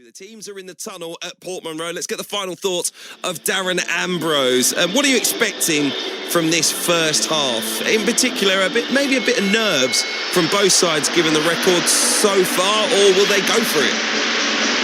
The teams are in the tunnel at Portman Road. Let's get the final thoughts of Darren Ambrose. What are you expecting from this first half? In particular, maybe a bit of nerves from both sides given the record so far, or will they go for it?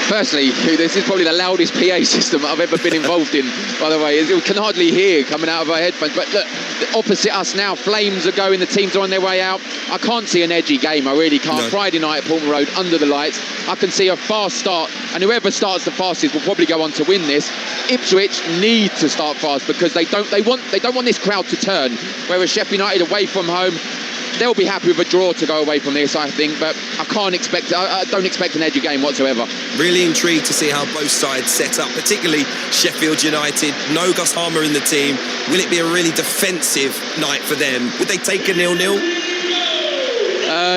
Firstly, this is probably the loudest PA system I've ever been involved in, by the way. We can hardly hear coming out of our headphones. But look, opposite us now, flames are going, the teams are on their way out. I can't see an edgy game, I really can't. No. Friday night at Portman Road, under the lights. I can see a fast start, and whoever starts the fastest will probably go on to win this. Ipswich need to start fast because they don't want this crowd to turn. Whereas Sheffield United away from home, they'll be happy with a draw to go away from this, I think, but I don't expect an edgy game whatsoever. Really intrigued to see how both sides set up, particularly Sheffield United. No Gus Harmer in the team. Will it be a really defensive night for them? Would they take a 0-0?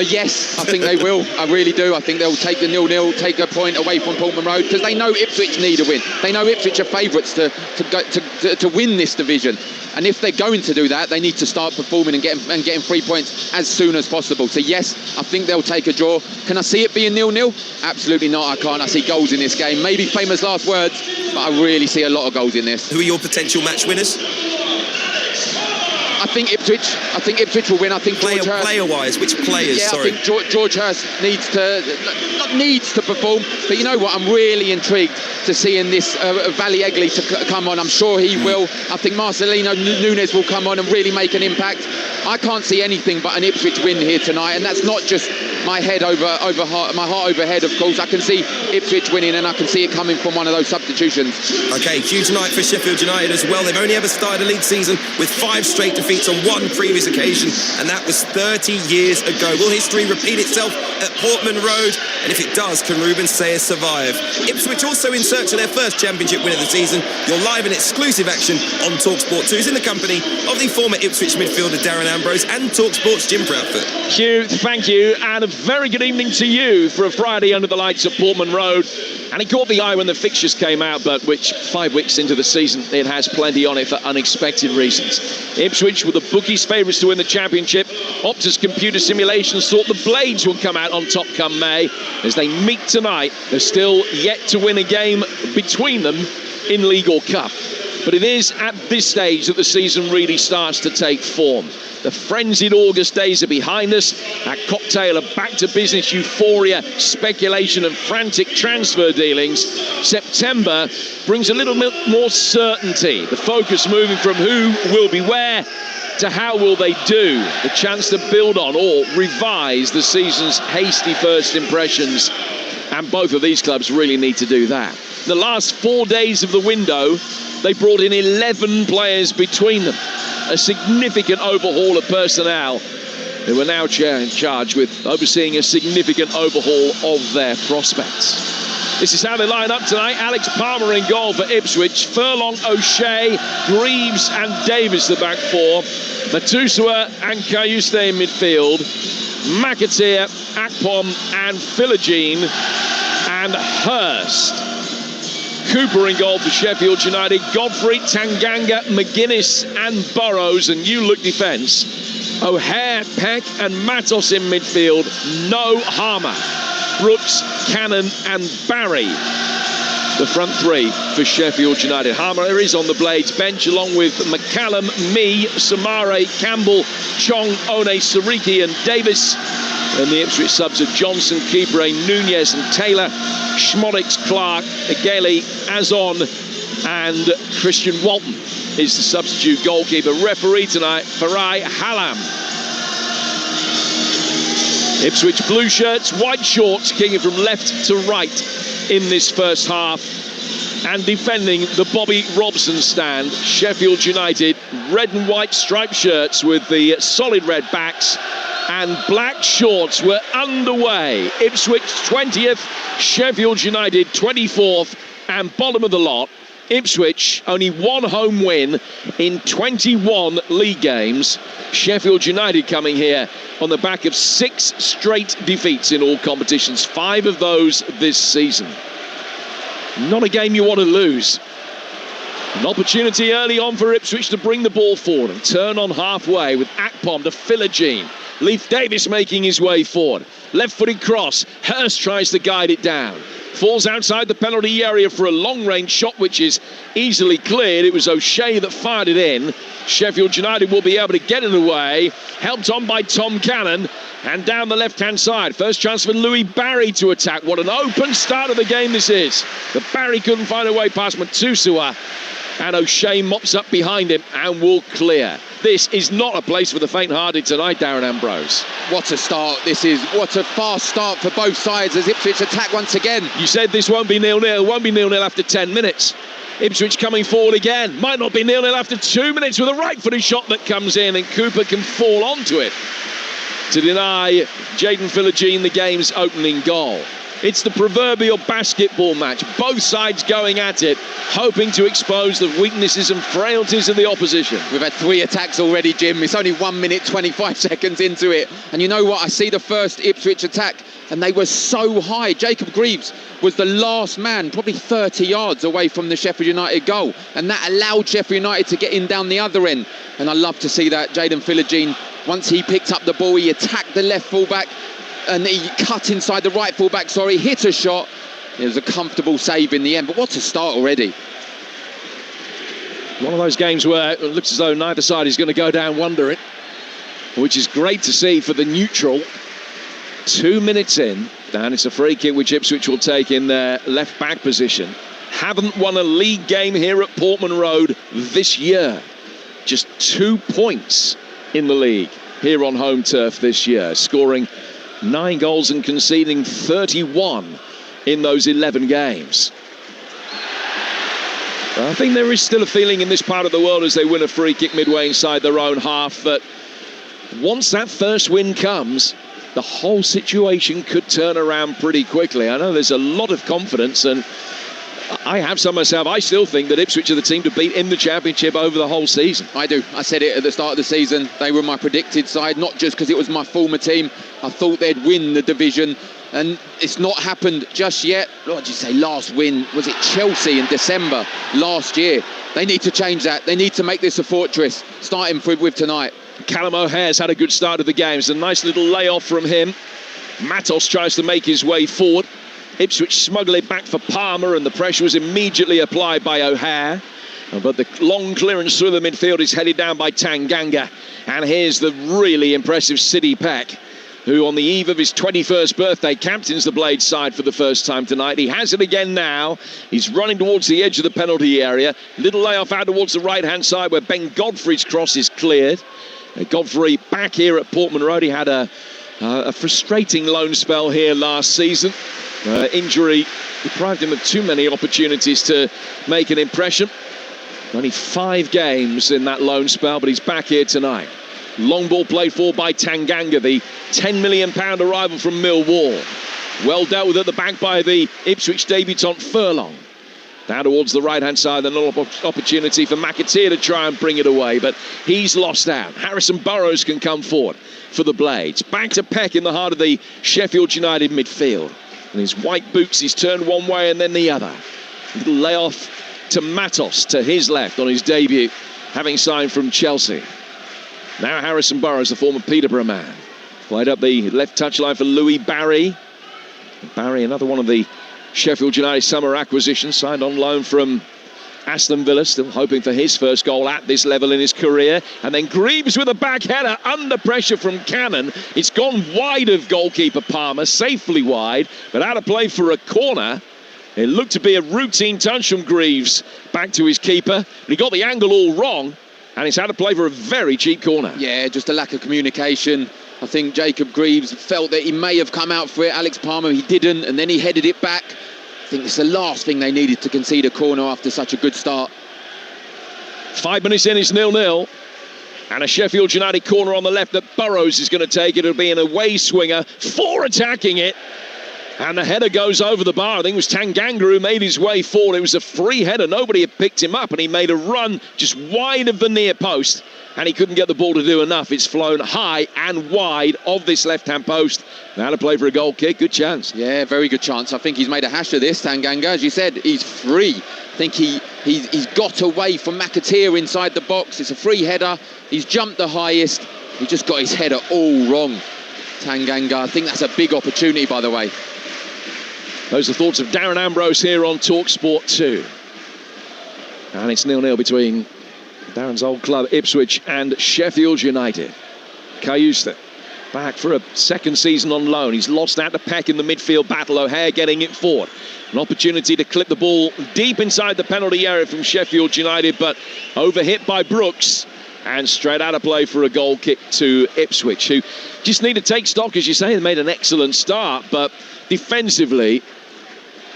Yes, I think they will. I really do. I think they'll take the 0-0, take a point away from Portman Road, because they know Ipswich need a win. They know Ipswich are favourites to win this division. And if they're going to do that, they need to start performing and getting 3 points as soon as possible. So yes, I think they'll take a draw. Can I see it being 0-0? Absolutely not, I can't. I see goals in this game. Maybe famous last words, but I really see a lot of goals in this. Who are your potential match winners? I think Ipswich will win. I think player-wise, which players? Yeah, sorry. I think George Hurst not needs to perform, but you know what? I'm really intrigued to seeing this Valley Egley to come on. I'm sure he will. I think Marcelino Nunes will come on and really make an impact. I can't see anything but an Ipswich win here tonight, and that's not just my head over heart, my heart over head. Of course, I can see Ipswich winning, and I can see it coming from one of those substitutions. Okay, huge night for Sheffield United as well. They've only ever started a league season with 5 straight defeats on one previous occasion, and that was 30 years ago. Will history repeat itself at Portman Road? And if it does, can Ruben Sayers survive? Ipswich also in search of their first championship win of the season. Your live and exclusive action on Talksport 2 is in the company of the former Ipswich midfielder Darren Ambrose and Talksport's Jim Proudfoot. Hugh, thank you, and a very good evening to you for a Friday under the lights at Portman Road. And it caught the eye when the fixtures came out, but 5 weeks into the season, it has plenty on it for unexpected reasons. Ipswich were the bookies' favourites to win the championship. Opta's computer simulations thought the Blades would come out on top come May. As they meet tonight, they're still yet to win a game between them in League or Cup. But it is at this stage that the season really starts to take form. The frenzied August days are behind us. That cocktail of back-to-business euphoria, speculation and frantic transfer dealings. September brings a little bit more certainty. The focus moving from who will be where to how will they do. The chance to build on or revise the season's hasty first impressions. And both of these clubs really need to do that. The last 4 days of the window, they brought in 11 players between them. A significant overhaul of personnel. They were now charged with overseeing a significant overhaul of their prospects. This is how they line up tonight. Alex Palmer in goal for Ipswich. Furlong, O'Shea, Greaves and Davis the back four. Matusua and Kayuste in midfield. McAteer, Akpom and Philogene and Hurst. Cooper in goal for Sheffield United. Godfrey, Tanganga, McGuinness and Burrows. And new look defence. O'Hare, Peck and Matos in midfield. No Harmer. Brooks, Cannon and Barry. The front three for Sheffield United. Harmer is on the Blades bench along with McCallum, Mee, Samare, Campbell, Chong, One, Sariki and Davis. And the Ipswich subs are Johnson, Kiebre, Nunez and Taylor, Schmodix, Clark, Egeli, Azon and Christian Walton is the substitute goalkeeper. Referee tonight, Farai Hallam. Ipswich blue shirts, white shorts, kicking from left to right in this first half. And defending the Bobby Robson stand, Sheffield United, red and white striped shirts with the solid red backs and black shorts were underway. Ipswich 20th, Sheffield United 24th, and bottom of the lot, Ipswich only one home win in 21 league games. Sheffield United coming here on the back of 6 straight defeats in all competitions, 5 of those this season. Not a game you want to lose. An opportunity early on for Ipswich to bring the ball forward and turn on halfway with Akpom to Philogene. Leif Davis making his way forward. Left-footed cross. Hurst tries to guide it down. falls outside the penalty area for a long-range shot, which is easily cleared. It was O'Shea that fired it in. Sheffield United will be able to get it away, helped on by Tom Cannon, and down the left-hand side. First chance for Louis Barry to attack. What an open start of the game this is. But Barry couldn't find a way past Matusua, and O'Shea mops up behind him and will clear. This is not a place for the faint-hearted tonight, Darren Ambrose. What a start this is. What a fast start for both sides as Ipswich attack once again. You said this won't be 0-0. Won't be 0-0 after 10 minutes. Ipswich coming forward again. Might not be 0-0 after 2 minutes with a right-footed shot that comes in, and Cooper can fall onto it to deny Jayden Philogene the game's opening goal. It's the proverbial basketball match. Both sides going at it, hoping to expose the weaknesses and frailties of the opposition. We've had 3 attacks already, Jim. It's only 1 minute, 25 seconds into it. And you know what? I see the first Ipswich attack, and they were so high. Jacob Greaves was the last man, probably 30 yards away from the Sheffield United goal. And that allowed Sheffield United to get in down the other end. And I love to see that. Jayden Philogene, once he picked up the ball, he attacked the left full-back, and he cut inside the right full-back, hit a shot. It was a comfortable save in the end, but what a start already. One of those games where it looks as though neither side is going to go down wondering, which is great to see for the neutral. 2 minutes in, and it's a free kick which Ipswich will take in their left-back position. Haven't won a league game here at Portman Road this year. Just 2 points in the league here on home turf this year, scoring 9 goals and conceding 31 in those 11 games. I think there is still a feeling in this part of the world as they win a free kick midway inside their own half that once that first win comes, the whole situation could turn around pretty quickly. I know there's a lot of confidence, and I have some myself. I still think that Ipswich are the team to beat in the Championship over the whole season. I do. I said it at the start of the season. They were my predicted side, not just because it was my former team. I thought they'd win the division, and it's not happened just yet. What did you say? Last win, was it Chelsea in December last year? They need to change that. They need to make this a fortress, starting with tonight. Callum O'Hare's had a good start of the game. It's a nice little layoff from him. Matos tries to make his way forward. Ipswich smuggle it back for Palmer, and the pressure was immediately applied by O'Hare. But the long clearance through the midfield is headed down by Tanganga. And here's the really impressive Siddy Peck, who on the eve of his 21st birthday captains the Blades side for the first time tonight. He has it again now. He's running towards the edge of the penalty area. Little layoff out towards the right-hand side where Ben Godfrey's cross is cleared. Godfrey back here at Portman Road. He had a frustrating loan spell here last season. Injury deprived him of too many opportunities to make an impression. Only 5 games in that loan spell, but he's back here tonight. Long ball played for by Tanganga, the £10 million arrival from Millwall. Well dealt with at the back by the Ipswich debutant Furlong. Down towards the right-hand side, another opportunity for McAteer to try and bring it away, but he's lost out. Harrison Burrows can come forward for the Blades. Back to Peck in the heart of the Sheffield United midfield. And his white boots, he's turned one way and then the other. Little layoff to Matos to his left on his debut, having signed from Chelsea. Now Harrison Burrows, the former Peterborough man. Played up the left touchline for Louis Barry. Barry, another one of the Sheffield United summer acquisitions, signed on loan from Aston Villa, still hoping for his first goal at this level in his career. And then Greaves with a back header under pressure from Cannon. It's gone wide of goalkeeper Palmer, safely wide, but out of play for a corner. It looked to be a routine touch from Greaves back to his keeper, but he got the angle all wrong, and it's out of play for a very cheap corner. Yeah, just a lack of communication. I think Jacob Greaves felt that he may have come out for it. Alex Palmer, he didn't, and then he headed it back. I think it's the last thing they needed to concede a corner after such a good start. 5 minutes in, it's 0-0. And a Sheffield United corner on the left that Burrows is going to take. It'll be an away swinger. 4 attacking it. And the header goes over the bar. I think it was Tanganga who made his way forward. It was a free header. Nobody had picked him up, and he made a run just wide of the near post, and he couldn't get the ball to do enough. It's flown high and wide of this left-hand post. Now to play for a goal kick. Good chance. Yeah, very good chance. I think he's made a hash of this, Tanganga. As you said, he's free. I think he's got away from McAteer inside the box. It's a free header. He's jumped the highest. He just got his header all wrong. Tanganga, I think that's a big opportunity, by the way. Those are the thoughts of Darren Ambrose here on Talksport 2. And it's 0-0 between Darren's old club Ipswich and Sheffield United. Cayusta back for a second season on loan. He's lost out to Peck in the midfield battle. O'Hare getting it forward. An opportunity to clip the ball deep inside the penalty area from Sheffield United, but overhit by Brooks. And straight out of play for a goal kick to Ipswich, who just need to take stock, as you say. They made an excellent start, but defensively,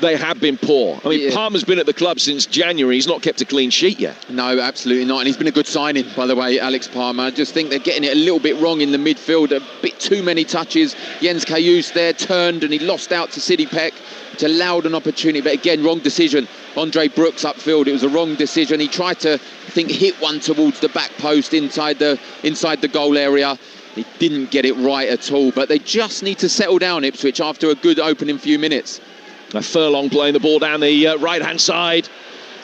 they have been poor. I mean, Palmer's been at the club since January. He's not kept a clean sheet yet. No, absolutely not. And he's been a good signing, by the way, Alex Palmer. I just think they're getting it a little bit wrong in the midfield. A bit too many touches. Jens Kajus there turned and he lost out to Sidney Peck, which allowed an opportunity. But again, wrong decision. Andre Brooks upfield. It was a wrong decision. He tried to, I think, hit one towards the back post inside the goal area. He didn't get it right at all. But they just need to settle down, Ipswich, after a good opening few minutes. Furlong playing the ball down the right-hand side,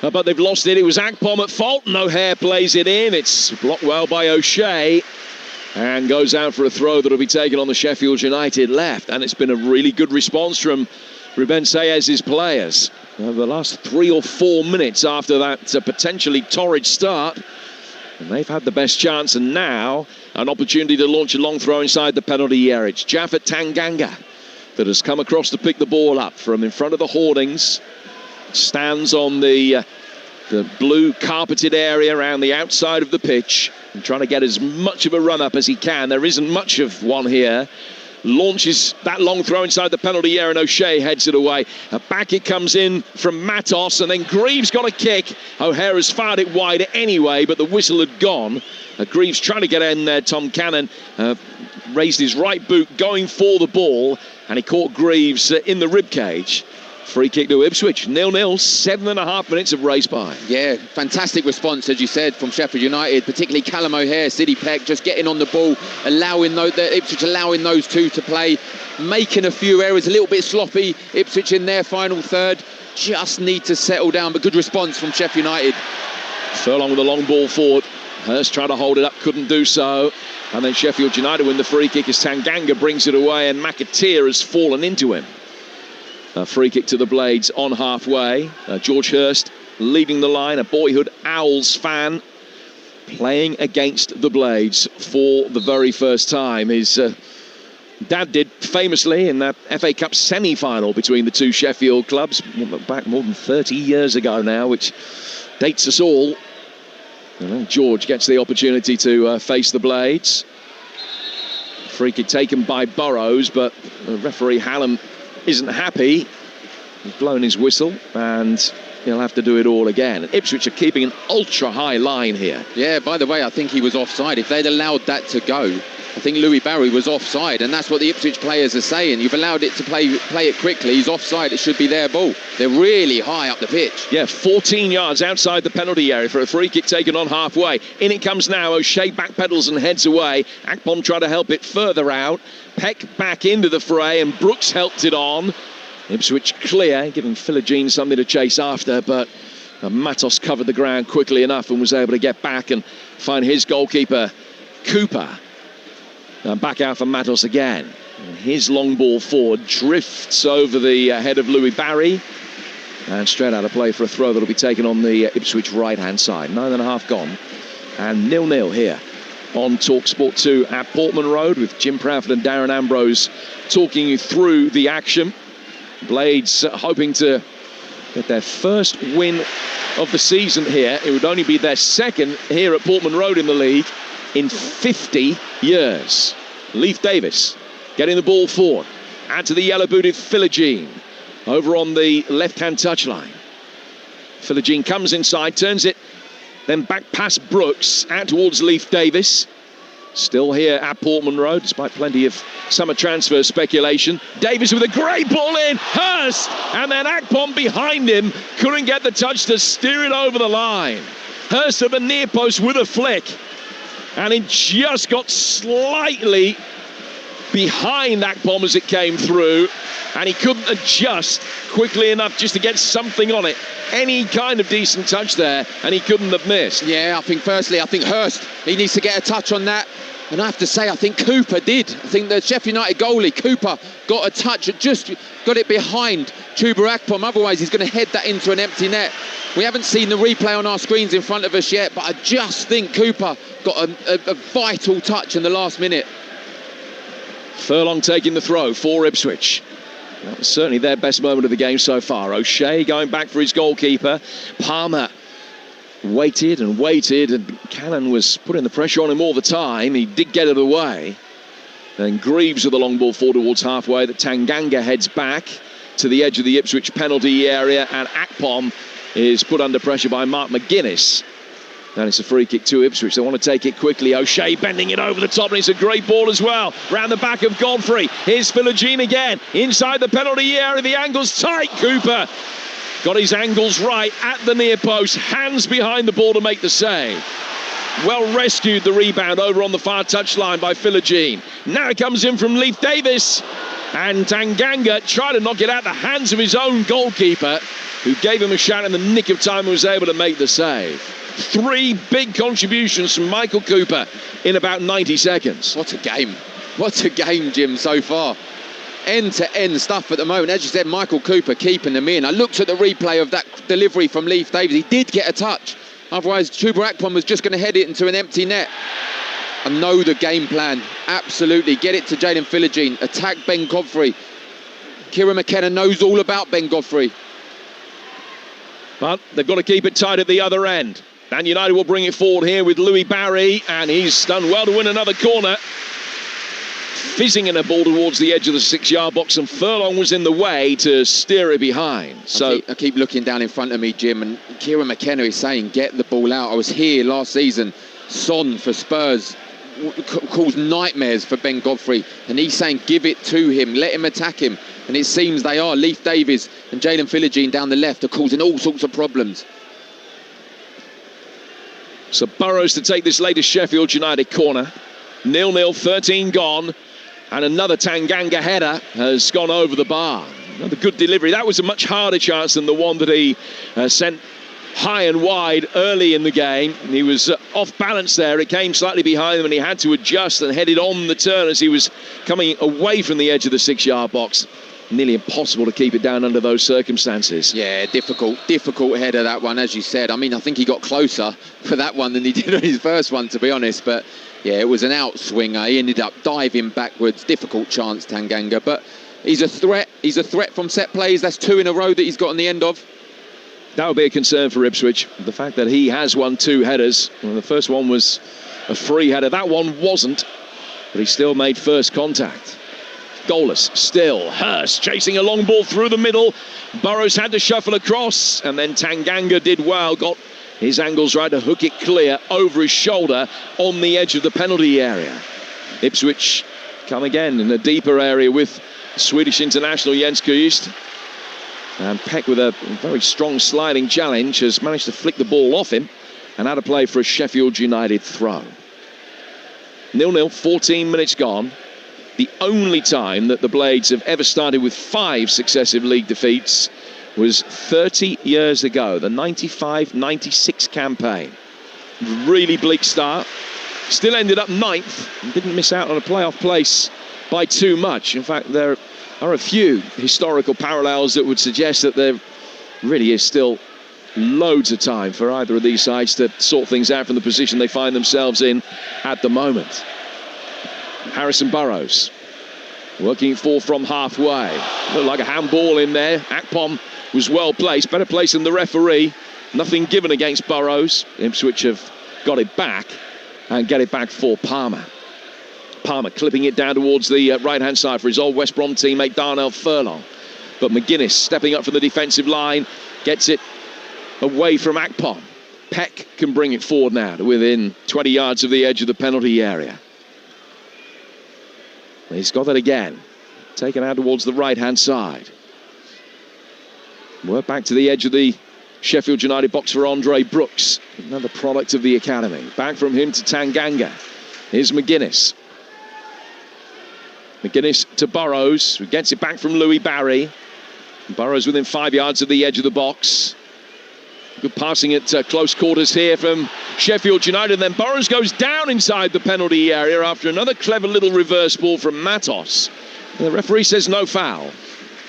but they've lost it. It was Akpom at fault, and O'Hare plays it in. It's blocked well by O'Shea and goes out for a throw that'll be taken on the Sheffield United left. And it's been a really good response from Ruben Sayez's players over the last 3 or 4 minutes after that potentially torrid start. And they've had the best chance, and now an opportunity to launch a long throw inside the penalty area. It's Jaffet Tanganga that has come across to pick the ball up from in front of the hoardings. Stands on the blue carpeted area around the outside of the pitch and trying to get as much of a run up as he can. There isn't much of one here. Launches that long throw inside the penalty area and O'Shea heads it away. Back it comes in from Matos, and then Greaves got a kick. O'Hare has fired it wide anyway, but the whistle had gone. Greaves trying to get in there. Tom Cannon raised his right boot going for the ball, and he caught Greaves in the ribcage. Free kick to Ipswich, 0-0, 7.5 minutes of race by. Yeah, fantastic response, as you said, from Sheffield United, particularly Callum O'Hare, Sidney Peck, just getting on the ball, Ipswich allowing those two to play, making a few errors, a little bit sloppy. Ipswich in their final third, just need to settle down, but good response from Sheffield United. Furlong with a long ball forward. Hurst tried to hold it up, couldn't do so. And then Sheffield United win the free kick as Tanganga brings it away and McAteer has fallen into him. A free kick to the Blades on halfway. George Hurst leading the line, a boyhood Owls fan, playing against the Blades for the very first time. His dad did famously in that FA Cup semi-final between the two Sheffield clubs, back more than 30 years ago now, which dates us all. And then George gets the opportunity to face the Blades. Free kick taken by Burrows, but referee Hallam isn't happy. He's blown his whistle and he'll have to do it all again. And Ipswich are keeping an ultra high line here. Yeah, by the way, I think he was offside. If they'd allowed that to go, I think Louis Barry was offside, and that's what the Ipswich players are saying. You've allowed it to play it quickly. He's offside. It should be their ball. They're really high up the pitch. Yeah, 14 yards outside the penalty area for a free kick taken on halfway. In it comes now. O'Shea backpedals and heads away. Akpom tried to help it further out. Peck back into the fray, and Brooks helped it on. Ipswich clear, giving Philogene something to chase after, but Matos covered the ground quickly enough and was able to get back and find his goalkeeper, Cooper. Back out for Matos again. And his long ball forward drifts over the head of Louis Barry. And straight out of play for a throw that'll be taken on the Ipswich right-hand side. 9.5 gone. And 0-0 here on Talksport 2 at Portman Road with Jim Proudfoot and Darren Ambrose talking you through the action. Blades hoping to get their first win of the season here. It would only be their second here at Portman Road in the league in 50 years. Leif Davis getting the ball forward. Add to the yellow-booted Philogene over on the left-hand touchline. Philogene comes inside, turns it, then back past Brooks, out towards Leif Davis. Still here at Portman Road, despite plenty of summer transfer speculation. Davis with a great ball in, Hurst, and then Akpom behind him. Couldn't get the touch to steer it over the line. Hurst at the near post with a flick. And it just got slightly behind Akpom as it came through. And he couldn't adjust quickly enough just to get something on it. Any kind of decent touch there, and he couldn't have missed. Yeah, I think Hurst, he needs to get a touch on that. And I have to say, I think Cooper did. I think the Sheffield United goalie, Cooper, got a touch, just got it behind Chuba Akpom. Otherwise, he's going to head that into an empty net. We haven't seen the replay on our screens in front of us yet, but I just think Cooper got a vital touch in the last minute. Furlong taking the throw for Ipswich. That was certainly their best moment of the game so far. O'Shea going back for his goalkeeper. Palmer waited, and Cannon was putting the pressure on him all the time. He did get it away. Then Greaves with the long ball forward towards halfway. The Tanganga heads back to the edge of the Ipswich penalty area, and Akpom is put under pressure by Mark McGuinness. And it's a free kick to Ipswich. They want to take it quickly. O'Shea bending it over the top, and it's a great ball as well. Round the back of Godfrey. Here's Philogene again. Inside the penalty area. The angle's tight. Cooper got his angles right at the near post. Hands behind the ball to make the save. Well rescued, the rebound over on the far touchline by Philogene. Now it comes in from Leif Davis. And Tanganga tried to knock it out the hands of his own goalkeeper, who gave him a shot in the nick of time and was able to make the save. 3 big contributions from Michael Cooper in about 90 seconds. What a game. What a game, Jim, so far. End-to-end stuff at the moment. As you said, Michael Cooper keeping them in. I looked at the replay of that delivery from Leif Davis. He did get a touch. Otherwise, Chuba Akpom was just going to head it into an empty net. I know the game plan. Absolutely. Get it to Jaden Philogene. Attack Ben Godfrey. Kieran McKenna knows all about Ben Godfrey. But they've got to keep it tight at the other end. And United will bring it forward here with Louis Barry, and he's done well to win another corner. Fizzing in a ball towards the edge of the 6-yard box, and Furlong was in the way to steer it behind. So I keep looking down in front of me, Jim, and Kieran McKenna is saying, get the ball out. I was here last season. Son for Spurs calls nightmares for Ben Godfrey, and he's saying, give it to him, let him attack him. And it seems they are. Leif Davis and Jaden Philogene down the left are causing all sorts of problems. So Burrows to take this latest Sheffield United corner. 0-0, 13 gone. And another Tanganga header has gone over the bar. Another good delivery. That was a much harder chance than the one that he sent high and wide early in the game. He was off balance there. It came slightly behind him, and he had to adjust and headed on the turn as he was coming away from the edge of the 6-yard box. Nearly impossible to keep it down under those circumstances. Yeah, difficult header, that one, as you said. I mean, I think he got closer for that one than he did on his first one, to be honest. But yeah, it was an outswinger. He ended up diving backwards. Difficult chance, Tanganga. But he's a threat. He's a threat from set plays. That's 2 in a row that he's got on the end of. That would be a concern for Ipswich. The fact that he has won 2 headers. Well, the first one was a free header. That one wasn't. But he still made first contact. Goalless still. Hurst chasing a long ball through the middle. Burrows had to shuffle across, and then Tanganga did well, got his angles right to hook it clear over his shoulder on the edge of the penalty area. Ipswich come again in a deeper area with Swedish international Jens Kujist. And Peck, with a very strong sliding challenge, has managed to flick the ball off him and out of play for a Sheffield United throw. 0-0, 14 minutes gone. The only time that the Blades have ever started with 5 successive league defeats was 30 years ago, the 95-96 campaign. Really bleak start. Still ended up 9th and didn't miss out on a playoff place by too much. In fact, there are a few historical parallels that would suggest that there really is still loads of time for either of these sides to sort things out from the position they find themselves in at the moment. Harrison Burrows working forward from halfway. Looked like a handball in there. Akpom was well placed, better placed than the referee. Nothing given against Burrows. Ipswich have got it back and get it back for Palmer. Palmer clipping it down towards the right-hand side for his old West Brom teammate Darnell Furlong. But McGuinness stepping up from the defensive line, gets it away from Akpom. Peck can bring it forward now to within 20 yards of the edge of the penalty area. He's got that again. Taken out towards the right-hand side. Work back to the edge of the Sheffield United box for Andre Brooks. Another product of the academy. Back from him to Tanganga. Here's McGuinness. McGuinness to Burrows, who gets it back from Louis Barry. Burrows within 5 yards of the edge of the box. Good passing at close quarters here from Sheffield United. Then Burrows goes down inside the penalty area after another clever little reverse ball from Matos. The referee says no foul.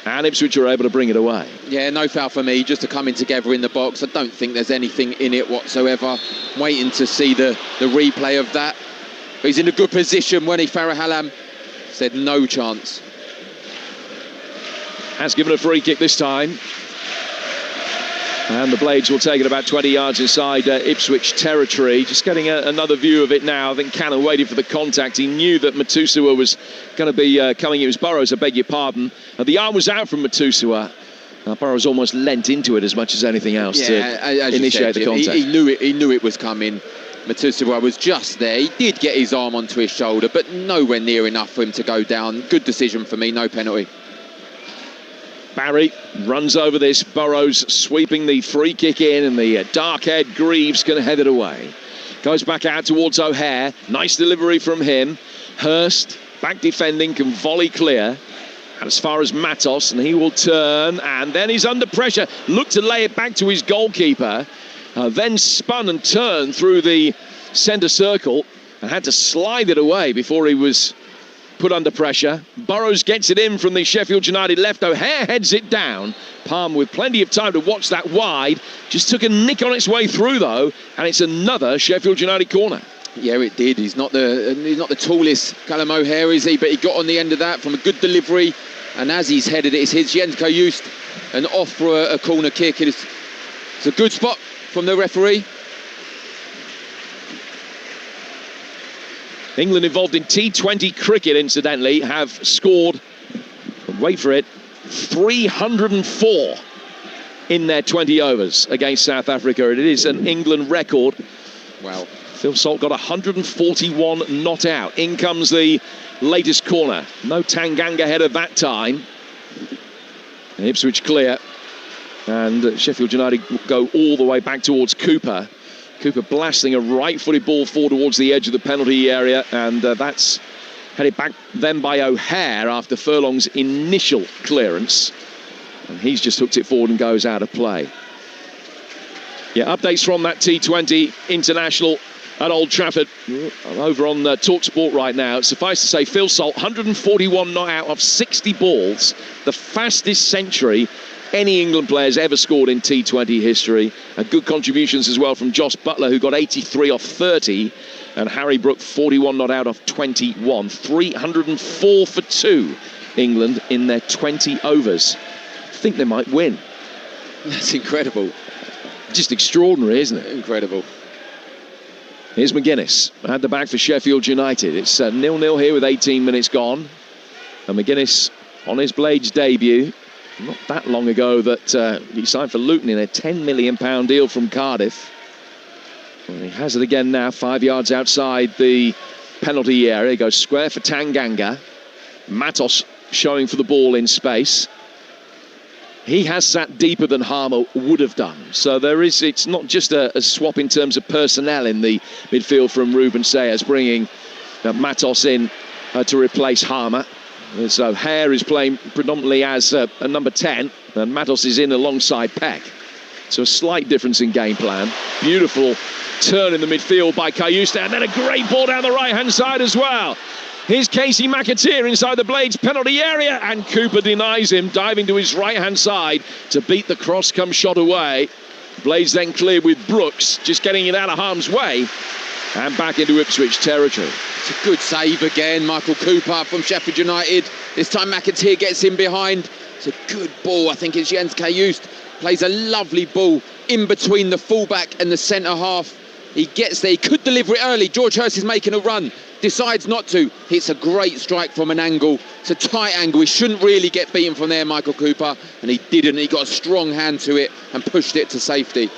And Ipswich are able to bring it away. Yeah, no foul for me, just to coming together in the box. I don't think there's anything in it whatsoever. Waiting to see the replay of that. But he's in a good position when Farah Hallam said no chance. Has given a free kick this time. And the Blades will take it about 20 yards inside Ipswich territory. Just getting another view of it now. I think Cannon waited for the contact. He knew that Matusua was going to be coming. It was Burrows, I beg your pardon. The arm was out from Matusua. Burrows almost leant into it as much as anything else to initiate the contact. He knew it was coming. Matusua was just there. He did get his arm onto his shoulder, but nowhere near enough for him to go down. Good decision for me, no penalty. Barry runs over this. Burrows sweeping the free kick in, and the dark-haired Greaves going to head it away. Goes back out towards O'Hare. Nice delivery from him. Hurst, back defending, can volley clear. And as far as Matos, and he will turn, and then he's under pressure. Looked to lay it back to his goalkeeper. Then spun and turned through the centre circle and had to slide it away before he was put under pressure. Burrows gets it in from the Sheffield United left. O'Hare heads it down. Palmer with plenty of time to watch that wide. Just took a nick on its way through though, and it's another Sheffield United corner. Yeah, it did. He's not the tallest, Callum O'Hare, is he? But he got on the end of that from a good delivery. And as he's headed it, it's his Jens Kajust, and off for a corner kick. It's a good spot from the referee. England involved in T20 cricket, incidentally, have scored, wait for it, 304 in their 20 overs against South Africa. It is an England record. Wow. Phil Salt got 141 not out. In comes the latest corner. No Tanganga header that time. And Ipswich clear. And Sheffield United go all the way back towards Cooper. Cooper blasting a right-footed ball forward towards the edge of the penalty area, and that's headed back then by O'Hare after Furlong's initial clearance. And he's just hooked it forward and goes out of play. Yeah, updates from that T20 international at Old Trafford. Over on Talksport right now. Suffice to say, Phil Salt, 141 not out of 60 balls. The fastest century any England players ever scored in T20 history. And good contributions as well from Josh Butler, who got 83 off 30, and Harry Brook 41 not out of 21. 304 for 2 England in their 20 overs. I think they might win. That's incredible. Just extraordinary, isn't it? Incredible. Here's McGuinness at the back for Sheffield United. It's 0-0 here with 18 minutes gone. And McGuinness on his Blades debut. Not that long ago that he signed for Luton in a £10 million deal from Cardiff. And he has it again now, 5 yards outside the penalty area. He goes square for Tanganga. Matos showing for the ball in space. He has sat deeper than Harmer would have done. So it's not just a swap in terms of personnel in the midfield from Ruben Sayers, bringing Matos in to replace Harmer. So Hare is playing predominantly as a number 10, and Matos is in alongside Peck. So a slight difference in game plan. Beautiful turn in the midfield by Kajust, and then a great ball down the right-hand side as well. Here's Casey McAteer inside the Blades penalty area, and Cooper denies him, diving to his right-hand side to beat the cross-come shot away. Blades then clear with Brooks, just getting it out of harm's way, and back into Ipswich territory. It's a good save again, Michael Cooper from Sheffield United. This time McAteer gets in behind. It's a good ball. I think it's Jens Kajust. Plays a lovely ball in between the fullback and the centre half. He gets there. He could deliver it early. George Hurst is making a run. Decides not to. It's a great strike from an angle. It's a tight angle. He shouldn't really get beaten from there, Michael Cooper. And he didn't. He got a strong hand to it and pushed it to safety.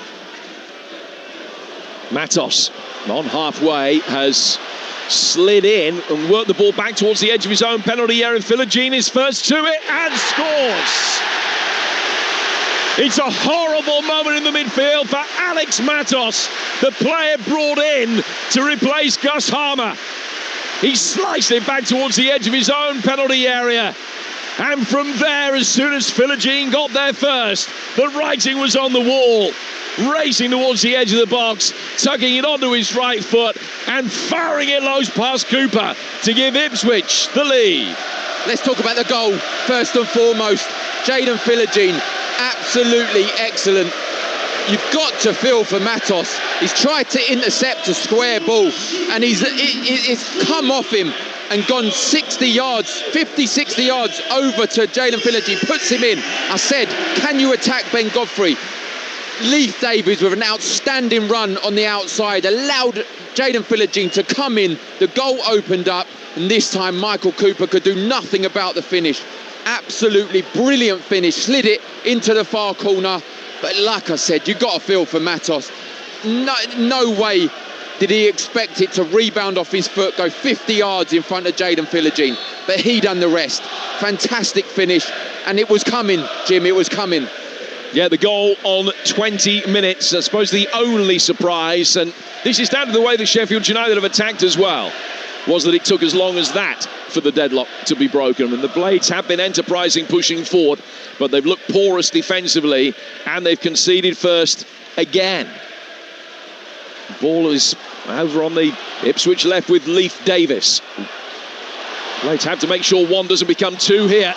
Matos on halfway has slid in and worked the ball back towards the edge of his own penalty area. Philogene is first to it and scores. It's a horrible moment in the midfield for Alex Matos, the player brought in to replace Gus Harmer. He sliced it back towards the edge of his own penalty area. And from there, as soon as Philogene got there first, the writing was on the wall. racing towards the edge of the box, tucking it onto his right foot and firing it low past Cooper to give Ipswich the lead. Let's talk about the goal first and foremost. Jayden Philogene, absolutely excellent. You've got to feel for Matos. He's tried to intercept a square ball and it's come off him and gone 60 yards, 50, 60 yards over to Jayden Philogene, puts him in. I said, can you attack Ben Godfrey? Leif Davies with an outstanding run on the outside allowed Jayden Philogene to come in. The goal opened up, and this time Michael Cooper could do nothing about the finish. Absolutely brilliant finish, slid it into the far corner. But like I said, you've got to feel for Matos. No way did he expect it to rebound off his foot, go 50 yards in front of Jayden Philogene. But he done the rest. Fantastic finish. And it was coming, Jim, it was coming. Yeah, the goal on 20 minutes, I suppose the only surprise, and this is down to the way that Sheffield United have attacked as well, was that it took as long as that for the deadlock to be broken. And the Blades have been enterprising, pushing forward, but they've looked porous defensively, and they've conceded first again. The ball is over on the Ipswich left with Leif Davis. Blades have to make sure one doesn't become two here.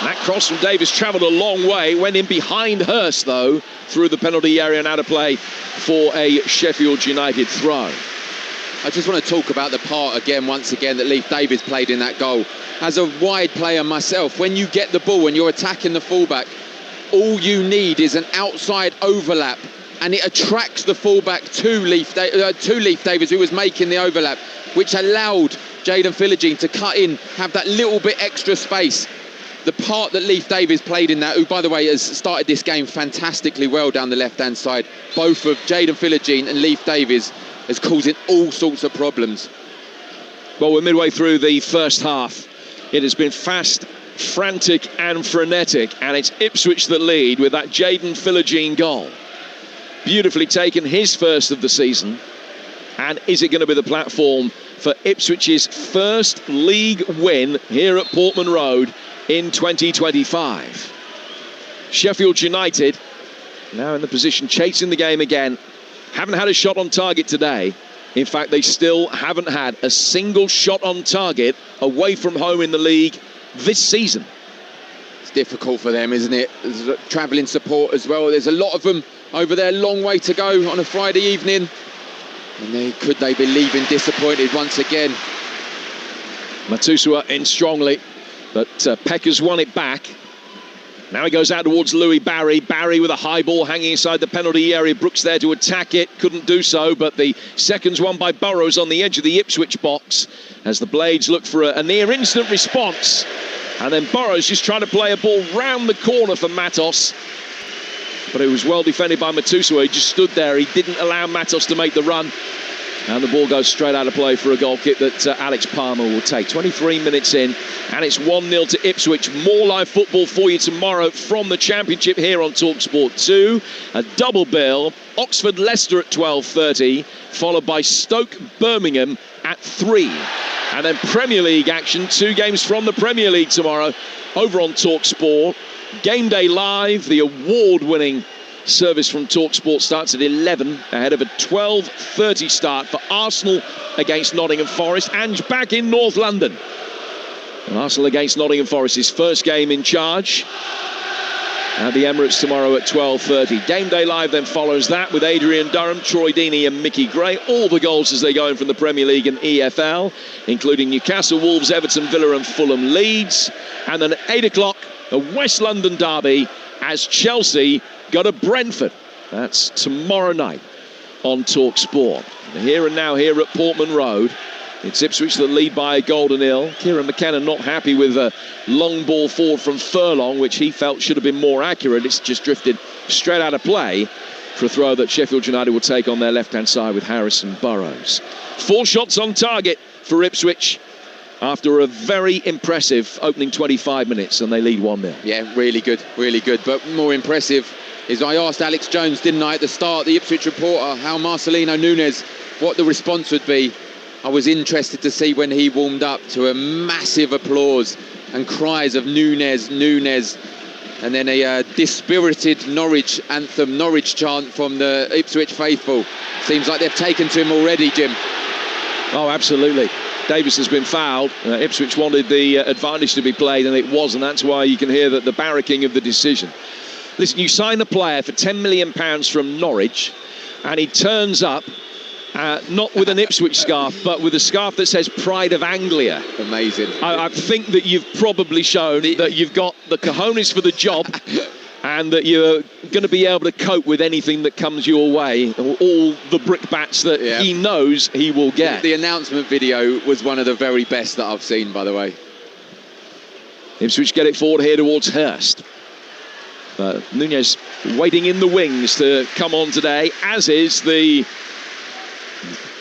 That cross from Davis travelled a long way, went in behind Hurst though, through the penalty area and out of play for a Sheffield United throw. I just want to talk about the part again, once again, that Leif Davis played in that goal. As a wide player myself, when you get the ball and you're attacking the fullback, all you need is an outside overlap, and it attracts the fullback to Leif Davis, who was making the overlap, which allowed Jayden Philogene to cut in, have that little bit extra space. The part that Leif Davis played in that, who, by the way, has started this game fantastically well down the left-hand side, both of Jayden Philogene and Leif Davis, is causing all sorts of problems. Well, we're midway through the first half. It has been fast, frantic and frenetic, and it's Ipswich that lead with that Jayden Philogene goal. Beautifully taken, his first of the season. And is it going to be the platform for Ipswich's first league win here at Portman Road in 2025? Sheffield United now in the position, chasing the game again. Haven't had a shot on target today. In fact, they still haven't had a single shot on target away from home in the league this season. It's difficult for them, isn't it? There's travelling support as well. There's a lot of them over there, long way to go on a Friday evening. And could they be leaving disappointed once again? Matusua in strongly, but Pecker's won it back. Now he goes out towards Louis Barry. Barry with a high ball hanging inside the penalty area. Brooks there to attack it. Couldn't do so, but the second's won by Burrows on the edge of the Ipswich box as the Blades look for a near instant response. And then Burrows just trying to play a ball round the corner for Matos. But it was well defended by Matusua. He just stood there. He didn't allow Matos to make the run. And the ball goes straight out of play for a goal kick that Alex Palmer will take. 23 minutes in, and it's 1-0 to Ipswich. More live football for you tomorrow from the Championship here on Talksport 2. A double bill, Oxford-Leicester at 12:30, followed by Stoke-Birmingham at 3. And then Premier League action, 2 games from the Premier League tomorrow over on Talksport. Game Day Live, the award-winning service from Talksport, starts at 11 ahead of a 12:30 start for Arsenal against Nottingham Forest. Ange back in North London. And Arsenal against Nottingham Forest, his first game in charge at the Emirates tomorrow at 12:30. Game Day Live then follows that with Adrian Durham, Troy Deeney and Mickey Gray. All the goals as they go in from the Premier League and EFL, including Newcastle, Wolves, Everton, Villa and Fulham Leeds. And then at 8 o'clock, a West London derby as Chelsea go to Brentford. That's tomorrow night on Talksport. Here and now here at Portman Road, it's Ipswich that lead by a goal to nil. Kieran McKenna not happy with a long ball forward from Furlong, which he felt should have been more accurate. It's just drifted straight out of play for a throw that Sheffield United will take on their left-hand side with Harrison Burrows. 4 shots on target for Ipswich after a very impressive opening 25 minutes, and they lead 1-0. Yeah, really good, really good. But more impressive is I asked Alex Jones, didn't I, at the start, the Ipswich reporter, how Marcelino Núñez, what the response would be. I was interested to see when he warmed up to a massive applause and cries of Núñez, Núñez. and then a dispirited Norwich anthem, Norwich chant from the Ipswich faithful. Seems like they've taken to him already, Jim. Oh, absolutely. Davis has been fouled. Ipswich wanted the advantage to be played, and it was, and that's why you can hear the barracking of the decision. Listen, you sign a player for £10 million from Norwich, and he turns up not with an Ipswich scarf, but with a scarf that says Pride of Anglia. Amazing. I think that you've probably shown that you've got the cojones for the job, and that you're going to be able to cope with anything that comes your way, all the brickbats that he knows he will get. The announcement video was one of the very best that I've seen, by the way. Ipswich get it forward here towards Hurst. Nunez waiting in the wings to come on today, as is the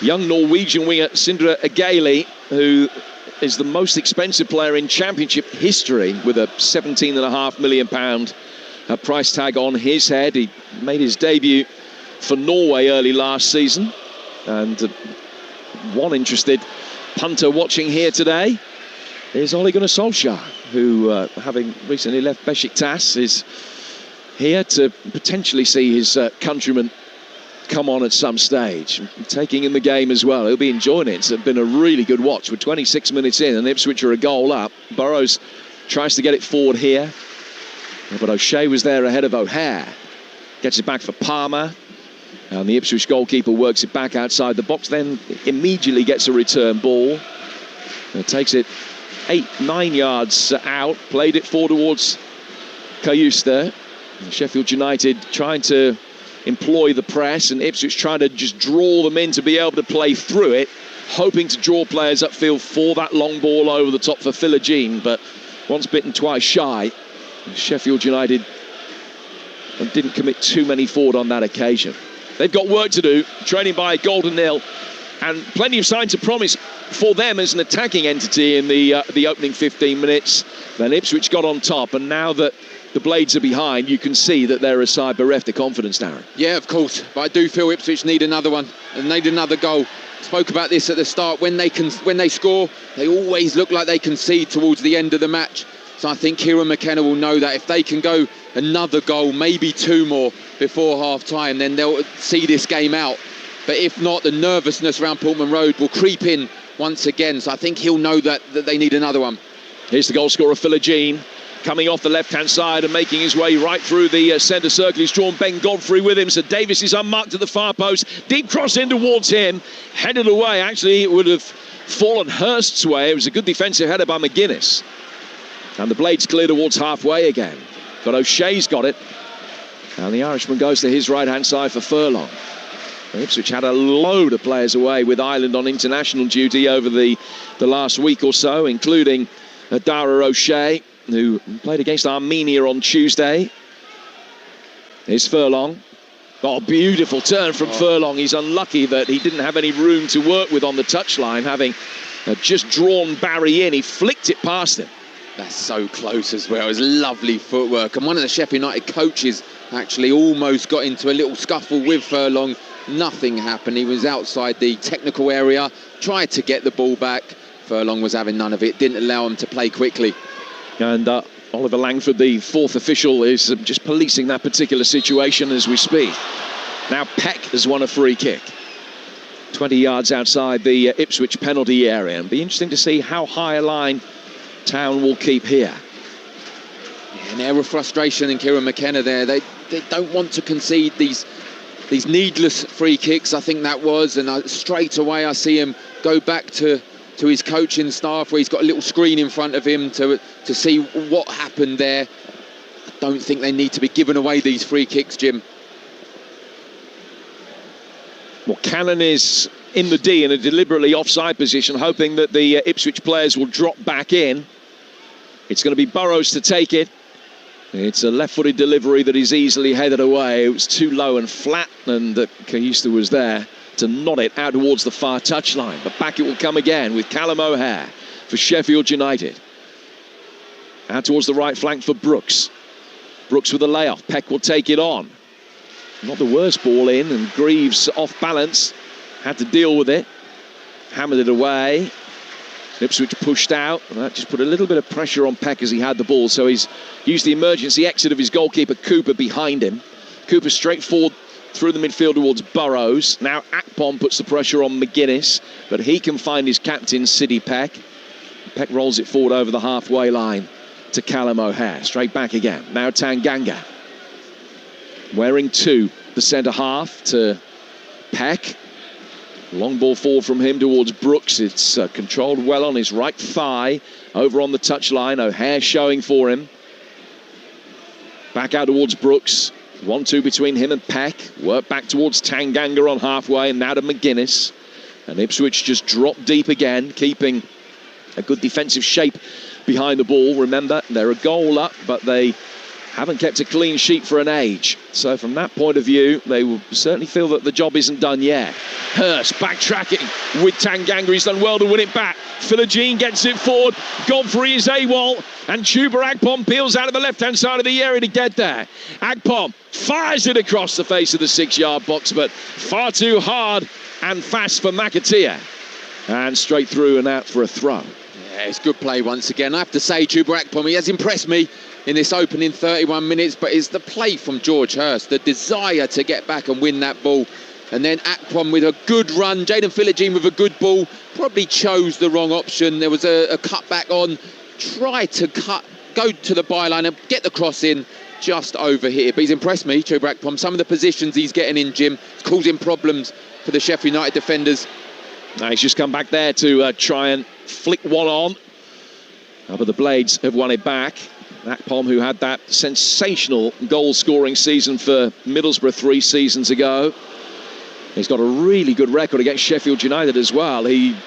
young Norwegian winger Sindre Ageli, who is the most expensive player in Championship history, with a £17.5 million price tag on his head. He made his debut for Norway early last season, and one interested punter watching here today is Ole Gunnar Solskjaer, who, having recently left Besiktas, is here to potentially see his countrymen come on at some stage, taking in the game as well. He'll be enjoying it. It's been a really good watch. We're 26 minutes in, and Ipswich are a goal up. Burrows tries to get it forward here, but O'Shea was there ahead of O'Hare. Gets it back for Palmer, and the Ipswich goalkeeper works it back outside the box, then immediately gets a return ball. Takes it 8-9 yards out, played it forward towards Cayusta. Sheffield United trying to employ the press, and Ipswich trying to just draw them in to be able to play through it, hoping to draw players upfield for that long ball over the top for Philogene, but once bitten, twice shy. Sheffield United didn't commit too many forward on that occasion. They've got work to do, training by Golden Hill, and plenty of signs of promise for them as an attacking entity in the opening 15 minutes. Then Ipswich got on top, and now that the Blades are behind, you can see that they're a side bereft of confidence, Darren. Yeah, of course, but I do feel Ipswich need another one and need another goal. Spoke about this at the start. When they score, they always look like they concede towards the end of the match. So I think Kieran McKenna will know that if they can go another goal, maybe two more before half-time, then they'll see this game out. But if not, the nervousness around Portman Road will creep in once again. So I think he'll know that they need another one. Here's the goal scorer, Philogene, coming off the left-hand side and making his way right through the centre circle. He's drawn Ben Godfrey with him, so Davis is unmarked at the far post. Deep cross in towards him, headed away. Actually, it would have fallen Hurst's way. It was a good defensive header by McGuinness. And the Blades clear towards halfway again. But O'Shea's got it. And the Irishman goes to his right-hand side for Furlong. Ipswich had a load of players away with Ireland on international duty over the last week or so, including Dara O'Shea, who played against Armenia on Tuesday. Here's Furlong. Oh, beautiful turn from Furlong. He's unlucky that he didn't have any room to work with on the touchline, having just drawn Barry in. He flicked it past him. That's so close as well. It was lovely footwork. And one of the Sheffield United coaches actually almost got into a little scuffle with Furlong. Nothing happened. He was outside the technical area, tried to get the ball back. Furlong was having none of it, didn't allow him to play quickly. And Oliver Langford, the fourth official, is just policing that particular situation as we speak. Now Peck has won a free kick. 20 yards outside the Ipswich penalty area. And be interesting to see how high a line Town will keep here. Yeah, an air of frustration in Kieran McKenna there. They don't want to concede these needless free kicks, I think that was. And straight away I see him go back to his coaching staff, where he's got a little screen in front of him to see what happened there. I don't think they need to be giving away these free kicks, Jim. Well, Cannon is in the D in a deliberately offside position, hoping that the Ipswich players will drop back in. It's going to be Burrows to take it. It's a left-footed delivery that is easily headed away. It was too low and flat, and Cayusta was there to nod it out towards the far touchline. But back it will come again with Callum O'Hare for Sheffield United. Out towards the right flank for Brooks. Brooks with a layoff. Peck will take it on. Not the worst ball in, and Greaves off balance. Had to deal with it. Hammered it away. Ipswich pushed out, and that just put a little bit of pressure on Peck as he had the ball. So he's used the emergency exit of his goalkeeper, Cooper, behind him. Cooper straight forward through the midfield towards Burrows. Now Akpom puts the pressure on McGuinness, but he can find his captain, Sidney Peck. Peck rolls it forward over the halfway line to Callum O'Hare. Straight back again. Now Tanganga. Wearing 2, the centre half to Peck. Long ball forward from him towards Brooks. It's controlled well on his right thigh. Over on the touchline. O'Hare showing for him. Back out towards Brooks. 1-2 between him and Peck. Work back towards Tanganga on halfway, and now to McGuinness. And Ipswich just drop deep again, keeping a good defensive shape behind the ball. Remember, they're a goal up, but they haven't kept a clean sheet for an age. So from that point of view, they will certainly feel that the job isn't done yet. Hurst backtracking with Tanganga. He's done well to win it back. Philogene gets it forward. Godfrey is AWOL. And Chuba Akpom peels out of the left-hand side of the area to get there. Akpom fires it across the face of the 6-yard box, but far too hard and fast for McAteer. And straight through and out for a throw. Yeah, it's good play once again. I have to say, Chuba Akpom, he has impressed me in this opening 31 minutes, but it's the play from George Hurst, the desire to get back and win that ball. And then Akpom with a good run. Jayden Philogene with a good ball. Probably chose the wrong option. There was a cutback on. Try to go to the byline and get the cross in, just overhit it. But he's impressed me, Chuba Akpom. Some of the positions he's getting in, Jim, it's causing problems for the Sheffield United defenders. Now he's just come back there to try and flick one on. But the Blades have won it back. Akpom, who had that sensational goal-scoring season for Middlesbrough 3 seasons ago. He's got a really good record against Sheffield United as well. He,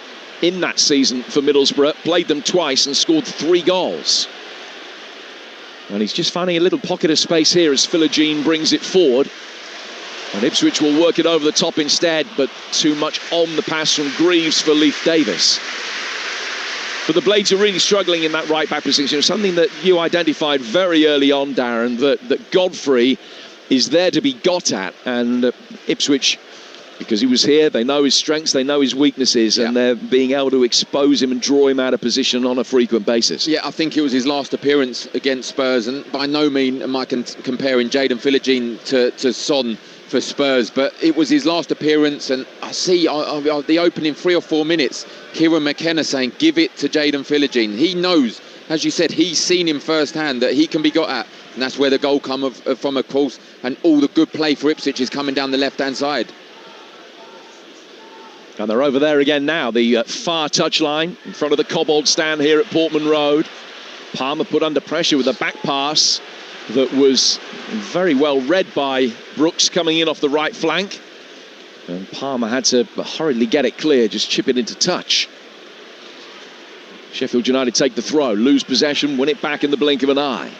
in that season for Middlesbrough, played them twice and scored 3 goals. And he's just finding a little pocket of space here as Philogene brings it forward. And Ipswich will work it over the top instead, but too much on the pass from Greaves for Leif Davis. But the Blades are really struggling in that right-back position. Something that you identified very early on, Darren, that Godfrey is there to be got at. And Ipswich, because he was here, they know his strengths, they know his weaknesses, and they're being able to expose him and draw him out of position on a frequent basis. Yeah, I think it was his last appearance against Spurs, and by no means am I comparing Jayden Philogene to Son for Spurs, but it was his last appearance, and I see the opening 3 or 4 minutes, Kieran McKenna saying, give it to Jayden Philogene. He knows, as you said, he's seen him firsthand that he can be got at, and that's where the goal come from, of course, and all the good play for Ipswich is coming down the left-hand side. And they're over there again now, the far touchline in front of the Cobbold stand here at Portman Road. Palmer put under pressure with a back pass that was very well read by Brooks coming in off the right flank. And Palmer had to hurriedly get it clear, just chip it into touch. Sheffield United take the throw, lose possession, win it back in the blink of an eye.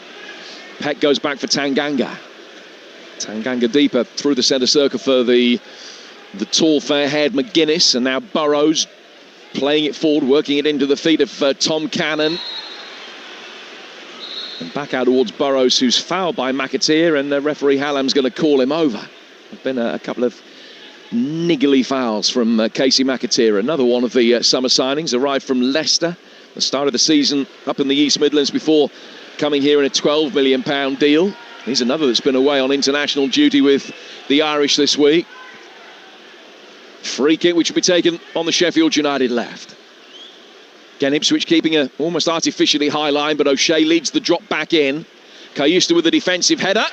Peck goes back for Tanganga. Tanganga deeper through the centre circle for the tall, fair-haired McGuinness, and now Burrows playing it forward, working it into the feet of Tom Cannon. And back out towards Burrows, who's fouled by McAteer, and referee Hallam's going to call him over. There've been a couple of niggly fouls from Casey McAteer. Another one of the summer signings, arrived from Leicester, the start of the season up in the East Midlands before coming here in a £12 million deal. He's another that's been away on international duty with the Irish this week. Free kick which will be taken on the Sheffield United left. Again, Ipswich keeping a almost artificially high line, but O'Shea leads the drop back in. Cayusta with the defensive header.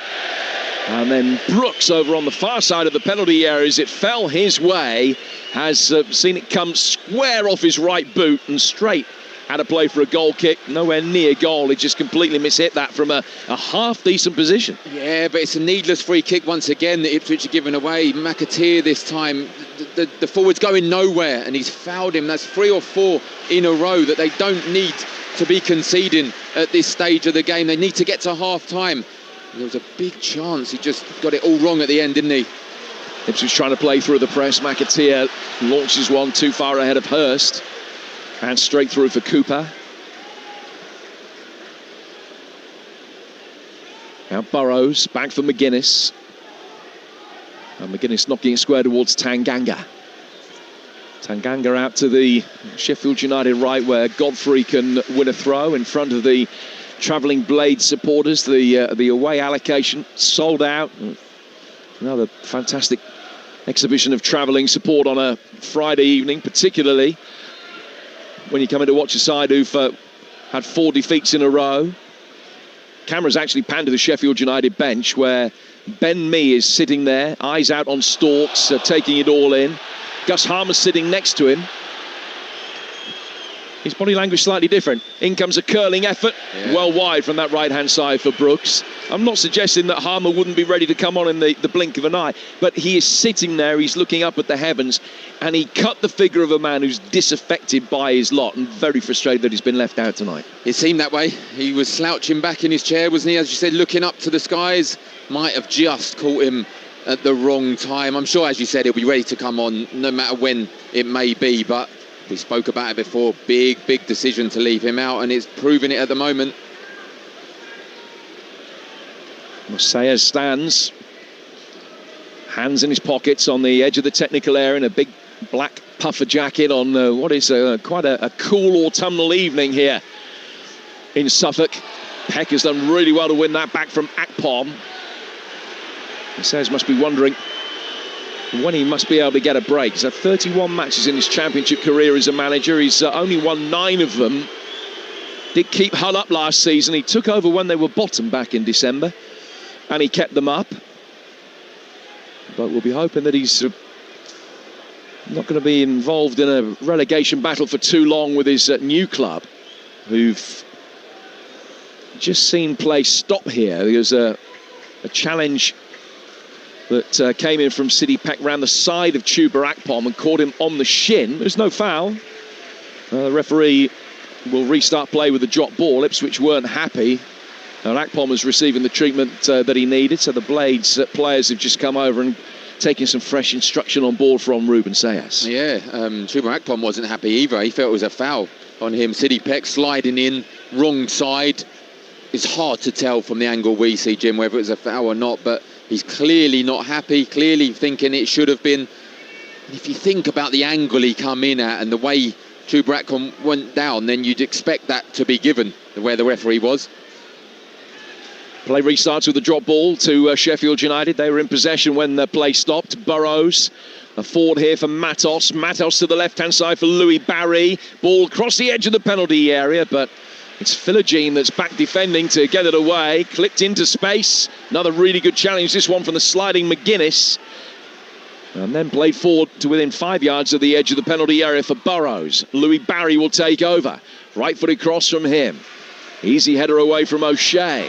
And then Brooks over on the far side of the penalty area as it fell his way, has seen it come square off his right boot and straight out of play for a goal kick. Nowhere near goal. He just completely mishit that from a half-decent position. Yeah, but it's a needless free kick once again that Ipswich are giving away. McAteer this time, the forward's going nowhere, and he's fouled him. That's 3 or 4 in a row that they don't need to be conceding at this stage of the game. They need to get to half-time. There was a big chance. He just got it all wrong at the end, didn't he? Ipswich trying to play through the press. McAteer launches one too far ahead of Hurst. And straight through for Cooper. Now Burrows, back for McGuinness. And McGuinness knocking it square towards Tanganga. Tanganga out to the Sheffield United right, where Godfrey can win a throw in front of the travelling Blades supporters. The away allocation sold out. Another fantastic exhibition of travelling support on a Friday evening, particularly when you come in to watch a side who've had 4 defeats in a row. Cameras actually panned to the Sheffield United bench, where Ben Mee is sitting there, eyes out on Storks, taking it all in. Gus Harmer's sitting next to him. His body language slightly different. In comes a curling effort, well wide from that right-hand side for Brooks. I'm not suggesting that Harmer wouldn't be ready to come on in the blink of an eye, but he is sitting there, he's looking up at the heavens, and he cut the figure of a man who's disaffected by his lot and very frustrated that he's been left out tonight. It seemed that way. He was slouching back in his chair, wasn't he? As you said, looking up to the skies. Might have just caught him at the wrong time. I'm sure, as you said, he'll be ready to come on no matter when it may be, but we spoke about it before. Big decision to leave him out, and it's proving it at the moment. Mosea stands, hands in his pockets on the edge of the technical area in a big black puffer jacket on what is quite a cool autumnal evening here in Suffolk. Peck has done really well to win that back from Akpom. Moseas must be wondering when he must be able to get a break. He's had 31 matches in his championship career as a manager. He's only won 9 of them. Did keep Hull up last season. He took over when they were bottom back in December, and he kept them up. But we'll be hoping that he's not going to be involved in a relegation battle for too long with his new club, who've just seen play stop here. There's a challenge that came in from City Peck round the side of Chuba Akpom and caught him on the shin. There's no foul. The referee will restart play with the drop ball. Ipswich weren't happy. And Akpom was receiving the treatment that he needed, so the Blades players have just come over and taken some fresh instruction on board from Ruben Sayas. Yeah, Chuba Akpom wasn't happy either. He felt it was a foul on him. City Peck sliding in, wrong side. It's hard to tell from the angle we see, Jim, whether it was a foul or not, but he's clearly not happy, clearly thinking it should have been. If you think about the angle he come in at and the way Chuba Akpom went down, then you'd expect that to be given where the referee was. Play restarts with the drop ball to Sheffield United. They were in possession when the play stopped. Burrows, a forward here for Matos. Matos to the left-hand side for Louis Barry. Ball across the edge of the penalty area, but it's Philogene that's back defending to get it away. Clipped into space. Another really good challenge, this one from the sliding McGuinness. And then played forward to within 5 yards of the edge of the penalty area for Burrows. Louis Barry will take over. Right-footed cross from him. Easy header away from O'Shea.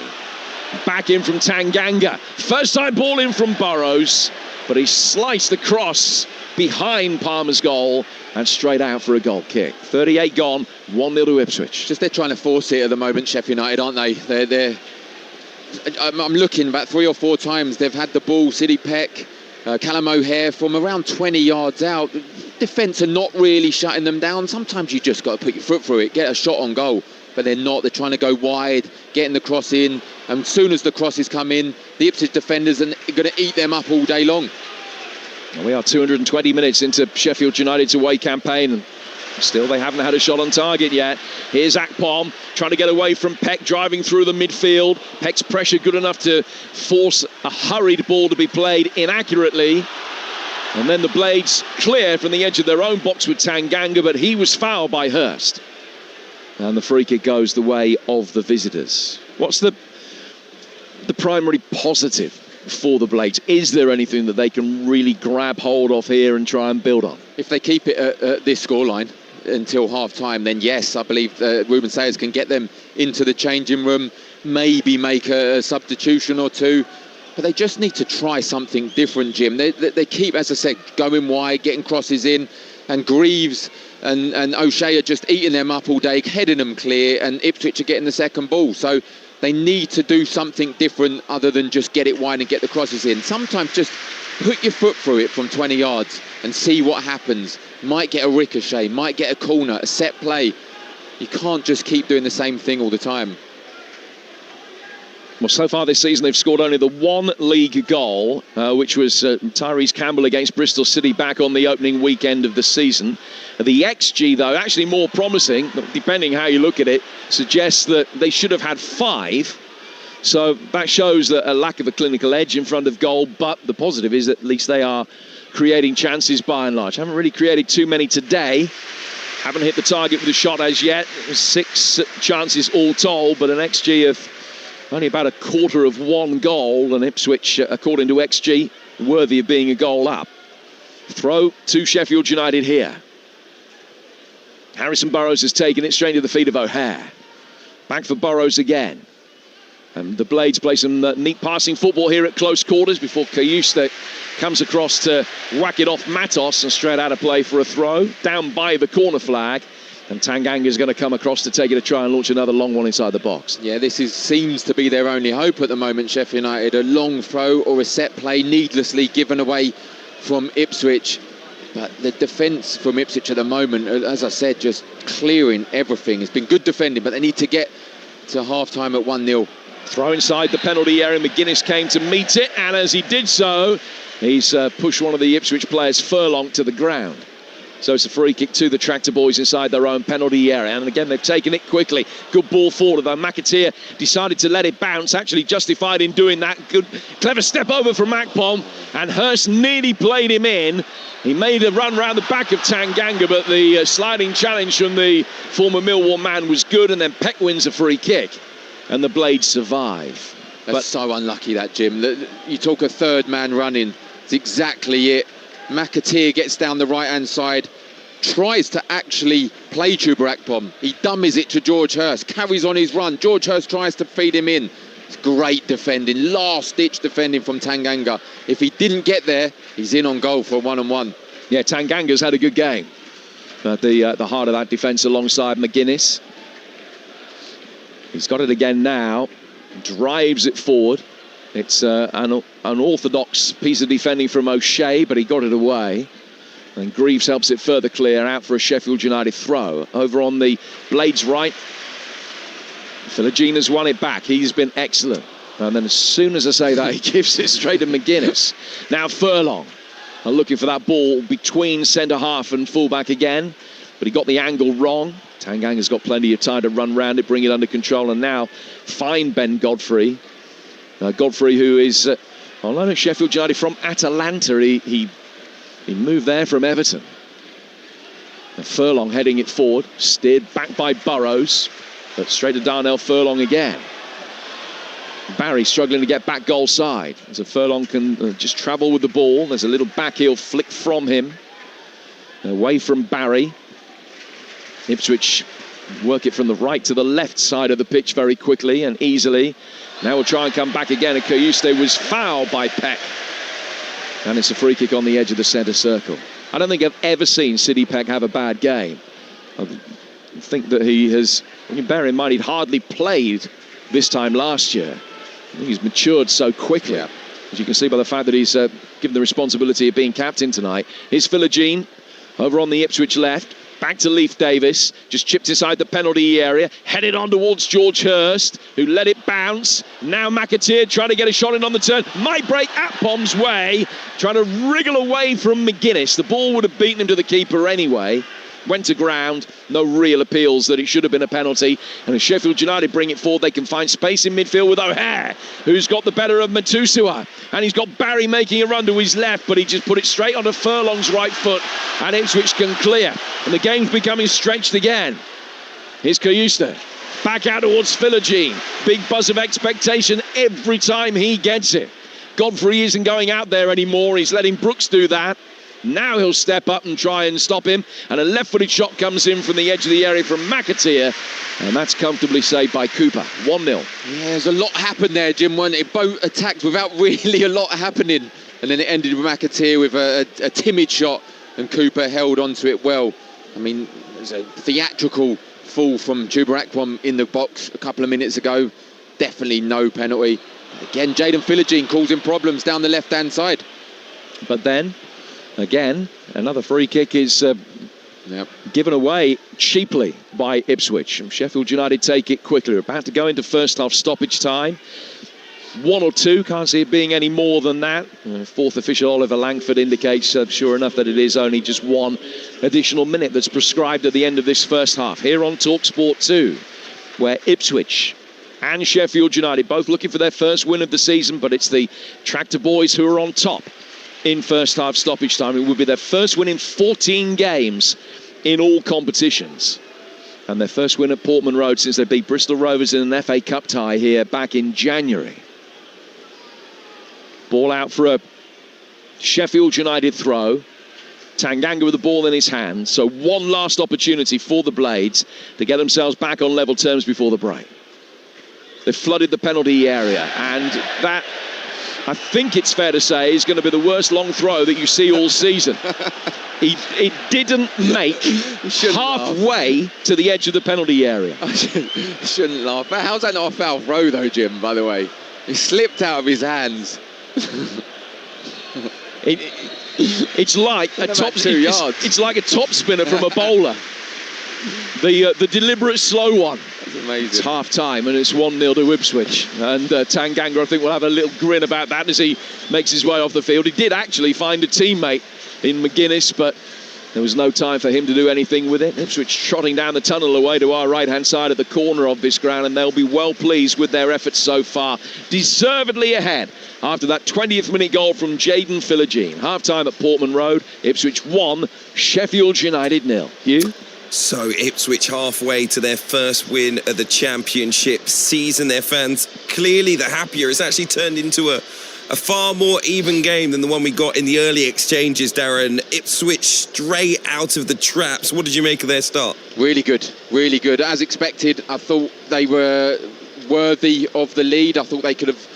Back in from Tanganga. First time ball in from Burrows, but he sliced the cross behind Palmer's goal and straight out for a goal kick. 38 gone, 1-0 to Ipswich. Just they're trying to force it at the moment, Sheffield United, aren't they? I'm looking about 3 or 4 times. They've had the ball, City Peck, Callum O'Hare from around 20 yards out. Defence are not really shutting them down. Sometimes you just got to put your foot through it, get a shot on goal. But they're not. They're trying to go wide, getting the cross in. And as soon as the crosses come in, the Ipswich defenders are going to eat them up all day long. And we are 220 minutes into Sheffield United's away campaign, and still they haven't had a shot on target yet. Here's Akpom trying to get away from Peck, driving through the midfield. Peck's pressure good enough to force a hurried ball to be played inaccurately. And then the Blades clear from the edge of their own box with Tanganga, but he was fouled by Hurst. And the free kick goes the way of the visitors. What's the primary positive for the Blades? Is there anything that they can really grab hold of here and try and build on? If they keep it at this scoreline until half-time, then yes, I believe Ruben Sayers can get them into the changing room, maybe make a substitution or two. But they just need to try something different, Jim. They keep, as I said, going wide, getting crosses in, and Greaves and O'Shea are just eating them up all day, heading them clear, and Ipswich are getting the second ball. So they need to do something different other than just get it wide and get the crosses in. Sometimes just put your foot through it from 20 yards and see what happens. Might get a ricochet, might get a corner, a set play. You can't just keep doing the same thing all the time. Well, so far this season, they've scored only the one league goal, which was Tyrese Campbell against Bristol City back on the opening weekend of the season. The XG, though, actually more promising, depending how you look at it, suggests that they should have had 5. So that shows that a lack of a clinical edge in front of goal, but the positive is that at least they are creating chances by and large. Haven't really created too many today. Haven't hit the target with a shot as yet. 6 chances all told, but an XG of only about a quarter of 1 goal, and Ipswich, according to XG, worthy of being a goal up. Throw to Sheffield United here. Harrison Burrows has taken it straight to the feet of O'Hare. Back for Burrows again. And the Blades play some neat passing football here at close quarters before Kayuste comes across to whack it off Matos and straight out of play for a throw. Down by the corner flag. And Tanganga's going to come across to take it to try and launch another long one inside the box. Yeah, this seems to be their only hope at the moment, Sheffield United. A long throw or a set play needlessly given away from Ipswich. But the defence from Ipswich at the moment, as I said, just clearing everything. It's been good defending, but they need to get to half-time at 1-0. Throw inside the penalty area. McGuinness came to meet it, and as he did so, he's pushed one of the Ipswich players, Furlong, to the ground. So it's a free kick to the Tractor Boys inside their own penalty area. And again, they've taken it quickly. Good ball forward, though. McAteer decided to let it bounce. Actually justified in doing that. Good, clever step over from Akpom. And Hurst nearly played him in. He made a run round the back of Tanganga, but the sliding challenge from the former Millwall man was good. And then Peck wins a free kick. And the Blades survive. That's so unlucky, that, Jim. You talk a third man running. It's exactly it. McAteer gets down the right-hand side, tries to actually play Chuba Akpom. He dummies it to George Hurst, carries on his run. George Hurst tries to feed him in. It's great defending, last-ditch defending from Tanganga. If he didn't get there, he's in on goal for a 1-on-1. Yeah, Tanganga's had a good game. But the heart of that defence alongside McGuinness. He's got it again now, drives it forward. It's an unorthodox piece of defending from O'Shea, but he got it away. And Greaves helps it further clear out for a Sheffield United throw. Over on the Blades right, Philogene has won it back. He's been excellent. And then as soon as I say that, he gives it straight to McGuinness. Now Furlong are looking for that ball between centre-half and full-back again. But he got the angle wrong. Tanganga's got plenty of time to run round it, bring it under control, and now find Ben Godfrey. Godfrey, who is on loan at Sheffield United from Atalanta. He moved there from Everton. And Furlong heading it forward, steered back by Burrows, but straight to Darnell Furlong again. Barry struggling to get back goal side. So Furlong can just travel with the ball. There's a little backheel flick from him. Away from Barry. Ipswich work it from the right to the left side of the pitch very quickly and easily. Now we'll try and come back again, and Kayuste was fouled by Peck. And it's a free kick on the edge of the centre circle. I don't think I've ever seen Sidney Peck have a bad game. I think that he has, when you bear in mind, he'd hardly played this time last year. I think he's matured so quickly. Yeah. As you can see by the fact that he's given the responsibility of being captain tonight. Here's Philogene over on the Ipswich left. Back to Leif Davis, just chipped inside the penalty area, headed on towards George Hurst, who let it bounce. Now McAteer trying to get a shot in on the turn. Might break Akpom's way, trying to wriggle away from McGuinness. The ball would have beaten him to the keeper anyway. Went to ground, no real appeals that it should have been a penalty. And as Sheffield United bring it forward, they can find space in midfield with O'Hare, who's got the better of Matusua. And he's got Barry making a run to his left, but he just put it straight onto Furlong's right foot. And Ipswich can clear. And the game's becoming stretched again. Here's Kayuste. Back out towards Philogene. Big buzz of expectation every time he gets it. Godfrey isn't going out there anymore. He's letting Brooks do that. Now he'll step up and try and stop him. And a left-footed shot comes in from the edge of the area from McAteer. And that's comfortably saved by Cooper. 1-0. Yeah, there's a lot happened there, Jim. When it both attacked without really a lot happening. And then it ended with McAteer with a timid shot. And Cooper held onto it well. I mean, there's a theatrical fall from Chuba Akpom in the box a couple of minutes ago. Definitely no penalty. Again, Jaden Philogene causing problems down the left-hand side. But then, again, another free kick is given away cheaply by Ipswich. And Sheffield United take it quickly. We're about to go into first half stoppage time. 1 or 2, can't see it being any more than that. Fourth official Oliver Langford indicates, sure enough, that it is only just 1 additional minute that's prescribed at the end of this first half. Here on Talksport 2, where Ipswich and Sheffield United both looking for their first win of the season, but it's the Tractor Boys who are on top in first half stoppage time. It will be their first win in 14 games in all competitions. And their first win at Portman Road since they beat Bristol Rovers in an FA Cup tie here back in January. Ball out for a Sheffield United throw. Tanganga with the ball in his hand. So one last opportunity for the Blades to get themselves back on level terms before the break. They've flooded the penalty area, and that, I think it's fair to say, is going to be the worst long throw that you see all season. It didn't make halfway to the edge of the penalty area. I shouldn't laugh. How's that not a foul throw, though, Jim, by the way? He slipped out of his hands. It's like a top. It's like a top spinner from a bowler. The deliberate slow one. That's amazing. It's half time and it's 1-0 to Ipswich. And Tanganga, I think, will have a little grin about that as he makes his way off the field. He did actually find a teammate in McGuinness, but there was no time for him to do anything with it. Ipswich trotting down the tunnel away to our right-hand side at the corner of this ground, and they'll be well pleased with their efforts so far. Deservedly ahead after that 20th minute goal from Jaden Philogene. Half-time at Portman Road. Ipswich 1, Sheffield United 0. Hugh? So Ipswich halfway to their first win of the championship season. Their fans clearly the happier. It's actually turned into a far more even game than the one we got in the early exchanges, Darren. Ipswich straight out of the traps. What did you make of their start? Really good, really good. As expected, I thought they were worthy of the lead. I thought they could have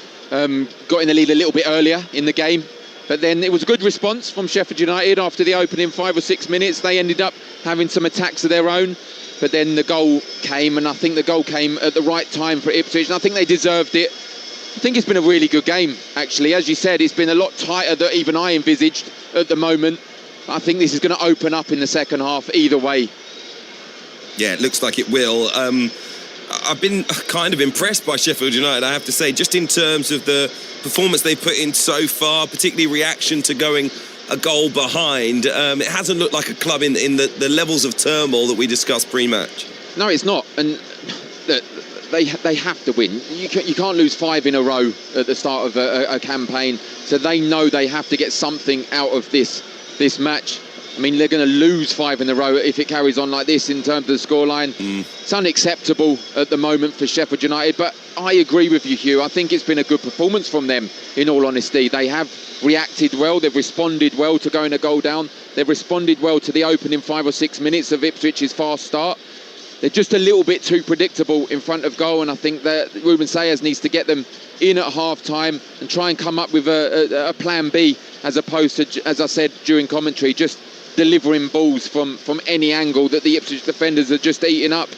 got in the lead a little bit earlier in the game. But then it was a good response from Sheffield United after the opening 5 or 6 minutes. They ended up having some attacks of their own. But then the goal came, and I think the goal came at the right time for Ipswich. And I think they deserved it. I think it's been a really good game, actually. As you said, it's been a lot tighter than even I envisaged at the moment. I think this is going to open up in the second half either way. Yeah, it looks like it will. I've been kind of impressed by Sheffield United, I have to say, just in terms of the performance they've put in so far, particularly reaction to going a goal behind. It hasn't looked like a club in the levels of turmoil that we discussed pre-match. No, it's not. And they have to win. You can't lose 5 in a row at the start of a campaign. So they know they have to get something out of this match. I mean, they're going to lose 5 in a row if it carries on like this in terms of the scoreline. It's unacceptable at the moment for Sheffield United, but I agree with you, Hugh. I think it's been a good performance from them, in all honesty. They have reacted well. They've responded well to going a goal down. They've responded well to the opening 5 or 6 minutes of Ipswich's fast start. They're just a little bit too predictable in front of goal, and I think that Ruben Sayers needs to get them in at half-time and try and come up with a plan B, as opposed to, as I said during commentary, just delivering balls from any angle that the Ipswich defenders are just eating up.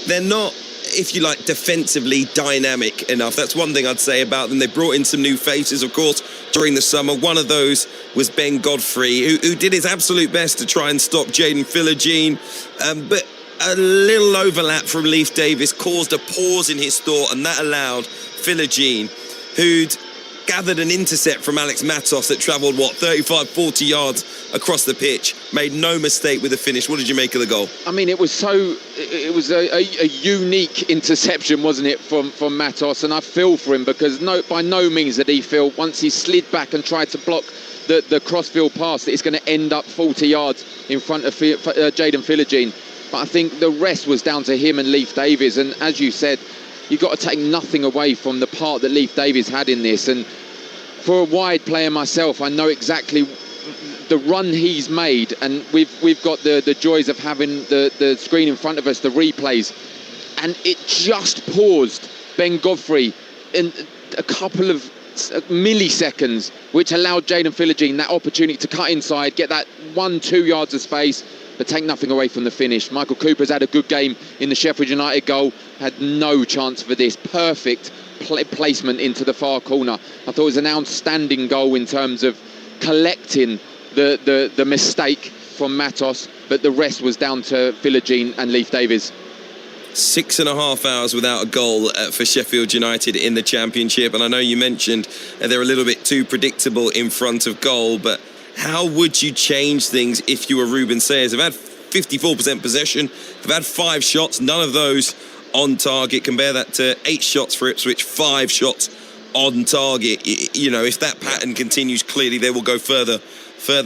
They're not, if you like, defensively dynamic enough. That's one thing I'd say about them. They brought in some new faces, of course, during the summer. One of those was Ben Godfrey, who did his absolute best to try and stop Jaden Philogene. But a little overlap from Leif Davis caused a pause in his thought, and that allowed Philogene, who'd gathered an intercept from Alex Matos that travelled, 35, 40 yards across the pitch, made no mistake with the finish. What did you make of the goal? I mean, it was a unique interception, wasn't it, from Matos, and I feel for him, because by no means did he feel, once he slid back and tried to block the crossfield pass, that it's going to end up 40 yards in front of Jaden Philogene. But I think the rest was down to him and Leif Davis. And as you said, you've got to take nothing away from the part that Leif Davis had in this. And for a wide player myself, I know exactly the run he's made. And we've got the joys of having the screen in front of us, the replays. And it just paused Ben Godfrey in a couple of milliseconds, which allowed Jaden Philogene that opportunity to cut inside, get that 1-2 yards of space, but take nothing away from the finish. Michael Cooper's had a good game in the Sheffield United goal, had no chance for this. Perfect placement into the far corner. I thought it was an outstanding goal in terms of collecting the mistake from Matos, but the rest was down to Philogene and Leif Davis. 6.5 hours without a goal for Sheffield United in the Championship. And I know you mentioned they're a little bit too predictable in front of goal, but how would you change things if you were Ruben Sayers? They've had 54% possession. They've had 5 shots, none of those on target. Compare that to 8 shots for Ipswich, 5 shots on target. You know, if that pattern continues, clearly they will go further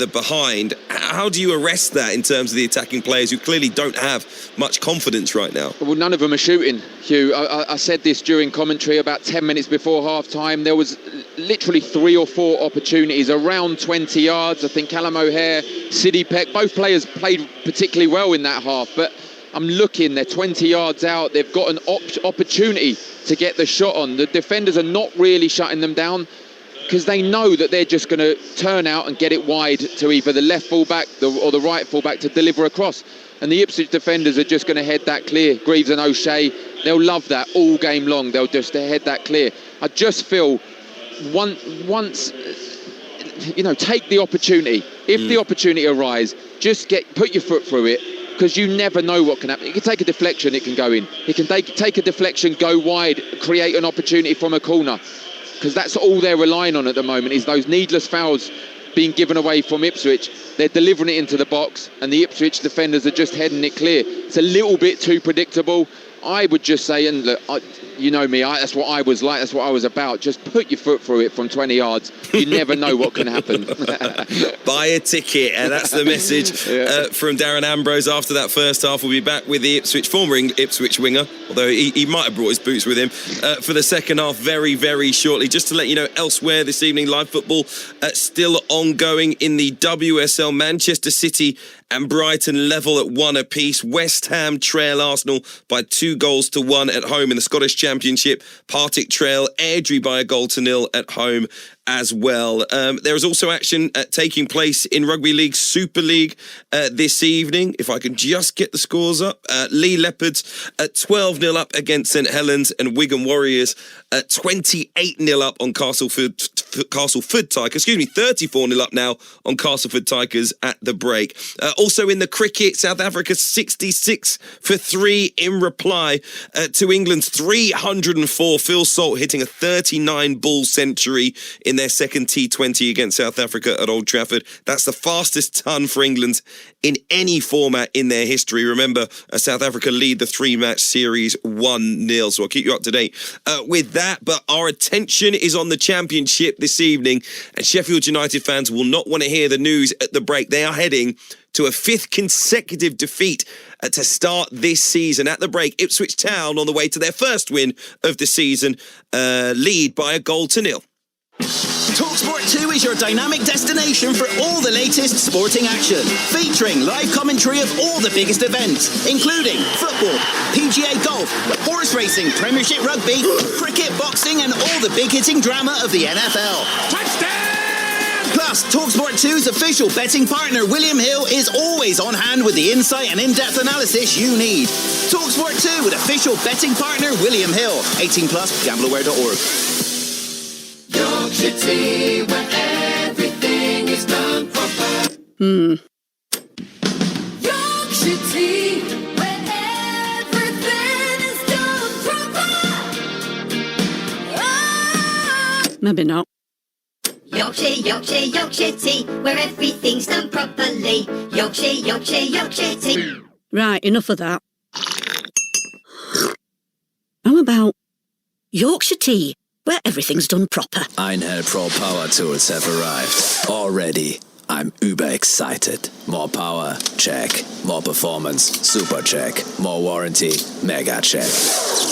behind. How do you arrest that in terms of the attacking players who clearly don't have much confidence right now? Well, none of them are shooting, Hugh. I said this during commentary about 10 minutes before half-time. There was literally 3 or 4 opportunities around 20 yards. I think Callum O'Hare, Sidney Peck, both players played particularly well in that half, but I'm looking, they're 20 yards out. They've got an opportunity to get the shot on. The defenders are not really shutting them down because they know that they're just going to turn out and get it wide to either the left fullback or the right fullback to deliver across. And the Ipswich defenders are just going to head that clear. Greaves and O'Shea, they'll love that all game long. They'll just head that clear. I just feel once, you know, take the opportunity. If the opportunity arises, just put your foot through it, because you never know what can happen. You can take a deflection, it can go in. You can take a deflection, go wide, create an opportunity from a corner. Because that's all they're relying on at the moment, is those needless fouls being given away from Ipswich. They're delivering it into the box, and the Ipswich defenders are just heading it clear. It's a little bit too predictable. I would just say, and look, you know me, that's what I was like, that's what I was about. Just put your foot through it from 20 yards. You never know what can happen. Buy a ticket, and that's the message from Darren Ambrose after that first half. We'll be back with the former Ipswich winger, although he might have brought his boots with him, for the second half very, very shortly. Just to let you know, elsewhere this evening, live football still ongoing in the WSL. Manchester City and Brighton level at 1 apiece. West Ham trail Arsenal by 2-1 at home in the Scottish Championship. Partick trail Airdrie by 1-0 at home as well. There is also action taking place in Rugby League Super League this evening. If I can just get the scores up. Lee Leopards at 12-0 up against St Helens, and Wigan Warriors at 28-0 up on Castleford Tigers. 34-0 up now on Castleford Tigers at the break. Also in the cricket, South Africa 66-3 in reply to England's 304. Phil Salt hitting a 39-ball century in their second T20 against South Africa at Old Trafford. That's the fastest ton for England in any format in their history. Remember, South Africa lead the 3-match series 1-0. So I'll keep you up to date with that. But our attention is on the Championship this evening, and Sheffield United fans will not want to hear the news at the break. They are heading to a 5th consecutive defeat to start this season. At the break, Ipswich Town on the way to their first win of the season, lead by 1-0. Talksport 2 is your dynamic destination for all the latest sporting action, featuring live commentary of all the biggest events, including football, PGA golf, horse racing, Premiership rugby, cricket, boxing, and all the big-hitting drama of the NFL. Touchdown! Plus, Talksport 2's official betting partner, William Hill, is always on hand with the insight and in-depth analysis you need. Talksport 2 with official betting partner, William Hill. 18+, gambleaware.org. Yorkshire tea, where everything is done proper. Yorkshire tea, where everything is done proper. Oh. Maybe not. Yorkshire tea, where everything's done properly. Yorkshire tea. Right, enough of that. How about Yorkshire tea, where everything's done proper? Einhell Pro Power Tools have arrived. Already. I'm uber excited. More power? Check. More performance? Super check. More warranty? Mega check.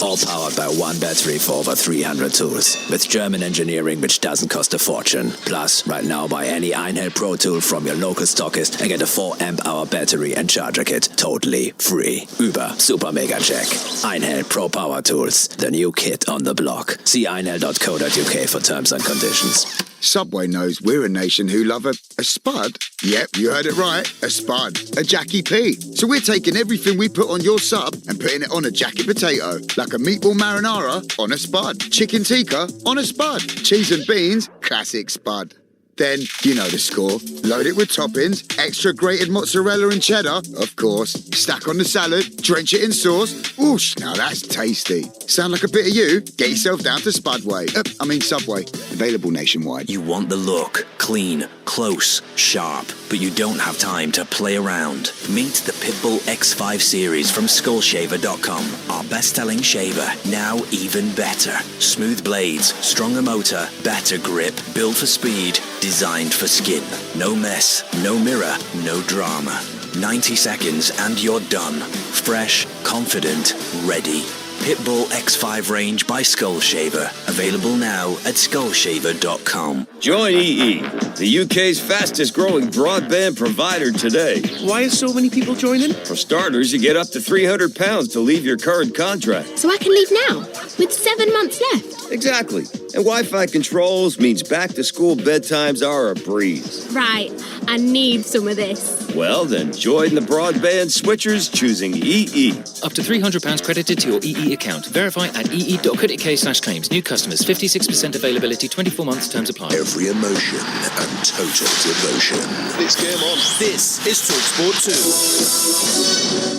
All powered by one battery for over 300 tools. With German engineering which doesn't cost a fortune. Plus, right now buy any Einhell Pro tool from your local stockist and get a 4 amp hour battery and charger kit totally free. Uber Super Mega Check. Einhell Pro Power Tools. The new kid on the block. See einhell.co.uk for terms and conditions. Subway knows we're a nation who love a spud. Yep, you heard it right. A spud. A Jackie P. So we're taking everything we put on your sub and putting it on a jacket potato. Like a meatball marinara on a spud. Chicken tikka on a spud. Cheese and beans, classic spud. Then, you know the score. Load it with toppings, extra grated mozzarella and cheddar, of course. Stack on the salad, drench it in sauce. Oosh, now that's tasty. Sound like a bit of you? Get yourself down to Subway. Available nationwide. You want the look, clean, close, sharp, but you don't have time to play around. Meet the Pitbull X5 series from Skullshaver.com. Our best-selling shaver, now even better. Smooth blades, stronger motor, better grip, built for speed, designed for skin. No mess, no mirror, no drama. 90 seconds and you're done. Fresh, confident, ready. Pitbull X5 range by Skullshaver. Available now at Skullshaver.com. Join EE, the UK's fastest growing broadband provider today. Why are so many people joining? For starters, you get up to £300 to leave your current contract. So I can leave now, with 7 months left. Exactly. And Wi-Fi controls means back-to-school bedtimes are a breeze. Right, I need some of this. Well, then join the broadband switchers choosing EE. Up to £300 credited to your EE account. Verify at ee.co.uk/claims. New customers, 56% availability, 24 months, terms apply. Every emotion and total devotion. It's game on. This is Talksport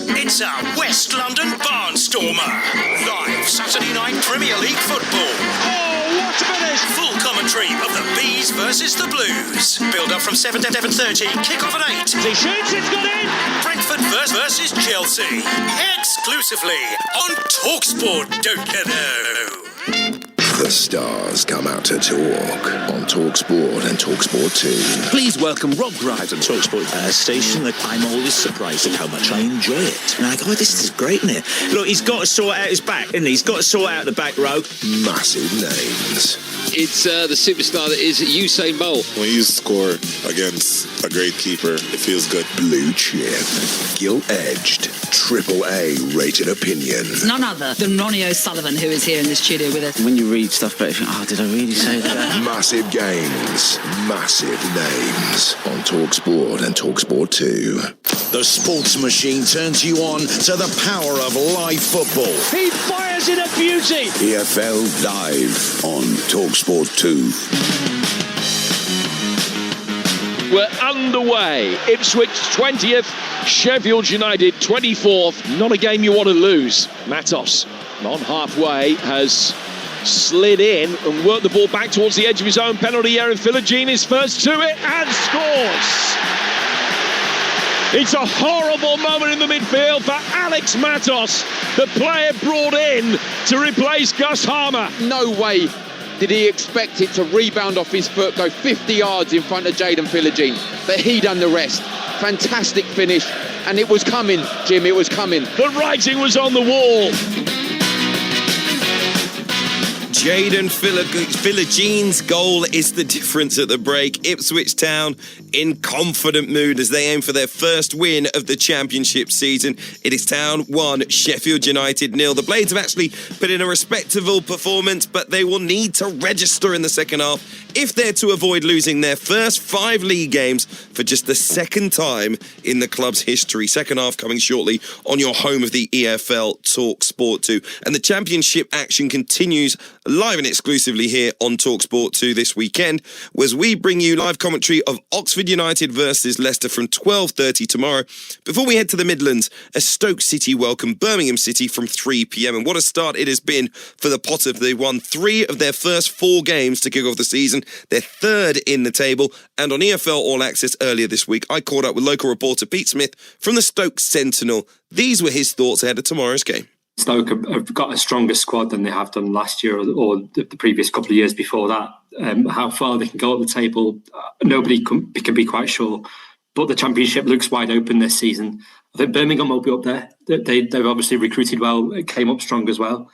2. It's a West London barnstormer. Live Saturday night Premier League football. Oh, what a finish! Full commentary of the Bees versus the Blues. Build up from 7 to 7:30. Kick off at 8. He shoots, it's got in! Brentford versus Chelsea. Exclusively on Talksport. Don't you know? The stars come out to talk on Talksport and Talksport 2. Please welcome Rob Grimes on Talksport, a station that I'm always surprised at how much I enjoy it. And I go, oh, this is great, isn't it? Look, he's got to sort out his back, isn't he? He's got to sort out the back row. Massive names. It's the superstar that is Usain Bolt. When you score against a great keeper, it feels good. Blue chip, gilt-edged, AAA rated opinion. None other than Ronnie O'Sullivan, who is here in the studio with us. When you read stuff back, you think, oh, did I really say that? Massive games, massive names on Talksport and Talksport 2. The sports machine turns you on to the power of live football. He fires in a beauty. EFL Live on Talksport 2. We're underway. Ipswich 20th, Sheffield United 24th. Not a game you want to lose. Matos, non halfway, has slid in and worked the ball back towards the edge of his own penalty area. And Philogene is first to it and scores. It's a horrible moment in the midfield for Alex Matos, the player brought in to replace Gus Harmer. No way did he expect it to rebound off his foot, go 50 yards in front of Jayden Philogene. But he done the rest. Fantastic finish. And it was coming, Jim, it was coming. The writing was on the wall. Jayden Philogene's goal is the difference at the break. Ipswich Town in confident mood as they aim for their first win of the championship season. It is Town 1, Sheffield United 0. The Blades have actually put in a respectable performance, but they will need to register in the second half if they're to avoid losing their first 5 league games for just the second time in the club's history. Second half coming shortly on your home of the EFL Talksport 2. And the championship action continues live and exclusively here on Talksport 2 this weekend, as we bring you live commentary of Oxford United versus Leicester from 12:30 tomorrow. Before we head to the Midlands, as Stoke City welcome Birmingham City from 3 p.m. And what a start it has been for the Potter. They won 3 of their first 4 games to kick off the season. They're third in the table. And on EFL All Access earlier this week, I caught up with local reporter Pete Smith from the Stoke Sentinel. These were his thoughts ahead of tomorrow's game. Stoke have got a stronger squad than they have done last year or the previous couple of years before that. How far they can go up the table, nobody can be quite sure. But the Championship looks wide open this season. I think Birmingham will be up there. They've obviously recruited well. It came up strong as well.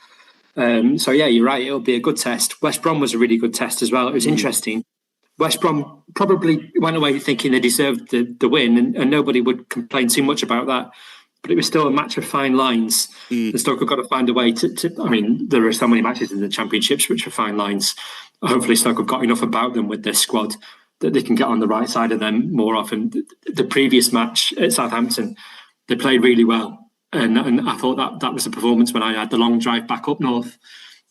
So, yeah, you're right. It'll be a good test. West Brom was a really good test as well. It was interesting. West Brom probably went away thinking they deserved the win and nobody would complain too much about that. But it was still a match of fine lines. The Stoke have got to find a way to. I mean, there are so many matches in the Championships which are fine lines. Hopefully Stoke have got enough about them with their squad that they can get on the right side of them more often. The previous match at Southampton, they played really well. And I thought that was the performance when I had the long drive back up north,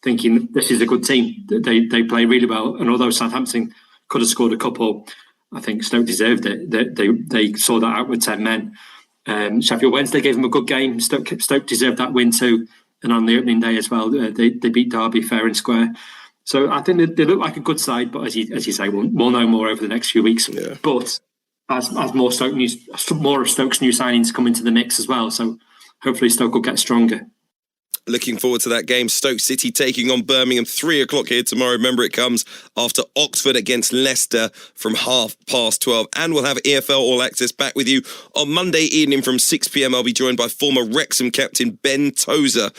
thinking this is a good team. They play really well. And although Southampton could have scored a couple. I think Stoke deserved it. They saw that out with 10 men. Sheffield Wednesday gave them a good game. Stoke deserved that win too. And on the opening day as well, they beat Derby fair and square. So I think they look like a good side, but as you say, we'll know more over the next few weeks. Yeah. But as more of Stoke's new signings come into the mix as well, so hopefully Stoke will get stronger. Looking forward to that game. Stoke City taking on Birmingham, 3 o'clock here tomorrow. Remember, it comes after Oxford against Leicester from 12:30. And we'll have EFL All Access back with you on Monday evening from 6 p.m. I'll be joined by former Wrexham captain Ben Tozer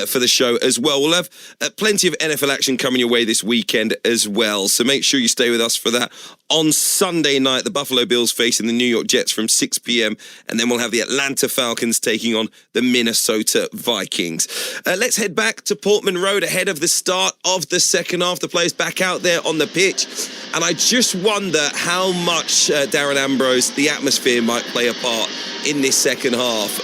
for the show as well. We'll have plenty of NFL action coming your way this weekend as well. So make sure you stay with us for that. On Sunday night, the Buffalo Bills facing the New York Jets from 6 p.m. And then we'll have the Atlanta Falcons taking on the Minnesota Vikings. Let's head back to Portman Road ahead of the start of the second half. The players back out there on the pitch. And I just wonder how much Darren Ambrose, the atmosphere, might play a part in this second half.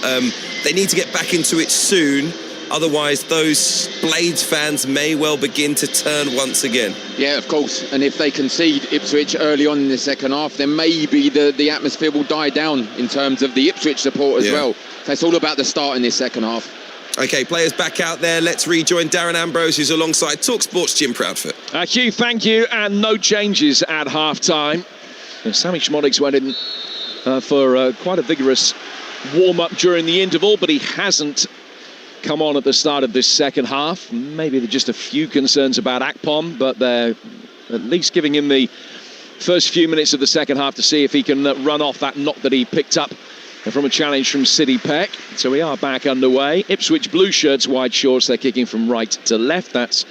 They need to get back into it soon. Otherwise, those Blades fans may well begin to turn once again. Yeah, of course. And if they concede Ipswich early on in the second half, then maybe the atmosphere will die down in terms of the Ipswich support as well. So it's all about the start in this second half. OK, players back out there. Let's rejoin Darren Ambrose, who's alongside Talksport's Jim Proudfoot. Hugh, thank you. And no changes at half-time. Sammy Schmodix went in for quite a vigorous warm-up during the interval, but he hasn't come on at the start of this second half. Maybe there's just a few concerns about Akpom, but they're at least giving him the first few minutes of the second half to see if he can run off that knock that he picked up from a challenge from City Peck. So we are back underway. Ipswich blue shirts, wide shorts. They're kicking from right to left. That's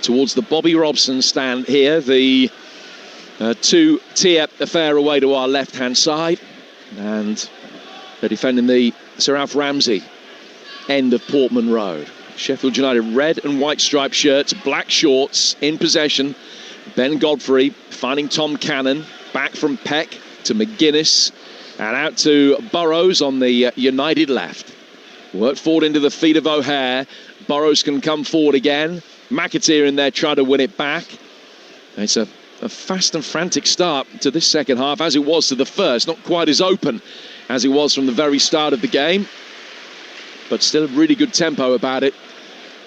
towards the Bobby Robson stand here. The two-tier affair away to our left-hand side. And they're defending the Sir Alf Ramsey end of Portman Road. Sheffield United red and white striped shirts, black shorts in possession. Ben Godfrey finding Tom Cannon. Back from Peck to McGuinness. And out to Burrows on the United left. Worked forward into the feet of O'Hare. Burrows can come forward again. McAteer in there trying to win it back. And it's a fast and frantic start to this second half, as it was to the first. Not quite as open as it was from the very start of the game. But still a really good tempo about it.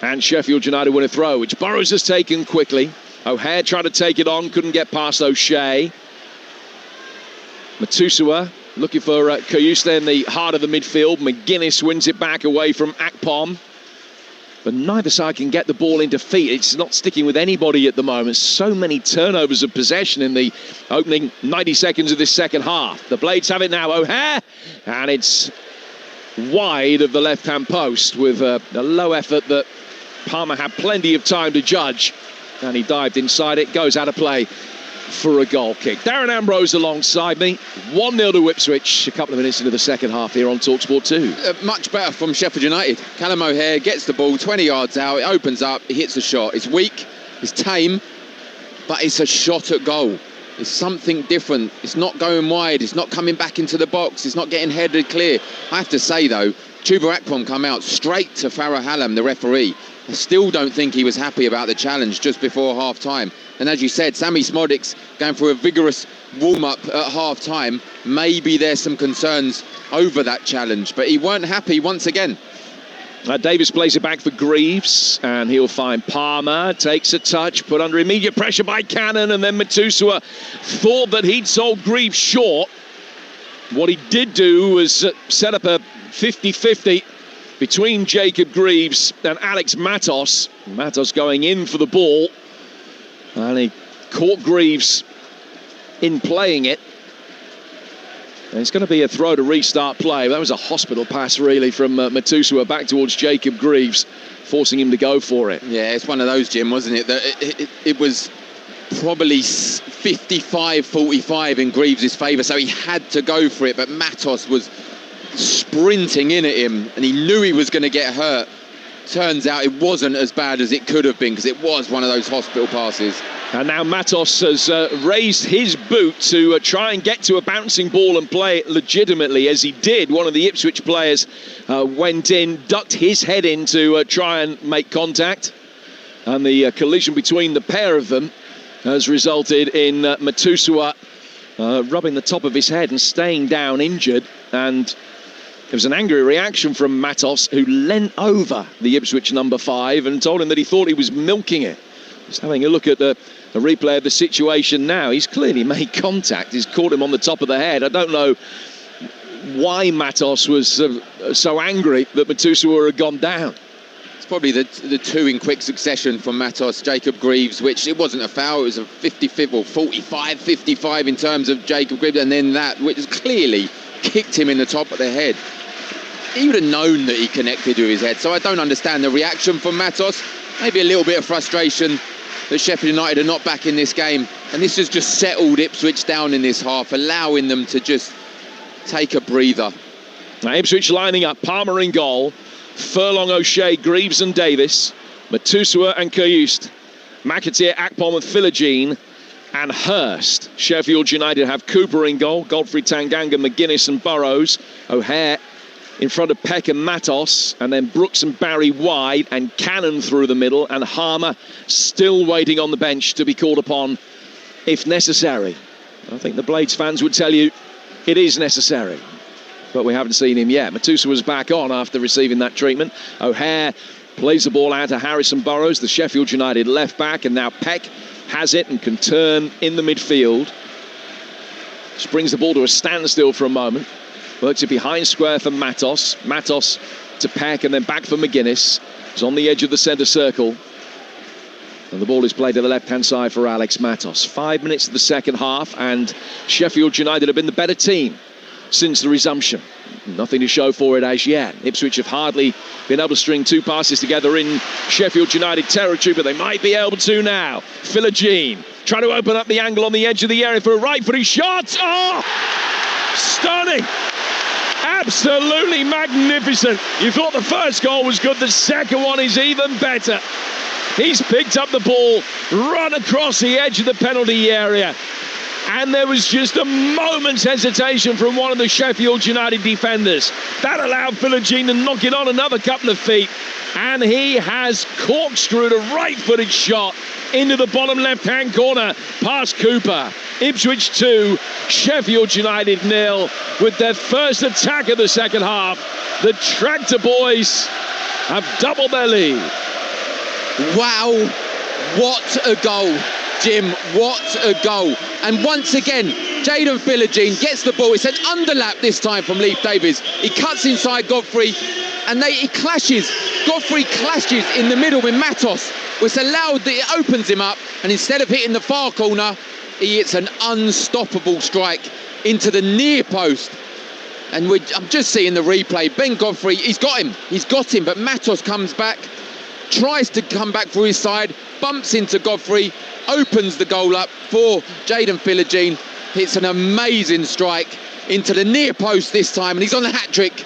And Sheffield United win a throw, which Burrows has taken quickly. O'Hare tried to take it on, couldn't get past O'Shea. Matusua looking for Kayuste in the heart of the midfield. McGuinness wins it back away from Akpom. But neither side can get the ball into feet. It's not sticking with anybody at the moment. So many turnovers of possession in the opening 90 seconds of this second half. The Blades have it now. O'Hare. And it's wide of the left-hand post with a low effort that Palmer had plenty of time to judge. And he dived inside it. Goes out of play for a goal kick. Darren Ambrose alongside me. 1-0 to Ipswich. A couple of minutes into the second half here on Talksport 2. Much better from Sheffield United. Callum O'Hare gets the ball 20 yards out. It opens up. He hits a shot. It's weak. It's tame. But it's a shot at goal. It's something different. It's not going wide. It's not coming back into the box. It's not getting headed clear. I have to say, though, Chuba Akpom come out straight to Farah Hallam, the referee. I still don't think he was happy about the challenge just before half-time. And as you said, Sammy Schmodix going for a vigorous warm-up at half-time. Maybe there's some concerns over that challenge, but he weren't happy once again. Davis plays it back for Greaves, and he'll find Palmer. Takes a touch, put under immediate pressure by Cannon, and then Matusua thought that he'd sold Greaves short. What he did do was set up a 50-50 between Jacob Greaves and Alex Matos. Matos going in for the ball, and he caught Greaves in playing it. And it's going to be a throw to restart play. That was a hospital pass, really, from Matusua back towards Jacob Greaves, forcing him to go for it. Yeah, it's one of those, Jim, wasn't it? That it was probably 55-45 in Greaves' favour, so he had to go for it. But Matos was sprinting in at him, and he knew he was going to get hurt. Turns out it wasn't as bad as it could have been, because it was one of those hospital passes. And now Matos has raised his boot to try and get to a bouncing ball and play it legitimately, as he did. One of the Ipswich players went in, ducked his head in to try and make contact. And the collision between the pair of them has resulted in Matusua rubbing the top of his head and staying down injured. And there was an angry reaction from Matos, who leant over the Ipswich number 5 and told him that he thought he was milking it. Just having a look at a replay of the situation now. He's clearly made contact. He's caught him on the top of the head. I don't know why Matos was so angry that Matusua had gone down. It's probably the two in quick succession from Matos, Jacob Greaves, which it wasn't a foul. It was a 45 in terms of Jacob Greaves, and then that, which clearly kicked him in the top of the head. He would have known that he connected with his head, so I don't understand the reaction from Matos. Maybe a little bit of frustration that Sheffield United are not back in this game, and this has just settled Ipswich down in this half, allowing them to just take a breather. Now Ipswich lining up, Palmer in goal, Furlong, O'Shea, Greaves and Davis, Matusua and Kayust, McAteer, Akpom and Philogene, and Hurst. Sheffield United have Cooper in goal, Godfrey, Tanganga, McGuinness and Burrows, O'Hare in front of Peck and Matos, and then Brooks and Barry wide, and Cannon through the middle, and Harmer still waiting on the bench to be called upon if necessary. I think the Blades fans would tell you it is necessary, but we haven't seen him yet. Matusua was back on after receiving that treatment. O'Hare plays the ball out to Harrison Burrows, the Sheffield United left back, and now Peck has it and can turn in the midfield. Just brings the ball to a standstill for a moment. Works it behind square for Matos. Matos to Peck and then back for McGuinness. He's on the edge of the centre circle. And the ball is played to the left-hand side for Alex Matos. 5 minutes of the second half, and Sheffield United have been the better team since the resumption. Nothing to show for it as yet. Ipswich have hardly been able to string two passes together in Sheffield United territory, but they might be able to now. Philogene trying to open up the angle on the edge of the area for a right-footed shot. Oh! Stunning! Absolutely magnificent. You thought the first goal was good, the second one is even better. He's picked up the ball, run across the edge of the penalty area, and there was just a moment's hesitation from one of the Sheffield United defenders. That allowed Philogene to knock it on another couple of feet, and he has corkscrewed a right-footed shot into the bottom left-hand corner past Cooper. Ipswich 2, Sheffield United 0 with their first attack of the second half. The Tractor Boys have doubled their lead. Wow, what a goal, Jim, what a goal. And once again, Jayden Philogene gets the ball. It's an underlap this time from Leif Davies. He cuts inside Godfrey, and he clashes. Godfrey clashes in the middle with Matos, which allowed that it opens him up, and instead of hitting the far corner, he hits an unstoppable strike into the near post. And I'm just seeing the replay. Ben Godfrey, he's got him, but Matos comes back, tries to come back through his side, bumps into Godfrey, opens the goal up for Jayden Philogene. Hits an amazing strike into the near post this time, and he's on the hat-trick.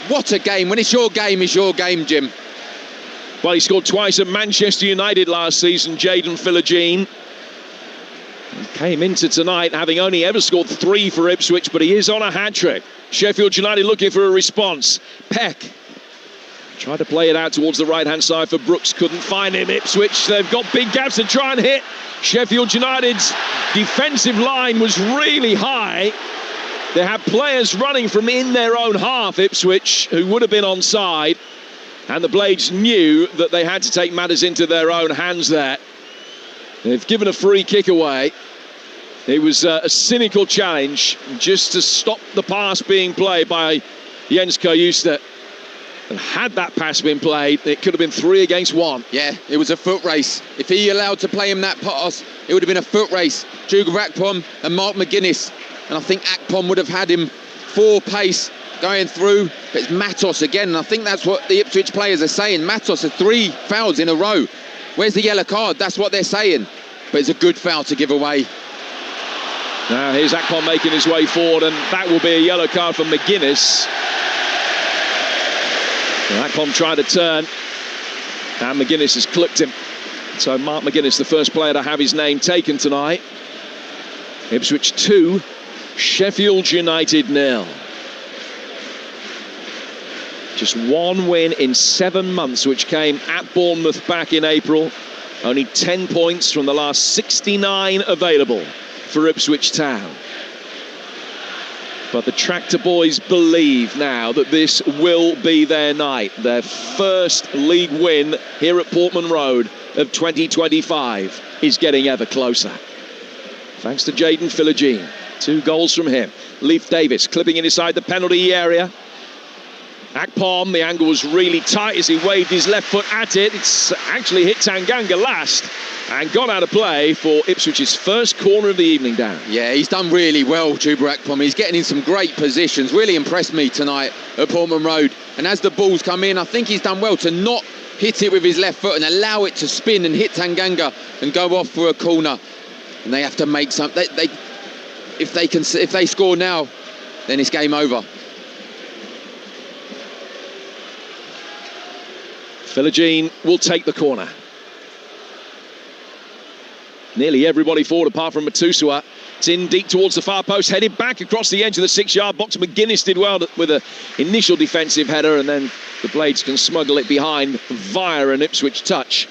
What a game. When it's your game, Jim. Well, he scored twice at Manchester United last season, Jayden Philogene. He came into tonight having only ever scored 3 for Ipswich, but he is on a hat-trick. Sheffield United looking for a response. Peck tried to play it out towards the right-hand side for Brooks, couldn't find him. Ipswich, they've got big gaps to try and hit. Sheffield United's defensive line was really high. They had players running from in their own half, Ipswich, who would have been onside. And the Blades knew that they had to take matters into their own hands there. They've given a free kick away. It was a cynical challenge just to stop the pass being played by Jens Kayuste. And had that pass been played, it could have been 3 against 1. Yeah, it was a foot race. If he allowed to play him that pass, it would have been a foot race. Juga Akpom and Mark McGuinness. And I think Akpom would have had him 4 pace going through. But it's Matos again, and I think that's what the Ipswich players are saying. Matos has 3 fouls in a row. Where's the yellow card? That's what they're saying. But it's a good foul to give away. Now here's Akpom making his way forward, and that will be a yellow card for McGuinness. And Akpom tried to turn, and McGuinness has clipped him. So Mark McGuinness, the first player to have his name taken tonight. Ipswich 2, Sheffield United 0. Just 1 win in 7 months, which came at Bournemouth back in April. Only 10 points from the last 69 available for Ipswich Town. But the Tractor Boys believe now that this will be their night. Their first league win here at Portman Road of 2025 is getting ever closer. Thanks to Jaden Philogene. 2 goals from him. Leif Davis clipping in inside the penalty area. Akpom, the angle was really tight as he waved his left foot at it. It's actually hit Tanganga last and got out of play for Ipswich's first corner of the evening, Dan. Yeah, he's done really well, Juba Akpom. He's getting in some great positions. Really impressed me tonight at Portman Road. And as the balls come in, I think he's done well to not hit it with his left foot and allow it to spin and hit Tanganga and go off for a corner. And they have to make some. If they score now, then it's game over. Philogene will take the corner. Nearly everybody forward apart from Matusua. It's in deep towards the far post, headed back across the edge of the 6-yard box. McGuinness did well with an initial defensive header, and then the Blades can smuggle it behind via an Ipswich touch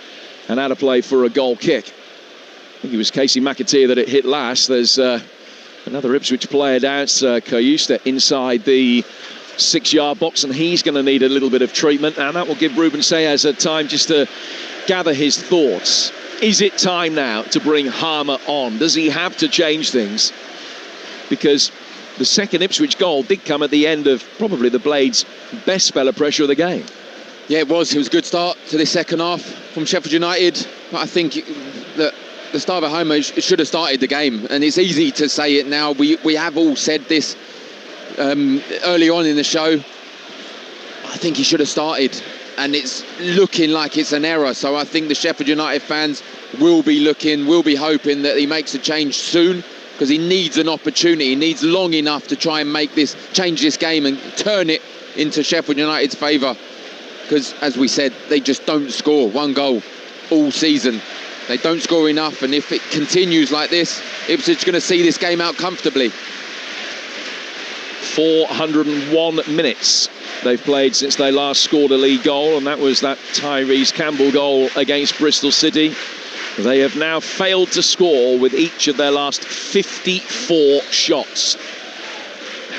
and out of play for a goal kick. I think it was Casey McAteer that it hit last. There's another Ipswich player down. It's Kayusta inside the 6-yard box, and he's going to need a little bit of treatment, and that will give Ruben Sayers a time just to gather his thoughts. Is it time now to bring Harmer on? Does he have to change things? Because the second Ipswich goal did come at the end of probably the Blades' best spell of pressure of the game. Yeah, it was. It was a good start to this second half from Sheffield United. But I think that the start of Homer should have started the game, and it's easy to say it now. We have all said this early on in the show. I think he should have started, and it's looking like it's an error. So I think the Sheffield United fans will be hoping that he makes a change soon, because he needs an opportunity. He needs long enough to try and change this game and turn it into Sheffield United's favour. Because, as we said, they just don't score one goal all season. They don't score enough, and if it continues like this, Ipswich going to see this game out comfortably. 401 minutes they've played since they last scored a league goal, and that was that Tyrese Campbell goal against Bristol City. They have now failed to score with each of their last 54 shots.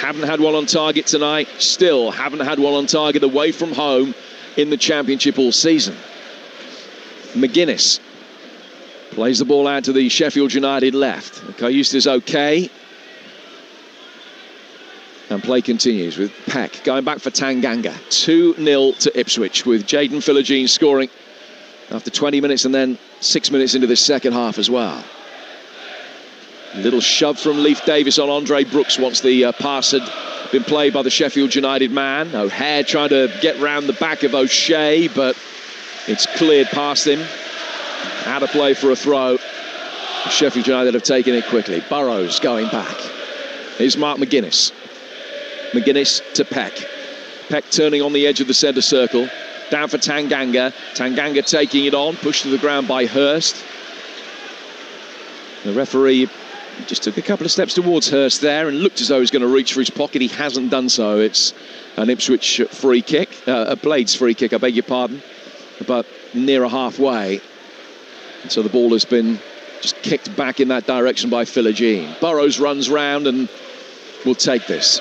Haven't had one on target tonight, still haven't had one on target away from home in the Championship all season. McGuinness plays the ball out to the Sheffield United left. Kayusta's okay. And play continues with Peck going back for Tanganga. 2-0 to Ipswich, with Jaden Philogene scoring after 20 minutes and then 6 minutes into this second half as well. Little shove from Leif Davis on Andre Brooks once the pass had been played by the Sheffield United man. O'Hare trying to get round the back of O'Shea, but it's cleared past him. Out of play for a throw. Sheffield United have taken it quickly. Burrows going back. Here's Mark McGuinness. McGuinness to Peck. Peck turning on the edge of the centre circle. Down for Tanganga. Tanganga taking it on. Pushed to the ground by Hurst. The referee just took a couple of steps towards Hurst there and looked as though he was going to reach for his pocket. He hasn't done so. It's an Ipswich free kick. A Blades free kick, I beg your pardon. But nearer halfway. And so the ball has been just kicked back in that direction by Philogene. Burrows runs round and will take this.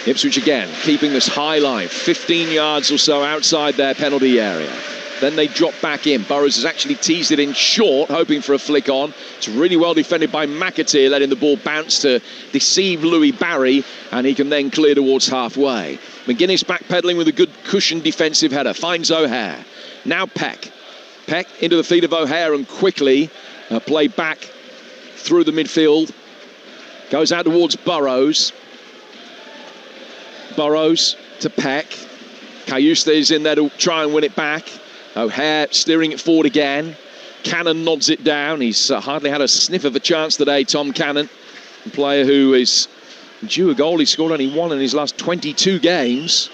Ipswich again, keeping this high line, 15 yards or so outside their penalty area. Then they drop back in. Burrows has actually teased it in short, hoping for a flick on. It's really well defended by McAteer, letting the ball bounce to deceive Louis Barry, and he can then clear towards halfway. McGuinness backpedaling with a good cushioned defensive header, finds O'Hare. Now Peck. Peck into the feet of O'Hare and quickly play back through the midfield. Goes out towards Burrows. Burrows to Peck. Kayusta is in there to try and win it back. O'Hare steering it forward again. Cannon nods it down. He's hardly had a sniff of a chance today, Tom Cannon. A player who is due a goal. He scored only one in his last 22 games.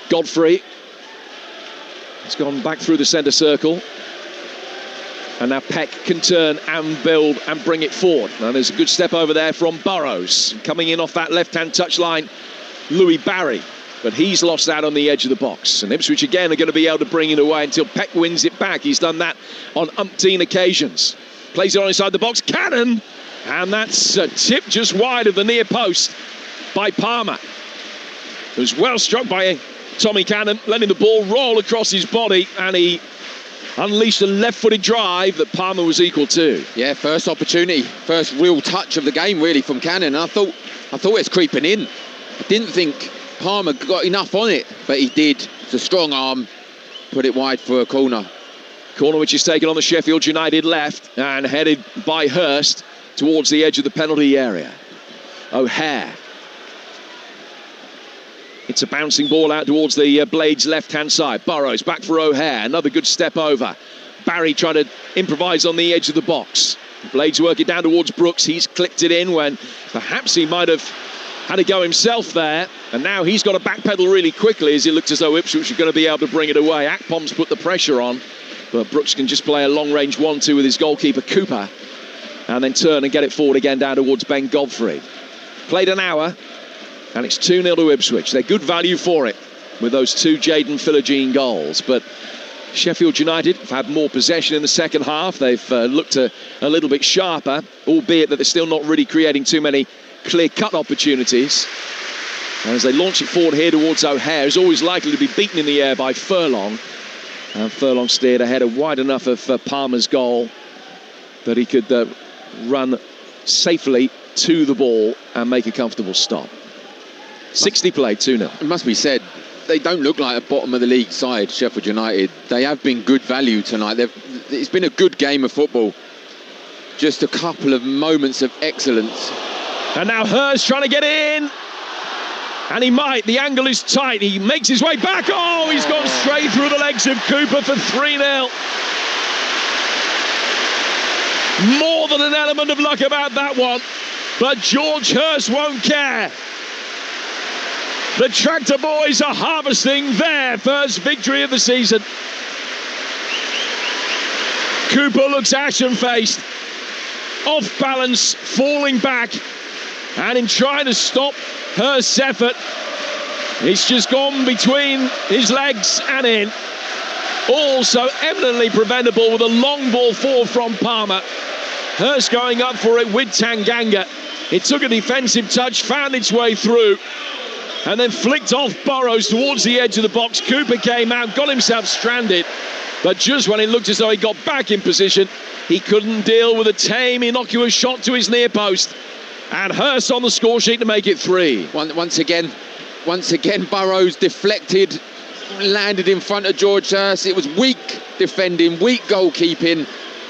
Godfrey has gone back through the centre circle. And now Peck can turn and build and bring it forward. And there's a good step over there from Burrows. Coming in off that left-hand touchline, Louis Barry. but he's lost that on the edge of the box. And Ipswich again are going to be able to bring it away until Peck wins it back. He's done that on umpteen occasions. Plays it on inside the box. Cannon! And that's a tip just wide of the near post by Palmer. It was well struck by Tommy Cannon, letting the ball roll across his body, and he unleashed a left-footed drive that Palmer was equal to. Yeah, first opportunity, first real touch of the game really from Cannon. And I thought it's creeping in. I didn't think Palmer got enough on it, but he did. It's a strong arm, put it wide for a corner. Corner which is taken on the Sheffield United left and headed by Hurst towards the edge of the penalty area. O'Hare. It's a bouncing ball out towards the Blades left-hand side. Burrows back for O'Hare. Another good step over. Barry trying to improvise on the edge of the box. Blades work it down towards Brooks. He's clipped it in when perhaps he might have had a go himself there. And now he's got to backpedal really quickly as it looks as though Ipswich are going to be able to bring it away. Akpom's put the pressure on, but Brooks can just play a long-range 1-2 with his goalkeeper Cooper and then turn and get it forward again down towards Ben Godfrey. Played an hour, and it's 2-0 to Ipswich. They're good value for it with those two Jayden Philogene goals. But Sheffield United have had more possession in the second half. They've looked a little bit sharper, albeit that they're still not really creating too many clear-cut opportunities. And as they launch it forward here towards O'Hare, is always likely to be beaten in the air by Furlong. And Furlong steered a header wide enough of Palmer's goal that he could run safely to the ball and make a comfortable stop. 60 played, 2-0. It must be said, they don't look like a bottom of the league side, Sheffield United. They have been good value tonight. It's been a good game of football. Just a couple of moments of excellence. And now Hurst trying to get in. And he might. The angle is tight. He makes his way back. Oh, he's gone straight through the legs of Cooper for 3-0. More than an element of luck about that one. But George Hurst won't care. The Tractor Boys are harvesting their first victory of the season. Cooper looks ashen-faced, off balance, falling back, and in trying to stop Hurst's effort, it's just gone between his legs and in. Also eminently preventable with a long ball forward from Palmer. Hurst going up for it with Tanganga. It took a defensive touch, found its way through, and then flicked off Burrows towards the edge of the box. Cooper came out, got himself stranded, but just when it looked as though he got back in position, he couldn't deal with a tame, innocuous shot to his near post. And Hurst on the score sheet to make it 3. Once again, Burrows deflected, landed in front of George Hurst. It was weak defending, weak goalkeeping,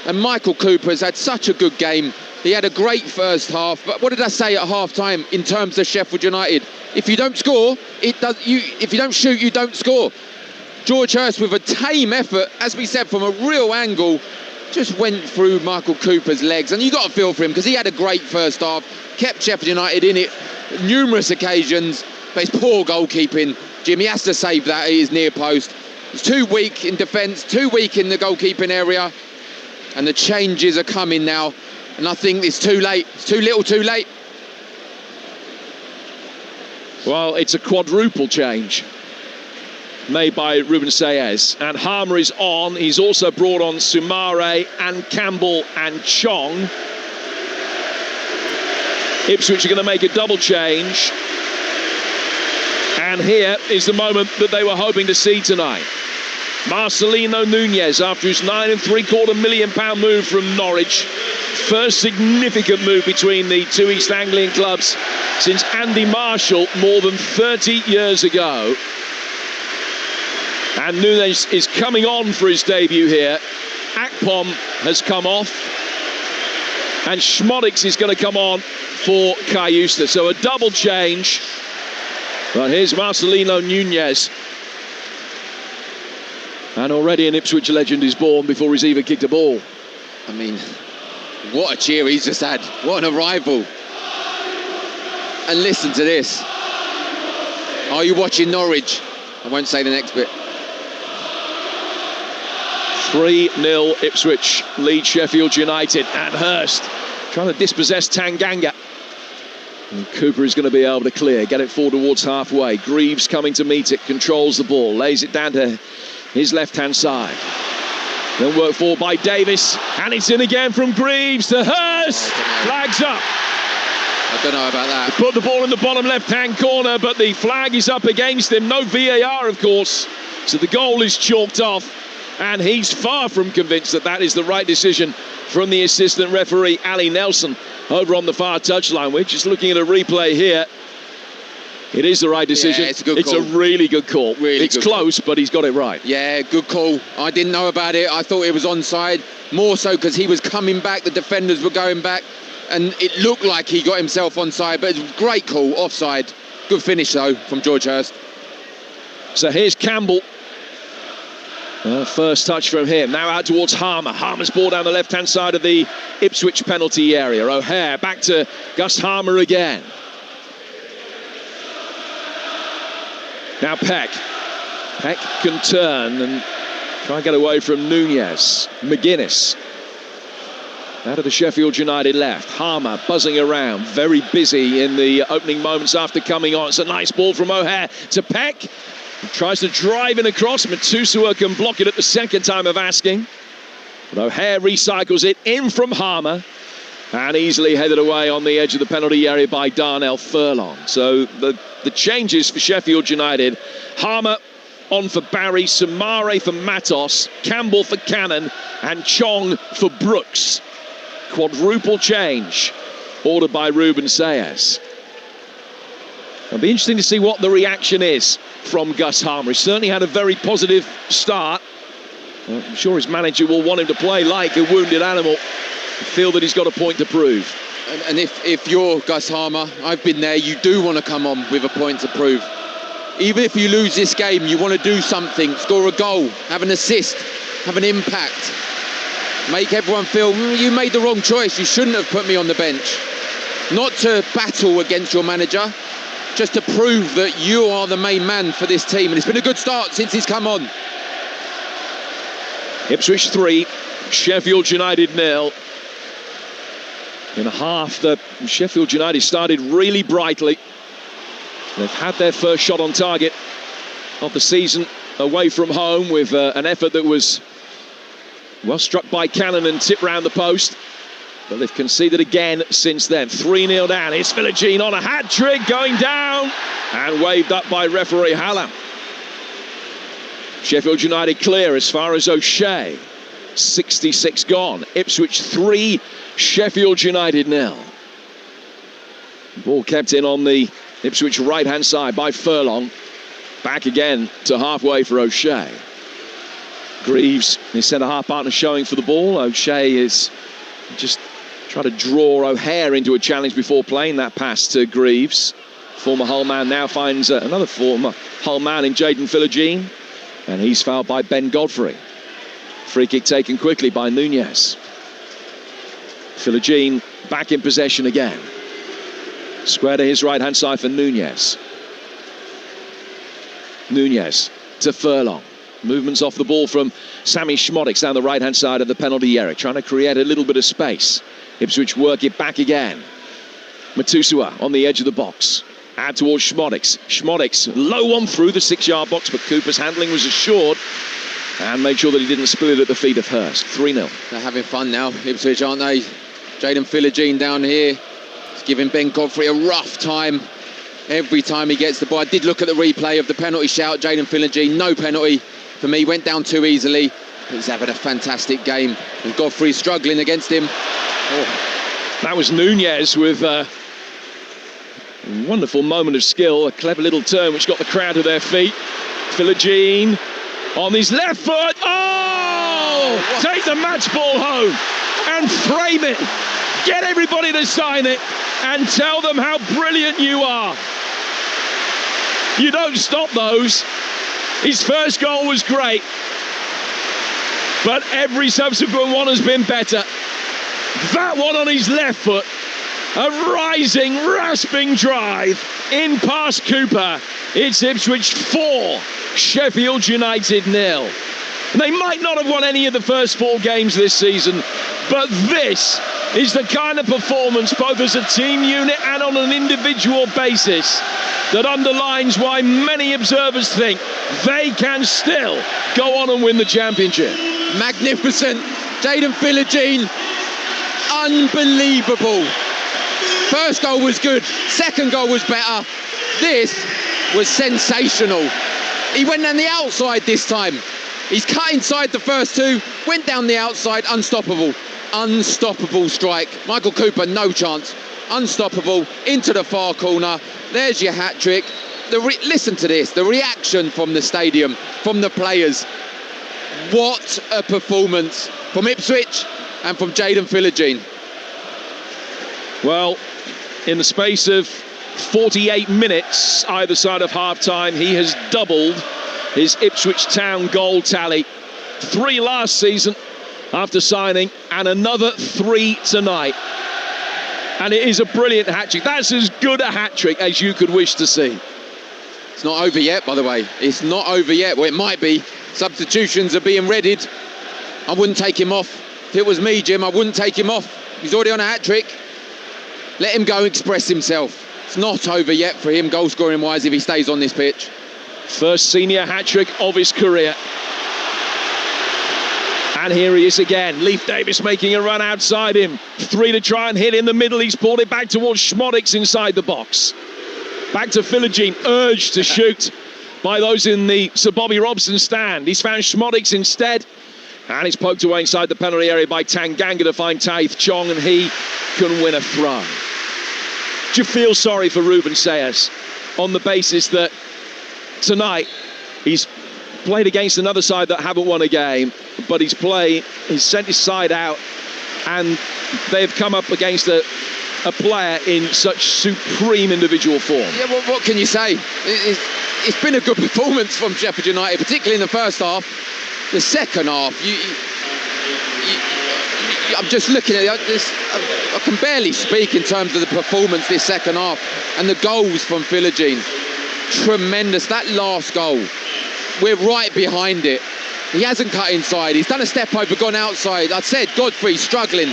and Michael Cooper's had such a good game. He had a great first half, but what did I say at half-time in terms of Sheffield United? If you don't score, if you don't shoot, you don't score. George Hurst with a tame effort, as we said, from a real angle, just went through Michael Cooper's legs, and you got to feel for him because he had a great first half, kept Sheffield United in it numerous occasions, but it's poor goalkeeping. Jimmy has to save that at his near post. He's too weak in defence, too weak in the goalkeeping area, and the changes are coming now, and I think it's too late. It's too little, too late. Well, it's a quadruple change made by Ruben Sayes, and Harmer is on. He's also brought on Sumare and Campbell and Chong. Ipswich are going to make a double change, and here is the moment that they were hoping to see tonight. Marcelino Nunez, after his £9.75 million move from Norwich, first significant move between the two East Anglian clubs since Andy Marshall more than 30 years ago. And Nunez is coming on for his debut here. Akpom has come off, and Schmodix is going to come on for Kai Eustace. So a double change. But here's Marcelino Nunez. And already an Ipswich legend is born before he's even kicked a ball. I mean, what a cheer he's just had. What an arrival. And listen to this. Are you watching Norwich? I won't say the next bit. 3-0 Ipswich lead Sheffield United, and Hurst trying to dispossess Tanganga. And Cooper is going to be able to clear, get it forward towards halfway. Greaves coming to meet it, controls the ball, lays it down to his left-hand side. Then work forward by Davis, and it's in again from Greaves to Hurst. Flag's up. I don't know about that. Put the ball in the bottom left-hand corner, but the flag is up against him. No VAR, of course. So the goal is chalked off, and he's far from convinced that that is the right decision from the assistant referee, Ali Nelson, over on the far touchline. We're just looking at a replay here. It is the right decision. Yeah, it's a good call. It's a really good call. Really it's good close, but he's got it right. Yeah, good call. I didn't know about it. I thought it was onside, more so because he was coming back, the defenders were going back, and it looked like he got himself onside, but it was a great call, offside. Good finish, though, from George Hurst. So here's Campbell. First touch from him. Now out towards Harmer. Harmer's ball down the left-hand side of the Ipswich penalty area. O'Hare back to Gus Harmer again. Now Peck. Peck can turn and try and get away from Nunez. McGuinness. Out of the Sheffield United left. Harmer buzzing around. Very busy in the opening moments after coming on. It's a nice ball from O'Hare to Peck. He tries to drive in across. Matusua can block it at the second time of asking. But O'Hare recycles it in from Harmer. And easily headed away on the edge of the penalty area by Darnell Furlong. So the changes for Sheffield United. Harmer on for Barry, Samare for Matos, Campbell for Cannon, and Chong for Brooks. Quadruple change ordered by Ruben Sayers. It'll be interesting to see what the reaction is from Gus Harmer. He certainly had a very positive start. I'm sure his manager will want him to play like a wounded animal. I feel that he's got a point to prove. And if you're Gus Harmer, I've been there, you do want to come on with a point to prove. Even if you lose this game, you want to do something, score a goal, have an assist, have an impact. Make everyone feel, you made the wrong choice, you shouldn't have put me on the bench. Not to battle against your manager, just to prove that you are the main man for this team. And it's been a good start since he's come on. Ipswich 3, Sheffield United 0. In a half that Sheffield United started really brightly. They've had their first shot on target of the season away from home with an effort that was well struck by Cannon and tipped round the post. But they've conceded again since then. 3-0 down. Here's Philogene on a hat-trick, going down and waved up by referee Hallam. Sheffield United clear as far as O'Shea. 66 gone. Ipswich 3, Sheffield United 0. Ball kept in on the Ipswich right-hand side by Furlong. Back again to halfway for O'Shea. Greaves, his centre-half partner, showing for the ball. O'Shea is just trying to draw O'Hare into a challenge before playing that pass to Greaves. Former Hull man now finds another former Hull man in Jayden Philogene. And he's fouled by Ben Godfrey. Free kick taken quickly by Nunez. Philogene back in possession again. Square to his right-hand side for Nunez. Nunez to Furlong. Movements off the ball from Sammy Schmodix down the right-hand side of the penalty area, trying to create a little bit of space. Ipswich work it back again. Matusua on the edge of the box. Out towards Schmodix. Schmodix low one through the 6-yard box, but Cooper's handling was assured and made sure that he didn't spill it at the feet of Hurst. 3-0. They're having fun now, Ipswich, aren't they? Jayden Philogene down here. He's giving Ben Godfrey a rough time every time he gets the ball. I did look at the replay of the penalty shout. Jayden Philogene, no penalty for me, went down too easily. But he's having a fantastic game. And Godfrey struggling against him. Oh. That was Nunez with a wonderful moment of skill, a clever little turn which got the crowd to their feet. Philogene on his left foot. Oh! Take the match ball home and frame it. Get everybody to sign it and tell them how brilliant you are. You don't stop those. His first goal was great, but every subsequent one has been better. That one on his left foot, a rising, rasping drive in past Cooper. It's Ipswich 4, Sheffield United 0. And they might not have won any of the first 4 games this season, but this is the kind of performance, both as a team unit and on an individual basis, that underlines why many observers think they can still go on and win the championship. Magnificent. Jayden Philogene, unbelievable. First goal was good, second goal was better. This was sensational. He went down the outside this time. He's cut inside the first two, went down the outside, unstoppable. Unstoppable strike. Michael Cooper, no chance. Unstoppable, into the far corner. There's your hat-trick. Listen to this, the reaction from the stadium, from the players. What a performance from Ipswich and from Jayden Philogene. Well, in the space of 48 minutes either side of half-time, he has doubled his Ipswich Town goal tally. 3 last season after signing, and another 3 tonight. And it is a brilliant hat-trick. That's as good a hat-trick as you could wish to see. It's not over yet, by the way. It's not over yet. Well, it might be. Substitutions are being readied. I wouldn't take him off. If it was me, Jim, I wouldn't take him off. He's already on a hat-trick. Let him go express himself. It's not over yet for him, goal-scoring wise, if he stays on this pitch. First senior hat-trick of his career. And here he is again. Leif Davis making a run outside him. 3 to try and hit in the middle. He's pulled it back towards Schmodix inside the box. Back to Philogene, urged to shoot by those in the Sir Bobby Robson stand. He's found Schmodix instead. And it's poked away inside the penalty area by Tanganga to find Taith Chong, and he can win a throw. Do you feel sorry for Ruben Sayers on the basis that tonight he's played against another side that haven't won a game, but he's sent his side out, and they've come up against a player in such supreme individual form? Yeah, well, what can you say? It's been a good performance from Sheffield United, particularly in the first half. The second half, I'm just looking at it. I can barely speak in terms of the performance this second half, and the goals from Philogene. Tremendous. That last goal, we're right behind it. He hasn't cut inside. He's done a step over, gone outside. I said Godfrey struggling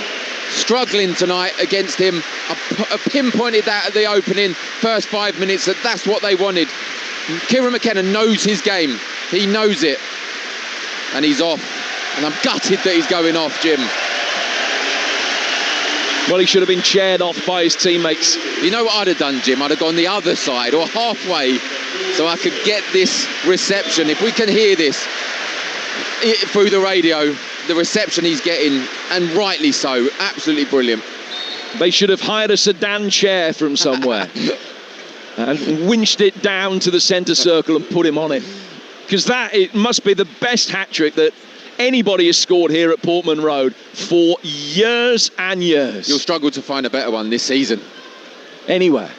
tonight against him. I pinpointed that at the opening first 5 minutes, that's what they wanted. Kieran McKenna knows his game. He knows it. And he's off. And I'm gutted that he's going off, Jim. Well, he should have been chaired off by his teammates. You know what I'd have done, Jim? I'd have gone the other side or halfway so I could get this reception. If we can hear this through the radio, the reception he's getting, and rightly so, absolutely brilliant. They should have hired a sedan chair from somewhere and winched it down to the centre circle and put him on it. Because it must be the best hat-trick that anybody has scored here at Portman Road for years and years. You'll struggle to find a better one this season. Anywhere.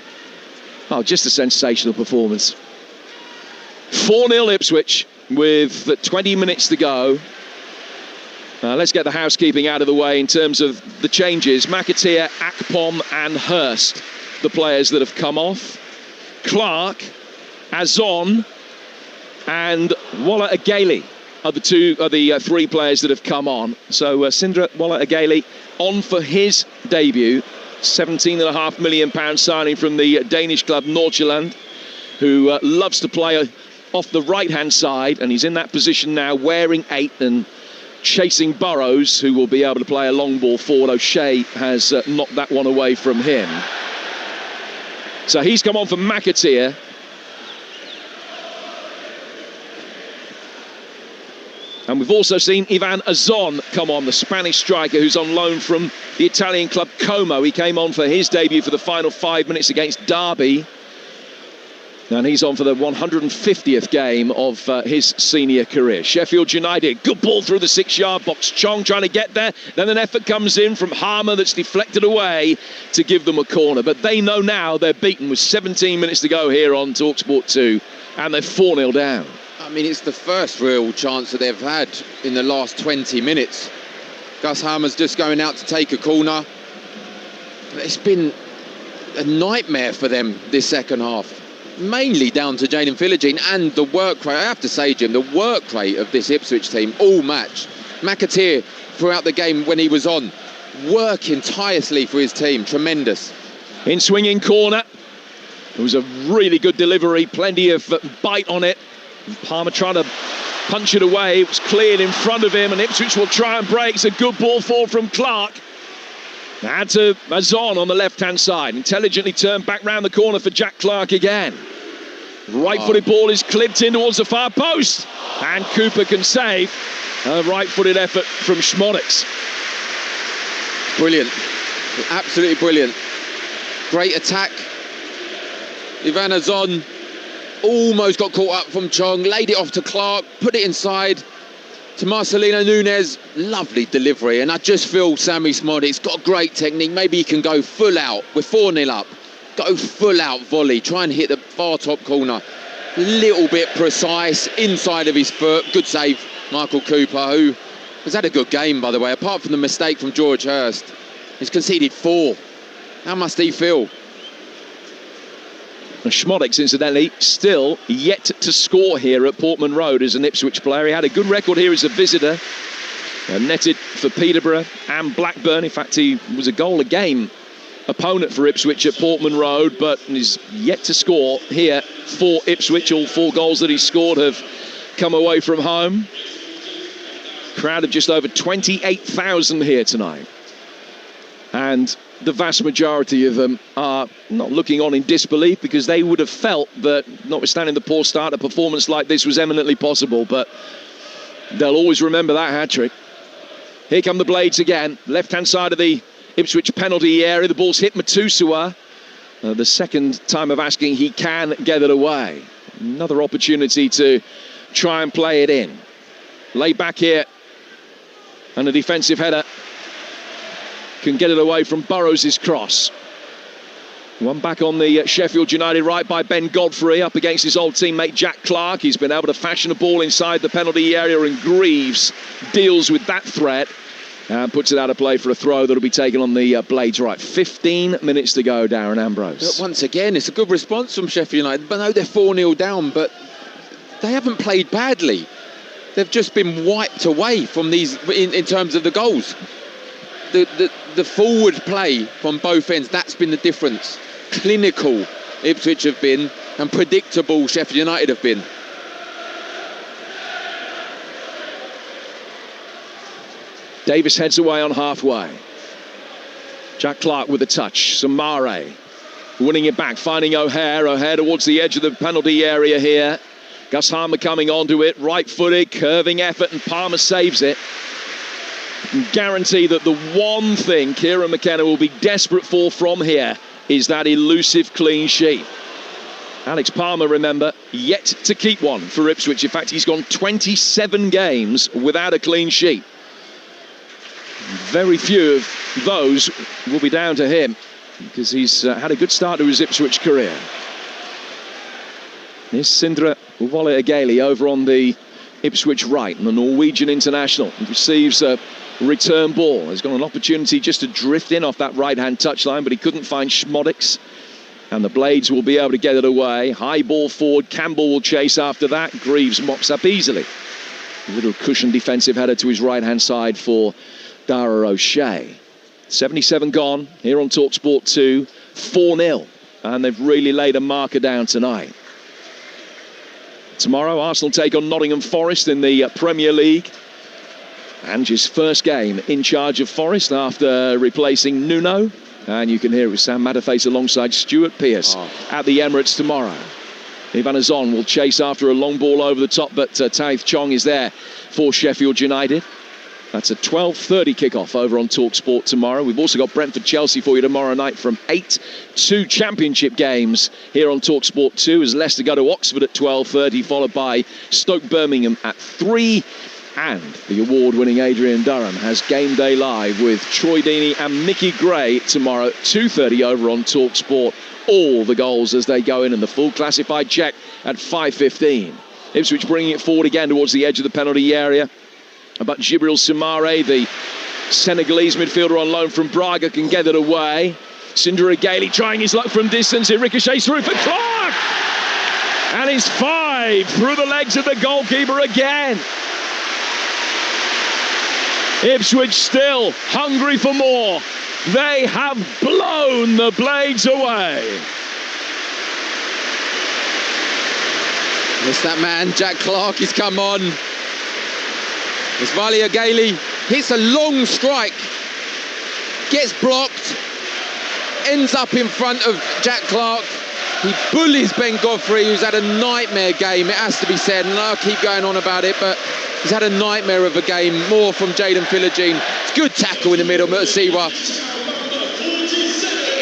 Oh, just a sensational performance. 4-0 Ipswich with 20 minutes to go. Let's get the housekeeping out of the way in terms of the changes. McAteer, Akpom and Hurst, the players that have come off. Clark, Azon and Walla Ageli are the 3 players that have come on. So Sindra Walla Ageli on for his debut. £17.5 million signing from the Danish club Nordsjælland, who loves to play off the right-hand side, and he's in that position now, wearing 8 and chasing Burrows, who will be able to play a long ball forward. O'Shea has knocked that one away from him. So he's come on for McAteer. And we've also seen Ivan Azon come on, the Spanish striker who's on loan from the Italian club Como. He came on for his debut for the final 5 minutes against Derby. And he's on for the 150th game of his senior career. Sheffield United, good ball through the 6-yard box. Chong trying to get there. Then an effort comes in from Harmer that's deflected away to give them a corner. But they know now they're beaten with 17 minutes to go here on Talksport 2. And they're 4-0 down. I mean, it's the first real chance that they've had in the last 20 minutes. Gus Harmer's just going out to take a corner. It's been a nightmare for them this second half. Mainly down to Jayden Philogene and the work rate. I have to say, Jim, the work rate of this Ipswich team all match. McAteer throughout the game when he was on working tirelessly for his team. Tremendous. In swinging corner. It was a really good delivery, plenty of bite on it. Palmer trying to punch it away. It was cleared in front of him, and Ipswich will try and break. It's a good ball forward from Clark. Now to Mazon on the left-hand side. Intelligently turned back round the corner for Jack Clark again. Right-footed ball is clipped in towards the far post. And Cooper can save. A right-footed effort from Schmodix. Brilliant. Absolutely brilliant. Great attack. Ivan Azon almost got caught up from Chong, laid it off to Clark, put it inside to Marcelino Nunes. Lovely delivery, and I just feel Sammy Schmodic's got great technique. Maybe he can go full out. We're 4-0 up. Go full out volley, try and hit the far top corner. Little bit precise, inside of his foot. Good save, Michael Cooper, who has had a good game, by the way, apart from the mistake from George Hurst. He's conceded 4. How must he feel? Schmodix, incidentally, still yet to score here at Portman Road as an Ipswich player. He had a good record here as a visitor. Netted for Peterborough and Blackburn. In fact, he was a goal a game opponent for Ipswich at Portman Road, but is yet to score here for Ipswich. All 4 goals that he scored have come away from home. Crowd of just over 28,000 here tonight. And the vast majority of them are not looking on in disbelief, because they would have felt that, notwithstanding the poor start, a performance like this was eminently possible. But they'll always remember that hat-trick. Here come the Blades again. Left-hand side of the Ipswich penalty area. The ball's hit Matusua. The second time of asking, he can get it away. Another opportunity to try and play it in. Laid back here. And a defensive header. Can get it away from Burrows' cross. One back on the Sheffield United right by Ben Godfrey, up against his old teammate Jack Clark. He's been able to fashion a ball inside the penalty area, and Greaves deals with that threat and puts it out of play for a throw that'll be taken on the Blades right. 15 minutes to go, Darren Ambrose. But once again, it's a good response from Sheffield United. I know they're 4-0 down, but they haven't played badly. They've just been wiped away from these in terms of the goals. The forward play from both ends, that's been the difference. Clinical Ipswich have been, and predictable Sheffield United have been. Davis heads away on halfway. Jack Clark with a touch. Samare winning it back, finding O'Hare. O'Hare towards the edge of the penalty area here. Gus Harmer coming onto it, right-footed, curving effort, and Palmer saves it. Guarantee that the one thing Kieran McKenna will be desperate for from here is that elusive clean sheet. Alex Palmer, remember, yet to keep one for Ipswich. In fact, he's gone 27 games without a clean sheet. Very few of those will be down to him, because he's had a good start to his Ipswich career. Here's Sindre Wolle-Ageli over on the Ipswich right, and the Norwegian international. He receives a return ball. He's got an opportunity just to drift in off that right-hand touchline, but he couldn't find Schmodix. And the Blades will be able to get it away. High ball forward. Campbell will chase after that. Greaves mops up easily. A little cushion defensive header to his right-hand side for Dara O'Shea. 77 gone here on Talksport 2. 4-0. And they've really laid a marker down tonight. Tomorrow, Arsenal take on Nottingham Forest in the Premier League. Ange's first game in charge of Forest after replacing Nuno. And you can hear it with Sam Matterface alongside Stuart Pearce at the Emirates tomorrow. Ivan Azon will chase after a long ball over the top, but Taith Chong is there for Sheffield United. That's a 12:30 kickoff over on Talksport tomorrow. We've also got Brentford-Chelsea for you tomorrow night from 8. 2 championship games here on Talksport 2 as Leicester go to Oxford at 12:30, followed by Stoke Birmingham at 3. And the award-winning Adrian Durham has Game Day Live with Troy Deeney and Mickey Gray tomorrow at 2:30 over on Talksport. All the goals as they go in, and the full classified check at 5:15. Ipswich bringing it forward again towards the edge of the penalty area. But Jibril Samare, the Senegalese midfielder on loan from Braga, can get it away. Sindre Ageli trying his luck from distance. It ricochets through for Clark! And it's 5 through the legs of the goalkeeper again. Ipswich still hungry for more. They have blown the Blades away. It's that man, Jack Clark, he's come on. As Valia Gailey hits a long strike, gets blocked, ends up in front of Jack Clark. He bullies Ben Godfrey, who's had a nightmare game, it has to be said, and I'll keep going on about it, but he's had a nightmare of a game. More from Jaden Philogene. It's good tackle in the middle, Mutasiwa.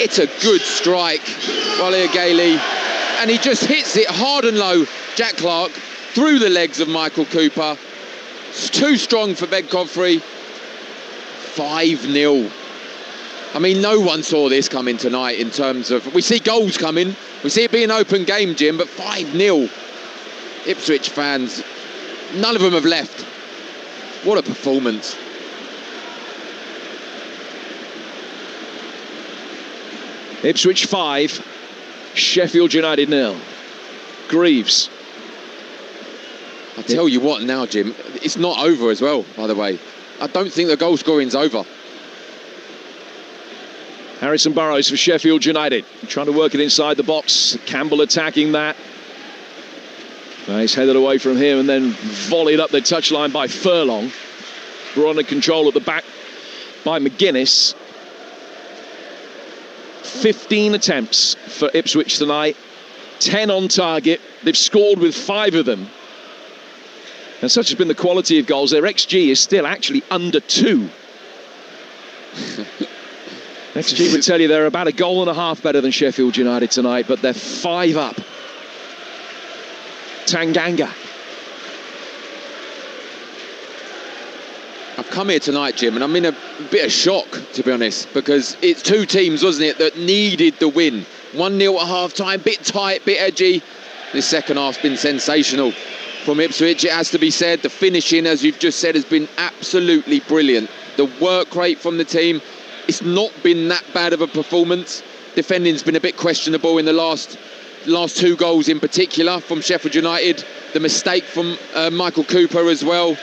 It's a good strike, Valia Gailey, and he just hits it hard and low, Jack Clark, through the legs of Michael Cooper. It's too strong for Ben Godfrey. 5-0. I mean, no one saw this coming tonight in terms of... We see goals coming. We see it being an open game, Jim, but 5-0. Ipswich fans, none of them have left. What a performance. Ipswich 5, Sheffield United 0. Greaves. I tell you what now, Jim, it's not over as well, by the way. I don't think the goal scoring's over. Harrison Burrows for Sheffield United, trying to work it inside the box. Campbell attacking that. He's headed away from him and then volleyed up the touchline by Furlong. Brought under control at the back by McGuinness. 15 attempts for Ipswich tonight, 10 on target. They've scored with 5 of them. And such has been the quality of goals, their XG is still actually under 2. XG would tell you they're about a goal and a half better than Sheffield United tonight, but they're 5 up. Tanganga. I've come here tonight, Jim, and I'm in a bit of shock, to be honest, because it's 2 teams, wasn't it, that needed the win. 1-0 at half-time, bit tight, bit edgy. This second half's been sensational from Ipswich, it has to be said. The finishing, as you've just said, has been absolutely brilliant. The work rate from the team, it's not been that bad of a performance. Defending's been a bit questionable in the last 2 goals in particular from Sheffield United. The mistake from Michael Cooper as well.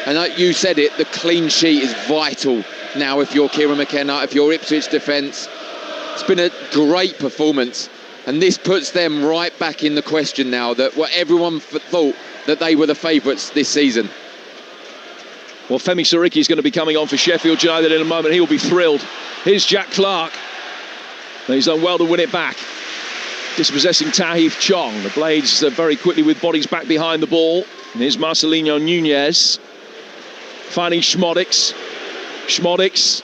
And like you said it, the clean sheet is vital now if you're Kieran McKenna, if you're Ipswich defence. It's been a great performance. And this puts them right back in the question now, that what everyone thought that they were the favourites this season. Well, Femi Sariki is going to be coming on for Sheffield United in a moment. He will be thrilled. Here's Jack Clark. He's done well to win it back. Dispossessing Tahith Chong. The Blades very quickly with bodies back behind the ball. And here's Marcelino Nunez. Finding Schmodix. Schmodix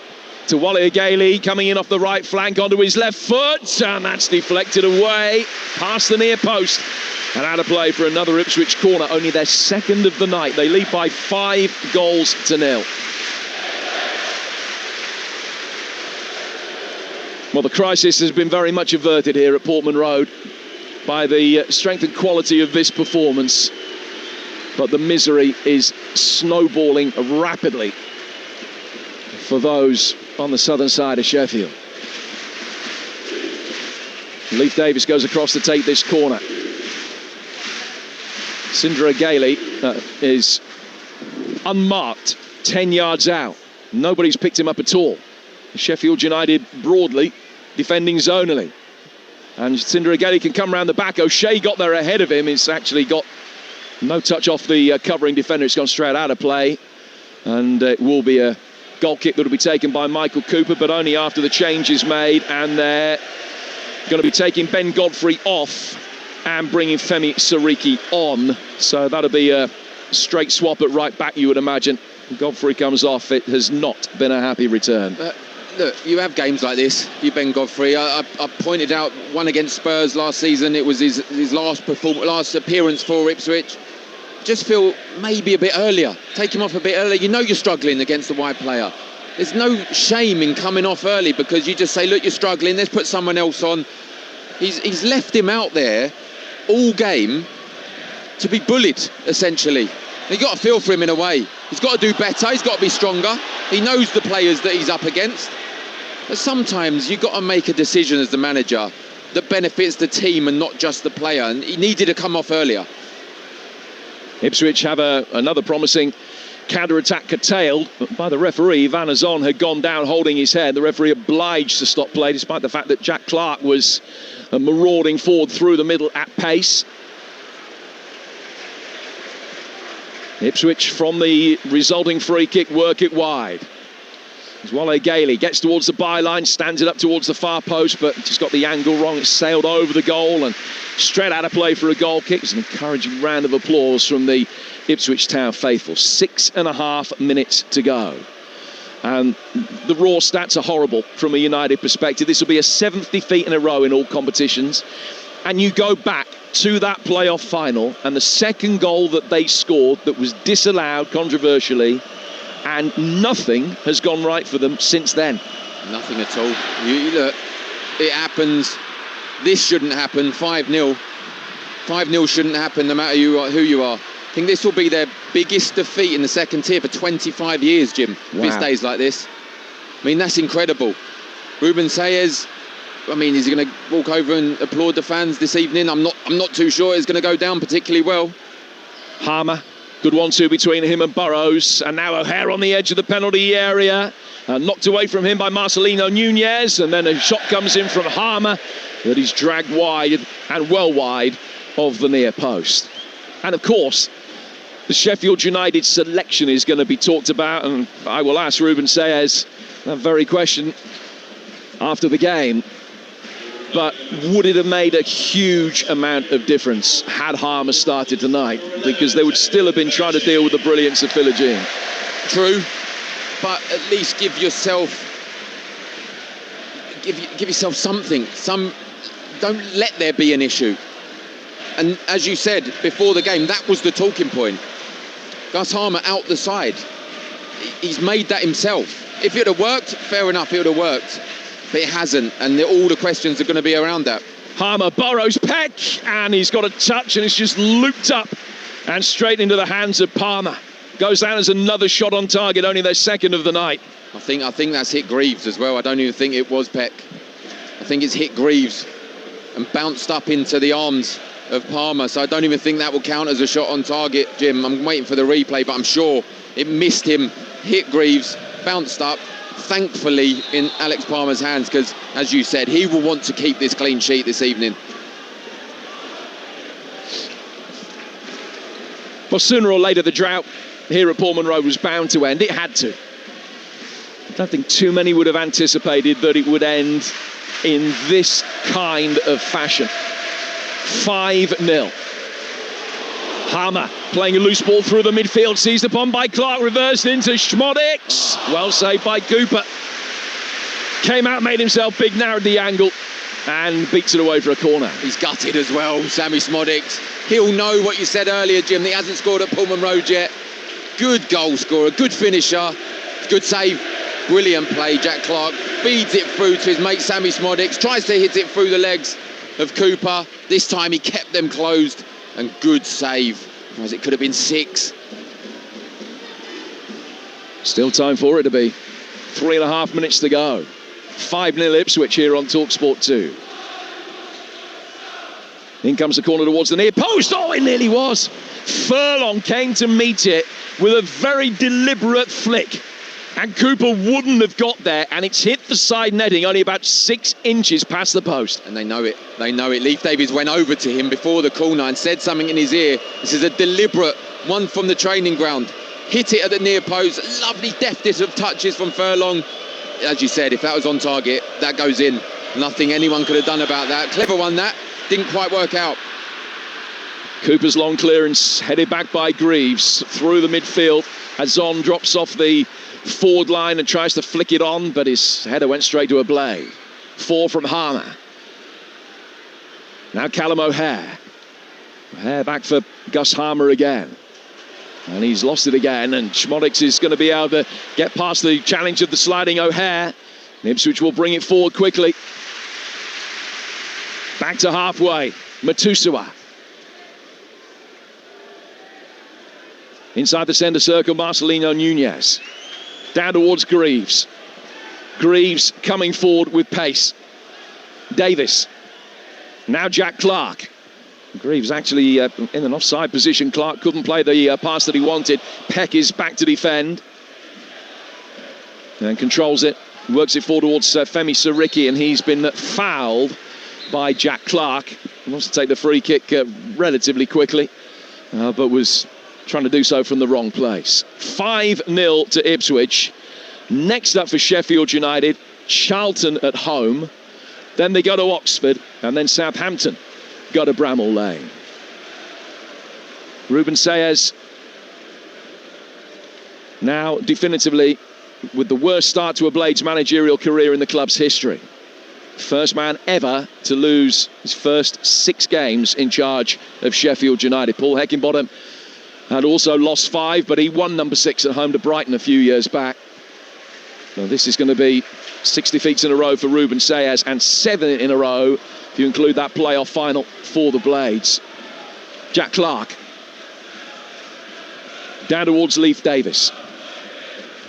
to Wally Gailey, coming in off the right flank onto his left foot. And that's deflected away past the near post. And out of play for another Ipswich corner. Only their 2nd of the night. They lead by 5 goals to 0. Well, the crisis has been very much averted here at Portman Road by the strength and quality of this performance. But the misery is snowballing rapidly for those on the southern side of Sheffield. Leif Davis goes across to take this corner. Sindra Gailey is unmarked, 10 yards out. Nobody's picked him up at all. Sheffield United broadly defending zonally. And Sindra Gailey can come round the back. O'Shea got there ahead of him. He's actually got no touch off the covering defender. It's gone straight out of play. And it will be a goal kick that will be taken by Michael Cooper, but only after the change is made. And they're going to be taking Ben Godfrey off and bringing Femi Sariki on. So that'll be a straight swap at right back, you would imagine. Godfrey comes off. It has not been a happy return. Look, you have games like this. You Ben Godfrey. I pointed out one against Spurs last season. It was his last appearance for Ipswich. Just feel maybe a bit earlier. Take him off a bit earlier. You know you're struggling against a wide player. There's no shame in coming off early, because you just say, look, you're struggling. Let's put someone else on. He's left him out there all game to be bullied, essentially. You've got to feel for him in a way. He's got to do better. He's got to be stronger. He knows the players that he's up against. But sometimes you've got to make a decision as the manager that benefits the team and not just the player. And he needed to come off earlier. Ipswich have another promising counter-attack curtailed by the referee. Van Azon had gone down holding his head. The referee obliged to stop play despite the fact that Jack Clark was marauding forward through the middle at pace. Ipswich from the resulting free kick work it wide. As Wale Gailey gets towards the byline, stands it up towards the far post, but just got the angle wrong. It sailed over the goal and straight out of play for a goal kick. It's an encouraging round of applause from the Ipswich Town faithful. 6.5 minutes to go. And the raw stats are horrible from a United perspective. This will be a 7th defeat in a row in all competitions. And you go back to that playoff final, and the second goal that they scored that was disallowed controversially, and nothing has gone right for them since then. Nothing at all. You look, it happens. This shouldn't happen. 5-0. 5-0 shouldn't happen no matter who you are. I think this will be their biggest defeat in the second tier for 25 years, Jim. Wow. If it stays like this. I mean, that's incredible. Ruben Sayers, I mean, is he going to walk over and applaud the fans this evening? I'm not too sure it's going to go down particularly well. Harmer. Good 1-2 between him and Burrows. And now O'Hare on the edge of the penalty area. Knocked away from him by Marcelino Nunez. And then a shot comes in from Harmer that he's dragged wide and well wide of the near post. And of course, the Sheffield United selection is going to be talked about. And I will ask Ruben Sayers that very question after the game. But would it have made a huge amount of difference had Harmer started tonight? Because they would still have been trying to deal with the brilliance of Philogene. True, but at least give yourself something. Don't let there be an issue. And as you said before the game, that was the talking point. Gus Harmer out the side. He's made that himself. If it had worked, fair enough, it would have worked. But it hasn't, and all the questions are going to be around that. Harmer borrows Peck, and he's got a touch, and it's just looped up and straight into the hands of Palmer. Goes down as another shot on target, only their second of the night. I think that's hit Greaves as well. I don't even think it was Peck. I think it's hit Greaves and bounced up into the arms of Palmer. So I don't even think that will count as a shot on target, Jim. I'm waiting for the replay, but I'm sure it missed him, hit Greaves, bounced up. Thankfully in Alex Palmer's hands, because as you said, he will want to keep this clean sheet this evening. Well, sooner or later the drought here at Portman Road was bound to end. It had to. I don't think too many would have anticipated that it would end in this kind of fashion. 5-0. Hammer playing a loose ball through the midfield, seized upon by Clark, reversed into Schmodix. Well saved by Cooper. Came out, made himself big, narrowed the angle, and beats it away for a corner. He's gutted as well, Sammy Schmodix. He'll know what you said earlier, Jim, that he hasn't scored at Pullman Road yet. Good goal scorer, good finisher, good save. Brilliant play, Jack Clark. Feeds it through to his mate Sammy Schmodix, tries to hit it through the legs of Cooper. This time he kept them closed. And good save, as it could have been 6. Still time for it to be. 3.5 minutes to go. 5-0 Ipswich here on Talksport 2. In comes the corner towards the near post. Oh, it nearly was. Furlong came to meet it with a very deliberate flick. And Cooper wouldn't have got there, and it's hit the side netting only about 6 inches past the post. And they know it. They know it. Leif Davies went over to him before the corner and said something in his ear. This is a deliberate one from the training ground. Hit it at the near post. Lovely deftness of touches from Furlong. As you said, if that was on target, that goes in. Nothing anyone could have done about that. Clever one, that. Didn't quite work out. Cooper's long clearance headed back by Greaves through the midfield. Azon drops off the forward line and tries to flick it on, but his header went straight to a blade. 4 from Harmer. Now Callum O'Hare. O'Hare back for Gus Harmer again. And he's lost it again, and Schmodix is going to be able to get past the challenge of the sliding O'Hare. Ipswich will bring it forward quickly. Back to halfway. Matusua. Inside the centre circle, Marcelino Nunez. Down towards Greaves. Greaves coming forward with pace. Davis. Now Jack Clark. Greaves actually in an offside position. Clark couldn't play the pass that he wanted. Peck is back to defend and controls it. Works it forward towards Femi Siriki, and he's been fouled by Jack Clark. He wants to take the free kick relatively quickly, but was trying to do so from the wrong place. 5-0 to Ipswich. Next up for Sheffield United, Charlton at home. Then they go to Oxford, and then Southampton go to Bramall Lane. Ruben Sayers now definitively with the worst start to a Blades managerial career in the club's history. First man ever to lose his first 6 games in charge of Sheffield United. Paul Heckingbottom had also lost 5, but he won number 6 at home to Brighton a few years back. So this is going to be 6 defeats in a row for Ruben Sayers, and 7 in a row if you include that playoff final for the Blades. Jack Clark down towards Leif Davis.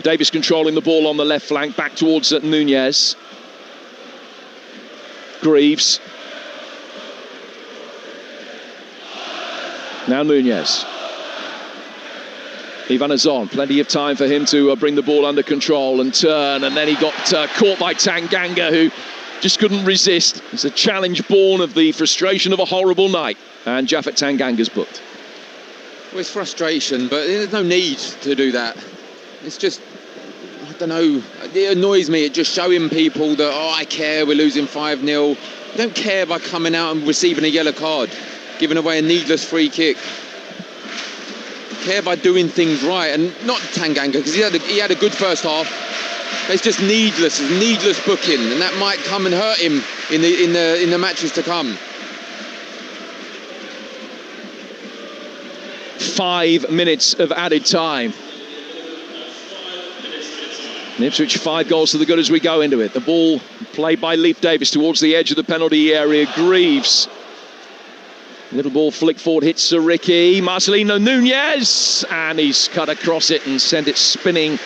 Davis controlling the ball on the left flank, back towards Nunez. Greaves. Now Nunez. Ivan Azon, plenty of time for him to bring the ball under control and turn, and then he got caught by Tanganga, who just couldn't resist. It's a challenge born of the frustration of a horrible night, and Japhet Tanganga's booked. Well, it's frustration, but there's no need to do that. It's just, I don't know, it annoys me. It's just showing people that, oh, I care, we're losing 5-0. You don't care by coming out and receiving a yellow card, giving away a needless free kick. You care by doing things right, and not Tanganga, because he had a good first half. But it's just needless booking, and that might come and hurt him in the matches to come. 5 minutes of added time. And Ipswich 5 goals to the good as we go into it. The ball played by Leif Davis towards the edge of the penalty area. Greaves. Little ball flick forward, hits Siriki. Marcelino Nunez. And he's cut across it and sent it spinning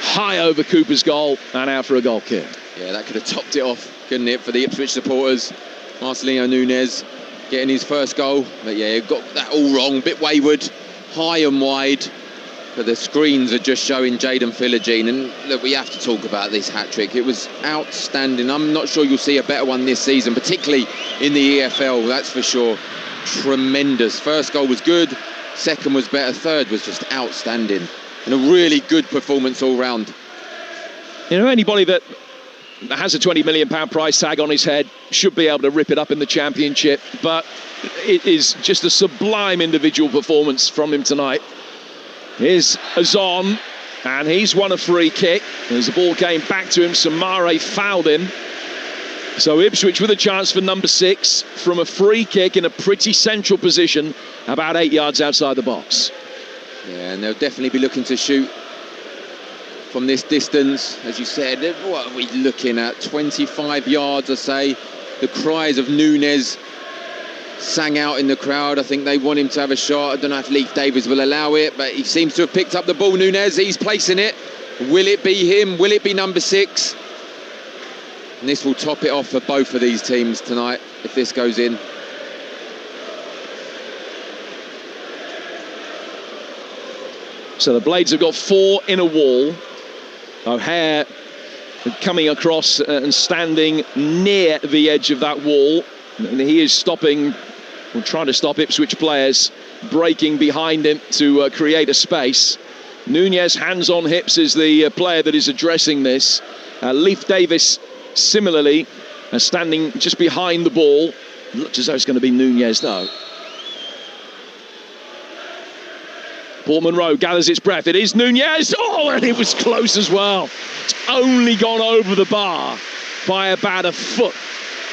high over Cooper's goal and out for a goal kick. Yeah, that could have topped it off, couldn't it, for the Ipswich supporters. Marcelino Nunez getting his first goal. But yeah, he got that all wrong. Bit wayward, high and wide. But the screens are just showing Jayden Philogene. And look, we have to talk about this hat-trick. It was outstanding. I'm not sure you'll see a better one this season, particularly in the EFL, that's for sure. Tremendous. First goal was good. Second was better. Third was just outstanding. And a really good performance all round. You know, anybody that has a £20 million price tag on his head should be able to rip it up in the Championship. But it is just a sublime individual performance from him tonight. Here's Azon, and he's won a free kick. As the ball came back to him, Samare fouled him. So Ipswich with a chance for number 6 from a free kick in a pretty central position, about 8 yards outside the box. Yeah, and they'll definitely be looking to shoot from this distance. As you said, what are we looking at? 25 yards, I say. The cries of Nunez sang out in the crowd. I think they want him to have a shot. I don't know if Leif Davis will allow it, but he seems to have picked up the ball. Nunez, he's placing it. Will it be him? Will it be number 6? And this will top it off for both of these teams tonight if this goes in. So the Blades have got 4 in a wall. O'Hare coming across and standing near the edge of that wall. And he is stopping, or trying to stop Ipswich players breaking behind him to create a space. Nunez, hands on hips, is the player that is addressing this. Leif Davis, similarly, standing just behind the ball. Looks as though it's going to be Nunez, though. Portman Road gathers its breath. It is Nunez. Oh, and it was close as well. It's only gone over the bar by about a foot.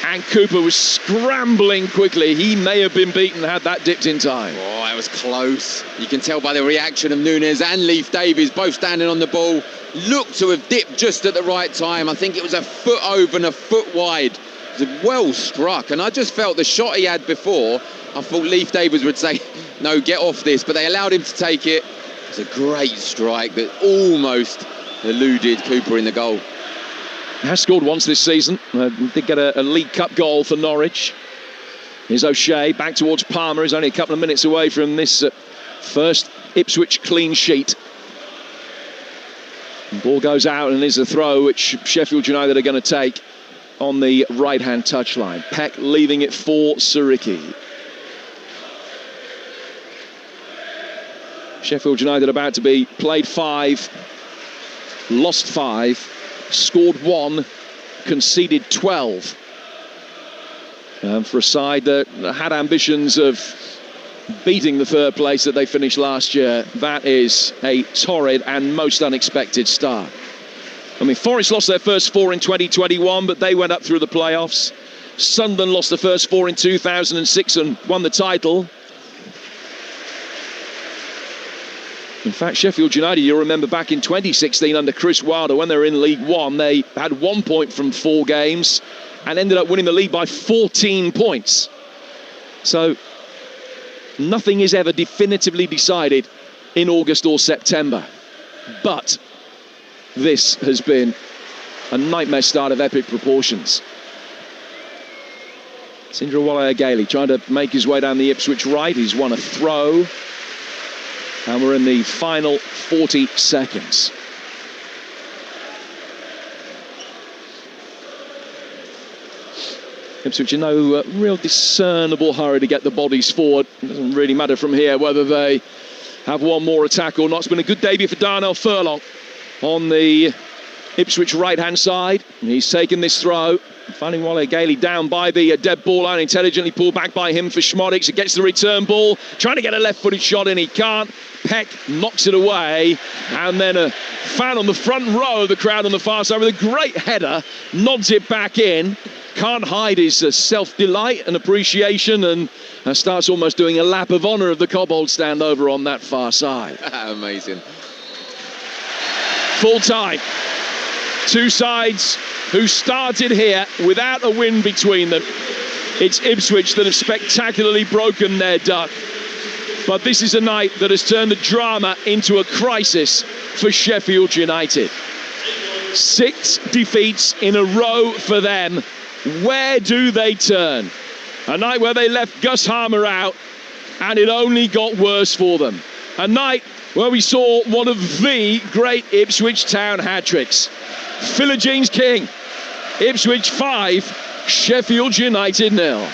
And Cooper was scrambling quickly. He may have been beaten had that dipped in time. Oh, it was close. You can tell by the reaction of Nunez and Leif Davis, both standing on the ball. Looked to have dipped just at the right time. I think it was a foot over and a foot wide. It was well struck. And I just felt the shot he had before, I thought Leif Davis would say, no, get off this. But they allowed him to take it. It was a great strike that almost eluded Cooper in the goal. Has scored once this season. Did get a League Cup goal for Norwich. Here's O'Shea back towards Palmer. He's only a couple of minutes away from this first Ipswich clean sheet. And ball goes out and there's a throw which Sheffield United are going to take on the right-hand touchline. Peck leaving it for Saricki. Sheffield United about to be played 5, lost 5, scored 1, conceded 12. For a side that had ambitions of beating the third place that they finished last year, that is a torrid and most unexpected start. I mean, Forest lost their first 4 in 2021, but they went up through the playoffs. Sunderland lost the first 4 in 2006 and won the title. In fact, Sheffield United, you'll remember back in 2016 under Chris Wilder, when they were in League One, they had 1 point from 4 games and ended up winning the league by 14 points. So nothing is ever definitively decided in August or September. But this has been a nightmare start of epic proportions. Sindrawale Gailey trying to make his way down the Ipswich right. He's won a throw. And we're in the final 40 seconds. Ipswich in no real discernible hurry to get the bodies forward. It doesn't really matter from here whether they have one more attack or not. It's been a good debut for Darnell Furlong on the Ipswich right-hand side. And he's taken this throw. Finding Wale Gailey down by the dead ball line, intelligently pulled back by him for Schmodix. It gets the return ball, trying to get a left-footed shot in, he can't. Peck knocks it away, and then a fan on the front row of the crowd on the far side with a great header, nods it back in. Can't hide his self-delight and appreciation, and starts almost doing a lap of honour of the Cobbold stand over on that far side. Amazing. Full time. Two sides who started here without a win between them. It's Ipswich that have spectacularly broken their duck. But this is a night that has turned the drama into a crisis for Sheffield United. 6 defeats in a row for them. Where do they turn? A night where they left Gus Harmer out, and it only got worse for them. A night where we saw one of the great Ipswich Town hat-tricks. Philogene King, Ipswich 5, Sheffield United 0.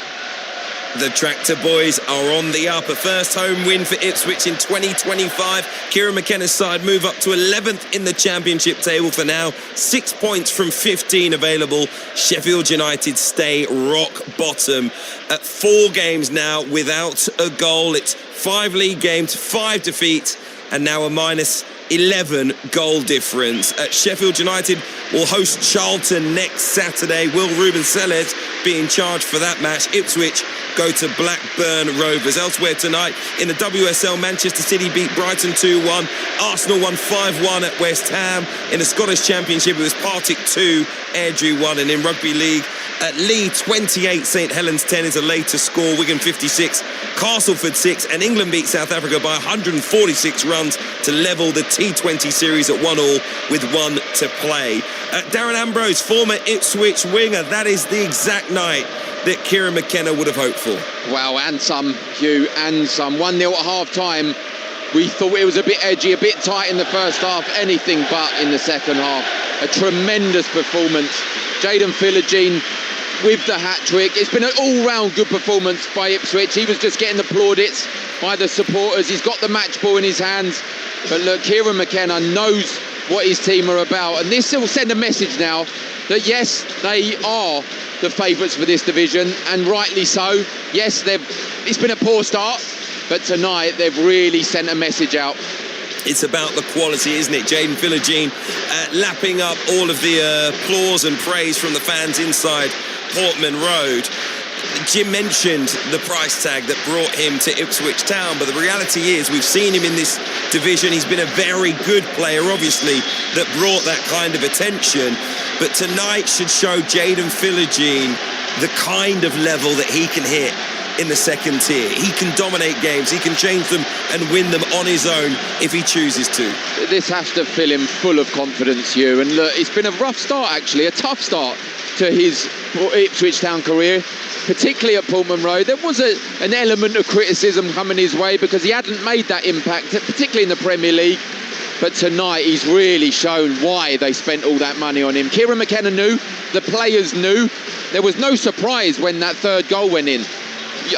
The Tractor Boys are on the up. A first home win for Ipswich in 2025. Kieran McKenna's side move up to 11th in the championship table for now. 6 points from 15 available. Sheffield United stay rock bottom at 4 games now without a goal. It's 5 league games, 5 defeats, and now a minus 11 goal difference. Sheffield United will host Charlton next Saturday. Will Ruben Sellers be in charge for that match? Ipswich go to Blackburn Rovers. Elsewhere tonight in the WSL, Manchester City beat Brighton 2-1. Arsenal won 5-1 at West Ham. In the Scottish Championship, it was Partick 2, Airdrie 1. And in Rugby League, at Lee 28, St Helens 10 is a later score. Wigan 56, Castleford 6, and England beat South Africa by 146 runs to level the T20 series at 1-1 with 1 to play. Darren Ambrose, former Ipswich winger, that is the exact night that Kieran McKenna would have hoped for. Wow, and some, Hugh, and some. 1-0 at half-time. We thought it was a bit edgy, a bit tight in the first half, anything but in the second half. A tremendous performance. Jayden Philogene with the hat-trick. It's been an all-round good performance by Ipswich. He was just getting the plaudits by the supporters. He's got the match ball in his hands. But look, Kieran McKenna knows what his team are about. And this will send a message now that, yes, they are the favourites for this division, and rightly so. Yes, it's been a poor start, but tonight they've really sent a message out. It's about the quality, isn't it? Jayden Philogene lapping up all of the applause and praise from the fans inside Portman Road. Jim mentioned the price tag that brought him to Ipswich Town, but the reality is we've seen him in this division. He's been a very good player, obviously, that brought that kind of attention. But tonight should show Jayden Philogene the kind of level that he can hit in the second tier. He can dominate games. He can change them and win them on his own if he chooses to. This has to fill him full of confidence, Hugh. And look, it's been a rough start, actually, a tough start to his Ipswich Town career, particularly at Portman Road. There was an element of criticism coming his way because he hadn't made that impact, particularly in the Premier League. But tonight he's really shown why they spent all that money on him. Kieran McKenna knew, the players knew. There was no surprise when that third goal went in.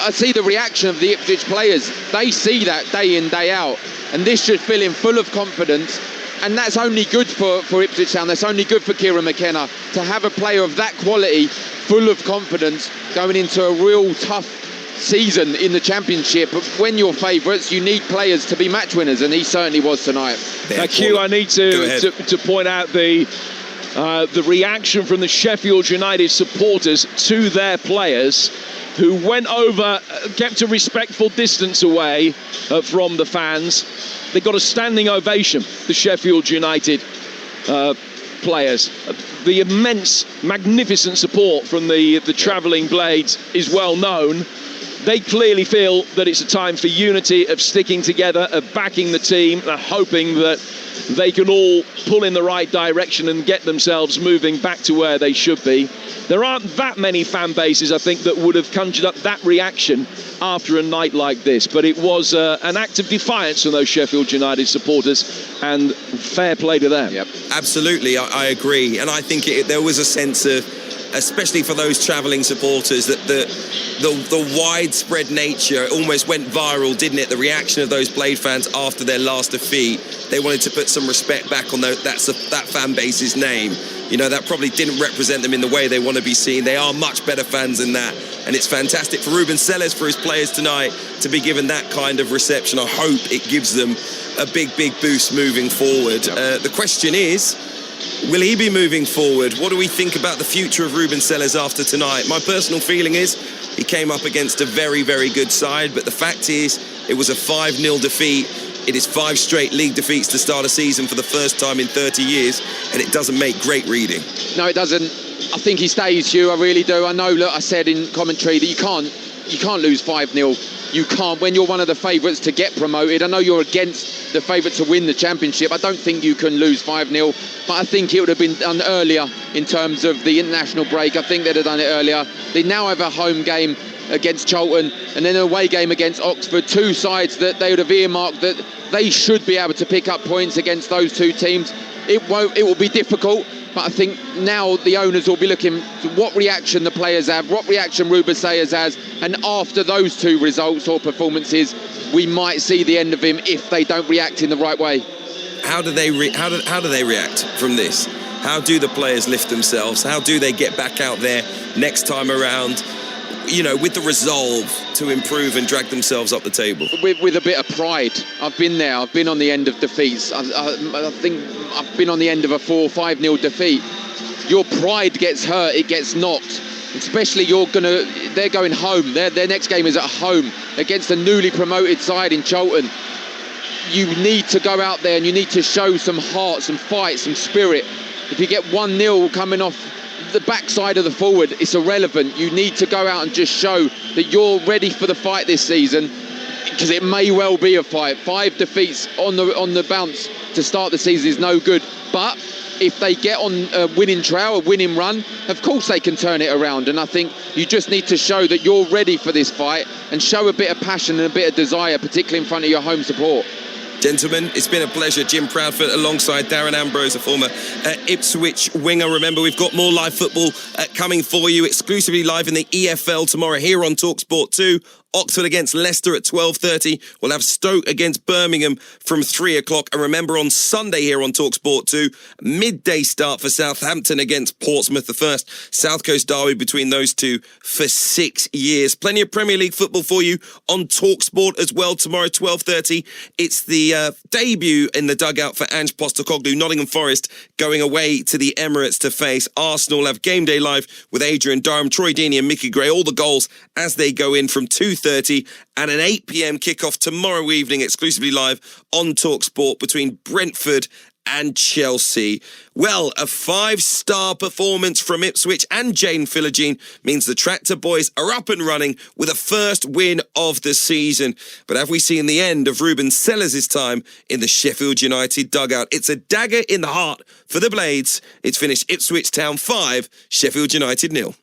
I see the reaction of the Ipswich players. They see that day in, day out. And this should fill him full of confidence. And that's only good for Ipswich Town. That's only good for Kieran McKenna to have a player of that quality, full of confidence, going into a real tough season in the Championship. When you're favourites, you need players to be match winners, and he certainly was tonight. Q, I need to point out the reaction from the Sheffield United supporters to their players, who went over, kept a respectful distance away from the fans. They got a standing ovation, the Sheffield United players. The immense, magnificent support from the travelling Blades is well known. They clearly feel that it's a time for unity, of sticking together, of backing the team, and hoping that they can all pull in the right direction and get themselves moving back to where they should be. There aren't that many fan bases, I think, that would have conjured up that reaction after a night like this. But it was an act of defiance from those Sheffield United supporters, and fair play to them. Yep. Absolutely, I agree. And I think there was a sense of, especially for those travelling supporters, that the widespread nature almost went viral, didn't it? The reaction of those Blade fans after their last defeat. They wanted to put some respect back on that fan base's name. You know, that probably didn't represent them in the way they want to be seen. They are much better fans than that. And it's fantastic for Ruben Sellers, for his players tonight, to be given that kind of reception. I hope it gives them a big boost moving forward. The question is, will he be moving forward? What do we think about the future of Ruben Sellers after tonight? My personal feeling is he came up against a very, very good side, but the fact is it was a 5-0 defeat. It is 5 straight league defeats to start a season for the first time in 30 years, and it doesn't make great reading. No, it doesn't. I think he stays, Hugh. I really do. I know, look, I said in commentary that you can't lose 5-0. You can't when you're one of the favourites to get promoted. I know you're against the favourite to win the Championship. I don't think you can lose 5-0, but I think it would have been done earlier in terms of the international break. I think they'd have done it earlier. They now have a home game against Charlton and then an away game against Oxford, two sides that they would have earmarked that they should be able to pick up points against those two teams. It will be difficult, but I think now the owners will be looking to what reaction the players have, what reaction Ruben Sellers has, and after those two results or performances, we might see the end of him if they don't react in the right way. How do they react from this? How do the players lift themselves? How do they get back out there next time around, you know, with the resolve to improve and drag themselves up the table? With a bit of pride. I've been there. I've been on the end of defeats. I think I've been on the end of a 4-5-0 defeat. Your pride gets hurt. It gets knocked. Especially they're going home. Their next game is at home against a newly promoted side in Charlton. You need to go out there and you need to show some heart, some fight, some spirit. If you get 1-0 coming off the backside of the forward, it's irrelevant. You need to go out and just show that you're ready for the fight this season, because it may well be a fight. 5 defeats on the bounce to start the season is no good, but if they get on a winning trail, a winning run, of course they can turn it around. And I think you just need to show that you're ready for this fight and show a bit of passion and a bit of desire, particularly in front of your home support. Gentlemen, it's been a pleasure. Jim Proudfoot alongside Darren Ambrose, a former Ipswich winger. Remember, we've got more live football coming for you, exclusively live in the EFL tomorrow here on Talksport 2. Oxford against Leicester at 12:30. We'll have Stoke against Birmingham from 3 o'clock. And remember, on Sunday here on Talksport 2, midday start for Southampton against Portsmouth, the first South Coast derby between those two for 6 years. Plenty of Premier League football for you on Talksport as well tomorrow, 12:30. It's the debut in the dugout for Ange Postecoglou. Nottingham Forest going away to the Emirates to face Arsenal. We'll have Game Day Live with Adrian Durham, Troy Deeney and Mickey Gray. All the goals as they go in from 2:30 and an 8 p.m. kickoff tomorrow evening, exclusively live on Talksport between Brentford and Chelsea. Well, a 5-star performance from Ipswich and Jane Philogene means the Tractor Boys are up and running with a first win of the season. But have we seen the end of Ruben Sellers' time in the Sheffield United dugout? It's a dagger in the heart for the Blades. It's finished Ipswich Town 5, Sheffield United 0.